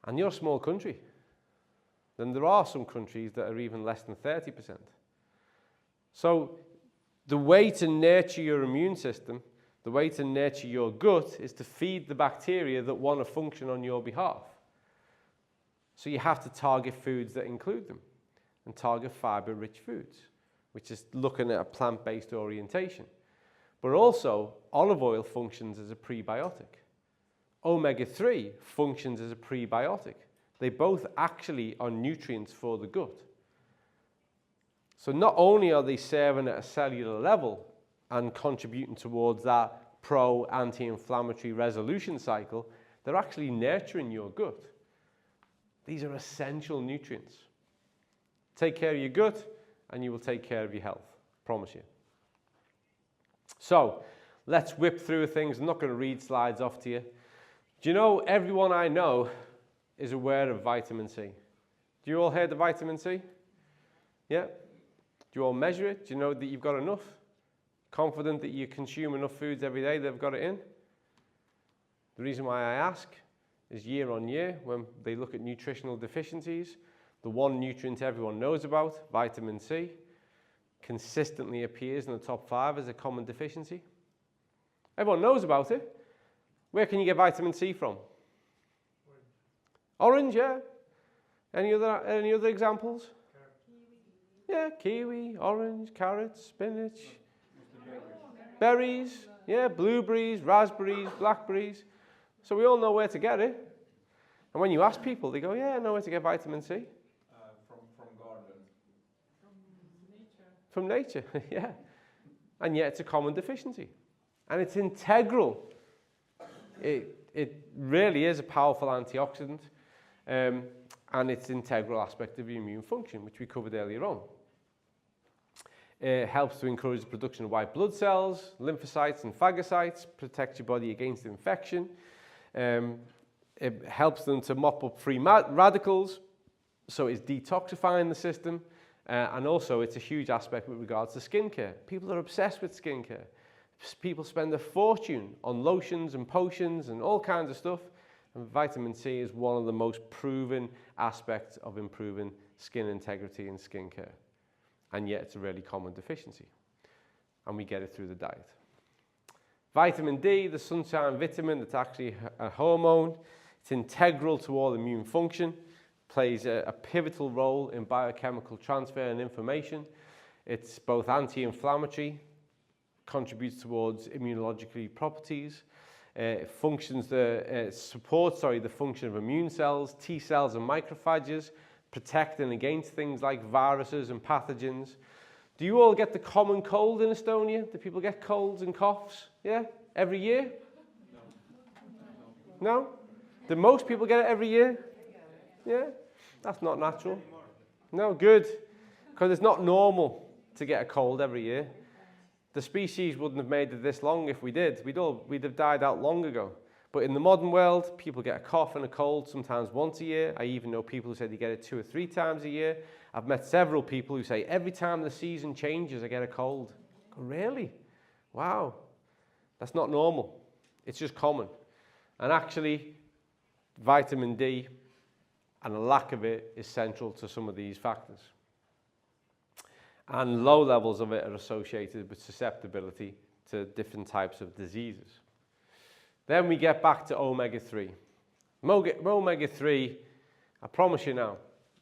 And you're a small country. then there are some countries that are even less than 30%. So the way to nurture your immune system, the way to nurture your gut, is to feed the bacteria that want to function on your behalf. So you have to target foods that include them, and target fiber-rich foods, which is looking at a plant-based orientation. But also, olive oil functions as a prebiotic. Omega-3 functions as a prebiotic. They both actually are nutrients for the gut. So not only are they serving at a cellular level and contributing towards that pro-anti-inflammatory resolution cycle, they're actually nurturing your gut. These are essential nutrients. Take care of your gut, and you will take care of your health. Promise you. So, let's whip through things. I'm not going to read slides off to you. Do you know everyone I know is aware of vitamin C? Do you all hear the vitamin C? Yeah? Do you all measure it? Do you know that you've got enough? Confident that you consume enough foods every day that have got it in? The reason why I ask is year on year, when they look at nutritional deficiencies, the one nutrient everyone knows about, vitamin C, consistently appears in the top 5 as a common deficiency. Everyone knows about it. Where can you get vitamin C from? Orange, yeah. Any other examples? Yeah, kiwi, orange, carrots, spinach, berries, yeah, blueberries, raspberries, blackberries. So we all know where to get it. And when you ask people, they go, yeah, I know where to get vitamin C. From garden. From nature, yeah. And yet it's a common deficiency. And it's integral. It really is a powerful antioxidant. And it's an integral aspect of your immune function, which we covered earlier on. It helps to encourage the production of white blood cells, lymphocytes and phagocytes, protects your body against infection. It helps them to mop up free radicals, so it's detoxifying the system. And also it's a huge aspect with regards to skincare. People are obsessed with skincare. People spend a fortune on lotions and potions and all kinds of stuff. And vitamin C is one of the most proven aspects of improving skin integrity and skincare. And yet it's a really common deficiency. And we get it through the diet. Vitamin D, the sunshine vitamin, that's actually a hormone. It's integral to all immune function, plays a pivotal role in biochemical transfer and information. It's both anti-inflammatory, contributes towards immunological properties. It supports the function of immune cells, T cells and macrophages, protecting against things like viruses and pathogens. Do you all get the common cold in Estonia? Do people get colds and coughs? Yeah? Every year? No? Do most people get it every year? Yeah? That's not natural. No, good. Because it's not normal to get a cold every year. The species wouldn't have made it this long if we did. We'd have died out long ago. But in the modern world, people get a cough and a cold sometimes once a year. I even know people who say they get it 2 or 3 times a year. I've met several people who say, every time the season changes, I get a cold. Really? Wow. That's not normal. It's just common. And actually, vitamin D and a lack of it is central to some of these factors. And low levels of it are associated with susceptibility to different types of diseases. Then we get back to omega-3. Omega-3, I promise you now,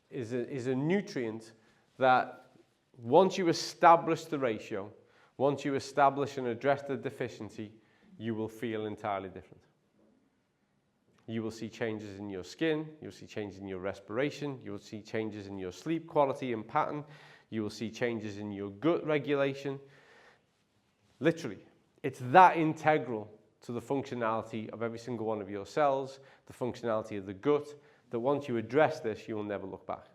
is a nutrient that once you establish the ratio, once you establish and address the deficiency, you will feel entirely different. You will see changes in your skin, you'll see changes in your respiration, you will see changes in your sleep quality and pattern, you will see changes in your gut regulation. Literally, it's that integral to the functionality of every single one of your cells, the functionality of the gut, that once you address this, you will never look back.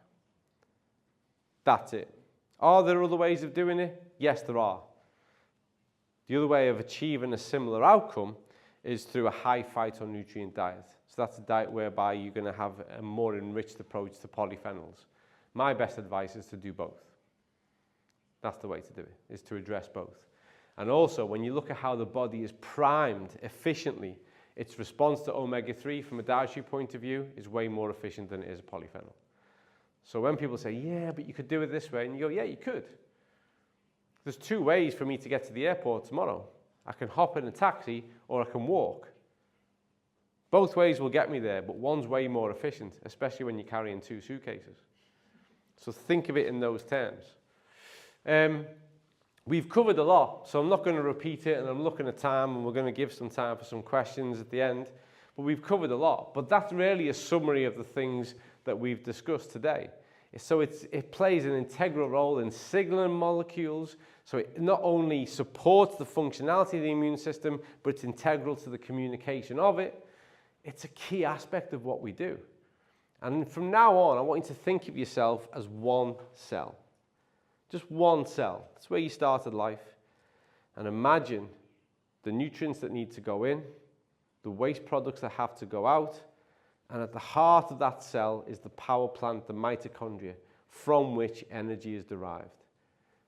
That's it. Are there other ways of doing it? Yes, there are. The other way of achieving a similar outcome is through a high phytonutrient diet. So that's a diet whereby you're going to have a more enriched approach to polyphenols. My best advice is to do both. That's the way to do it, is to address both. And also, when you look at how the body is primed efficiently, its response to omega-3 from a dietary point of view is way more efficient than it is a polyphenol. So when people say, yeah, but you could do it this way, and you go, yeah, you could. There's 2 ways for me to get to the airport tomorrow. I can hop in a taxi or I can walk. Both ways will get me there, but one's way more efficient, especially when you're carrying 2 suitcases. So think of it in those terms. We've covered a lot, so I'm not going to repeat it, and I'm looking at time, and we're going to give some time for some questions at the end. But we've covered a lot. But that's really a summary of the things that we've discussed today. So it plays an integral role in signaling molecules. So it not only supports the functionality of the immune system, but it's integral to the communication of it. It's a key aspect of what we do. And from now on, I want you to think of yourself as one cell. Just one cell. That's where you started life. And imagine the nutrients that need to go in, the waste products that have to go out, and at the heart of that cell is the power plant, the mitochondria, from which energy is derived.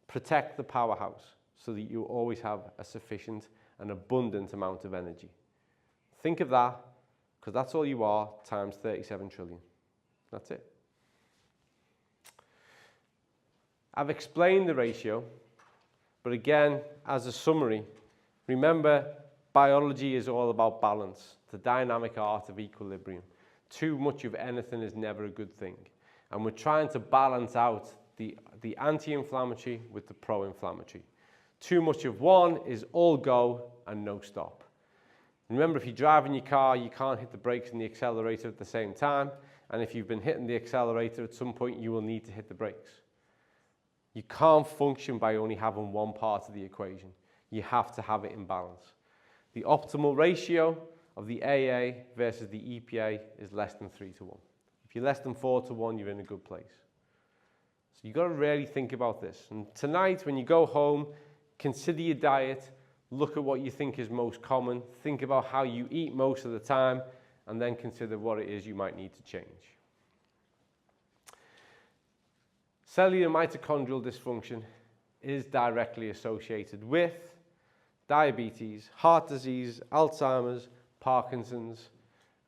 Protect the powerhouse so that you always have a sufficient and abundant amount of energy. Think of that, because that's all you are, times 37 trillion. That's it. I've explained the ratio, but again, as a summary, remember, biology is all about balance, the dynamic art of equilibrium. Too much of anything is never a good thing. And we're trying to balance out the anti-inflammatory with the pro-inflammatory. Too much of one is all go and no stop. Remember, if you're driving your car, you can't hit the brakes and the accelerator at the same time. And if you've been hitting the accelerator, at some point you will need to hit the brakes. You can't function by only having one part of the equation. You have to have it in balance. The optimal ratio of the AA versus the EPA is less than 3:1. If you're less than 4:1, you're in a good place. So you've got to really think about this. And tonight, when you go home, consider your diet, look at what you think is most common, think about how you eat most of the time, and then consider what it is you might need to change. Cellular mitochondrial dysfunction is directly associated with diabetes, heart disease, Alzheimer's, Parkinson's,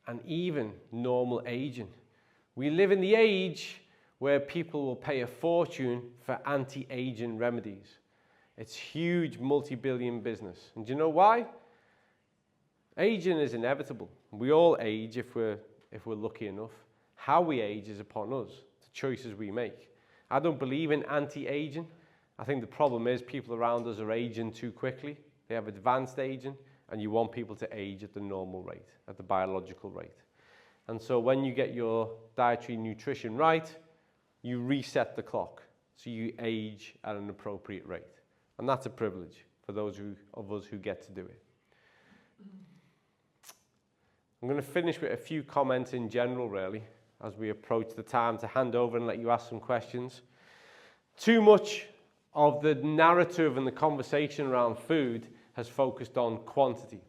and even normal aging. We live in the age where people will pay a fortune for anti-aging remedies. It's huge multi-billion business. And do you know why? Aging is inevitable. We all age if we're lucky enough. How we age is upon us, the choices we make. I don't believe in anti-aging. I think the problem is people around us are aging too quickly. They have advanced aging, and you want people to age at the normal rate, at the biological rate. And so when you get your dietary nutrition right, you reset the clock, so you age at an appropriate rate. And that's a privilege for those of us who get to do it. I'm going to finish with a few comments in general, really, as we approach the time to hand over and let you ask some questions. Too much of the narrative and the conversation around food has focused on quantity.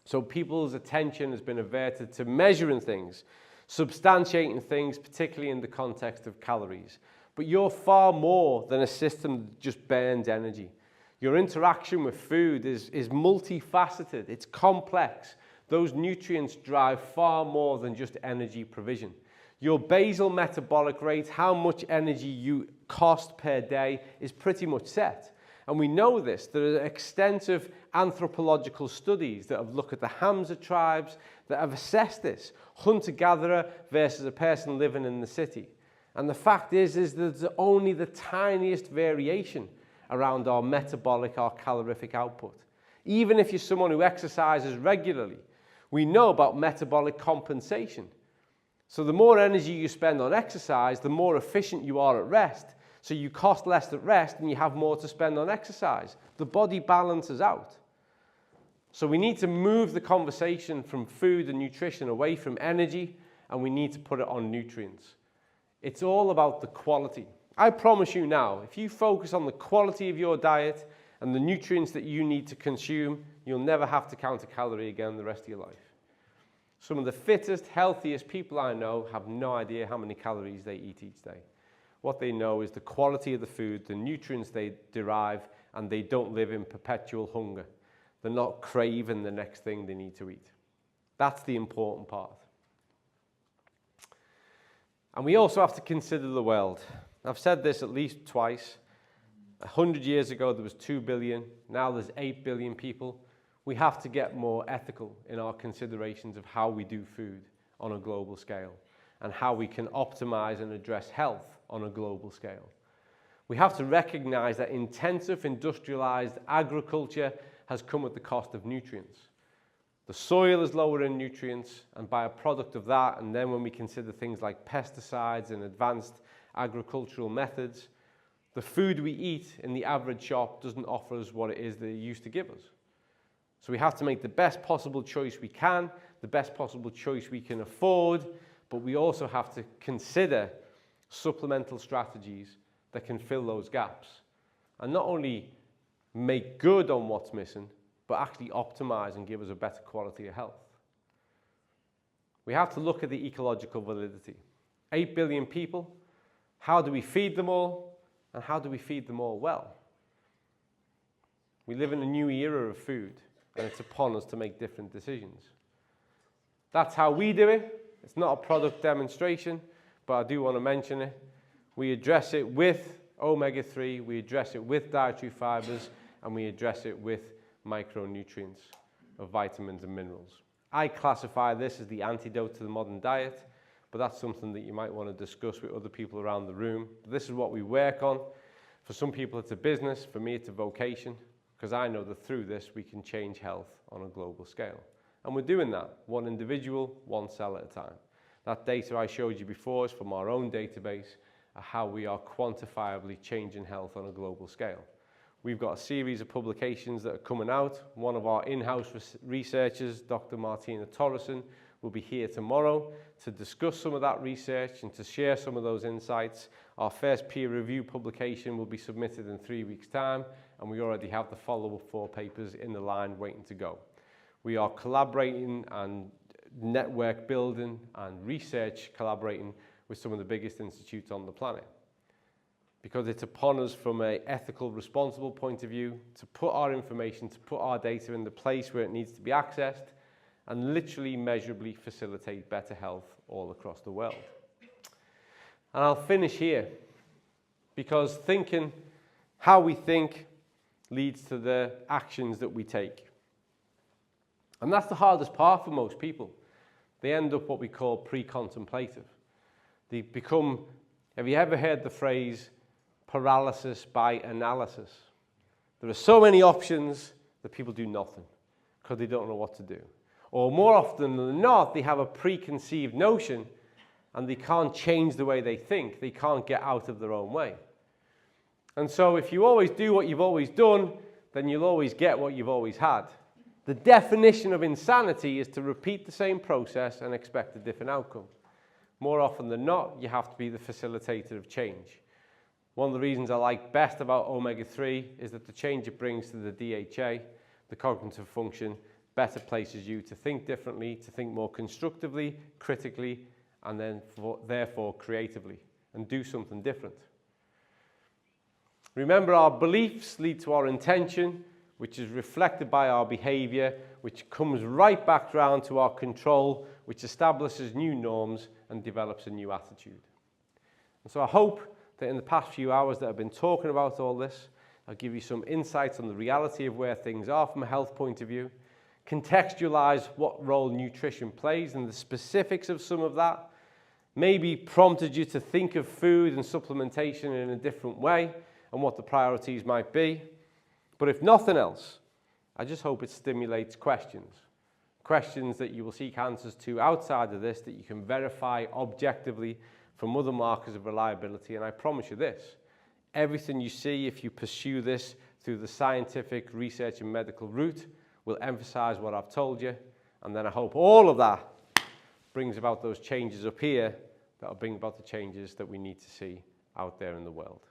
So people's attention has been averted to measuring things, substantiating things, particularly in the context of calories. But you're far more than a system that just burns energy. Your interaction with food is multifaceted, it's complex. Those nutrients drive far more than just energy provision. Your basal metabolic rate, how much energy you cost per day, is pretty much set. And we know this. There are extensive anthropological studies that have looked at the Hamza tribes that have assessed this, hunter-gatherer versus a person living in the city. And the fact is there's only the tiniest variation around our metabolic, our calorific output. Even if you're someone who exercises regularly, we know about metabolic compensation. So the more energy you spend on exercise, the more efficient you are at rest. So you cost less at rest and you have more to spend on exercise. The body balances out. So we need to move the conversation from food and nutrition away from energy, and we need to put it on nutrients. It's all about the quality. I promise you now, if you focus on the quality of your diet and the nutrients that you need to consume, you'll never have to count a calorie again the rest of your life. Some of the fittest, healthiest people I know have no idea how many calories they eat each day. What they know is the quality of the food, the nutrients they derive, and they don't live in perpetual hunger. They're not craving the next thing they need to eat. That's the important part. And we also have to consider the world. I've said this at least twice. 100 years ago, there was 2 billion. Now there's 8 billion people. We have to get more ethical in our considerations of how we do food on a global scale and how we can optimize and address health on a global scale. We have to recognize that intensive industrialized agriculture has come at the cost of nutrients. The soil is lower in nutrients, and by a product of that, and then when we consider things like pesticides and advanced agricultural methods, the food we eat in the average shop doesn't offer us what it is that it used to give us. So we have to make the best possible choice we can, the best possible choice we can afford, but we also have to consider supplemental strategies that can fill those gaps and not only make good on what's missing, but actually optimize and give us a better quality of health. We have to look at the ecological validity. 8 billion people, how do we feed them all, and how do we feed them all well? We live in a new era of food, and it's upon us to make different decisions. That's how we do it. It's not a product demonstration, but I do want to mention it. We address it with omega-3, we address it with dietary fibers, and we address it with micronutrients of vitamins and minerals. I classify this as the antidote to the modern diet, but that's something that you might want to discuss with other people around the room. This is what we work on. For some people it's a business, for me it's a vocation, because I know that through this we can change health on a global scale. And we're doing that, one individual, one cell at a time. That data I showed you before is from our own database of how we are quantifiably changing health on a global scale. We've got a series of publications that are coming out. One of our in-house researchers, Dr. Martina Torresen, will be here tomorrow to discuss some of that research and to share some of those insights. Our first peer-reviewed publication will be submitted in 3 weeks' time, and we already have the follow-up 4 papers in the line waiting to go. We are collaborating and network building and research collaborating with some of the biggest institutes on the planet, because it's upon us from an ethical, responsible point of view to put our information, to put our data in the place where it needs to be accessed and literally measurably facilitate better health all across the world. And I'll finish here, because thinking, how we think leads to the actions that we take. And that's the hardest part for most people. They end up what we call pre-contemplative. They become, have you ever heard the phrase, paralysis by analysis? There are so many options that people do nothing because they don't know what to do. Or more often than not, they have a preconceived notion and they can't change the way they think. They can't get out of their own way. And so if you always do what you've always done, then you'll always get what you've always had. The definition of insanity is to repeat the same process and expect a different outcome. More often than not, you have to be the facilitator of change. One of the reasons I like best about omega-3 is that the change it brings to the DHA, the cognitive function, better places you to think differently, to think more constructively, critically, and then therefore creatively, and do something different. Remember, our beliefs lead to our intention, which is reflected by our behavior, which comes right back round to our control, which establishes new norms and develops a new attitude. And so I hope that in the past few hours that I've been talking about all this, I'll give you some insights on the reality of where things are from a health point of view, contextualize what role nutrition plays and the specifics of some of that, maybe prompted you to think of food and supplementation in a different way and what the priorities might be. But if nothing else, I just hope it stimulates questions that you will seek answers to outside of this, that you can verify objectively from other markers of reliability. And I promise you this, everything you see, if you pursue this through the scientific research and medical route, will emphasize what I've told you. And then I hope all of that brings about those changes up here that will bring about the changes that we need to see out there in the world.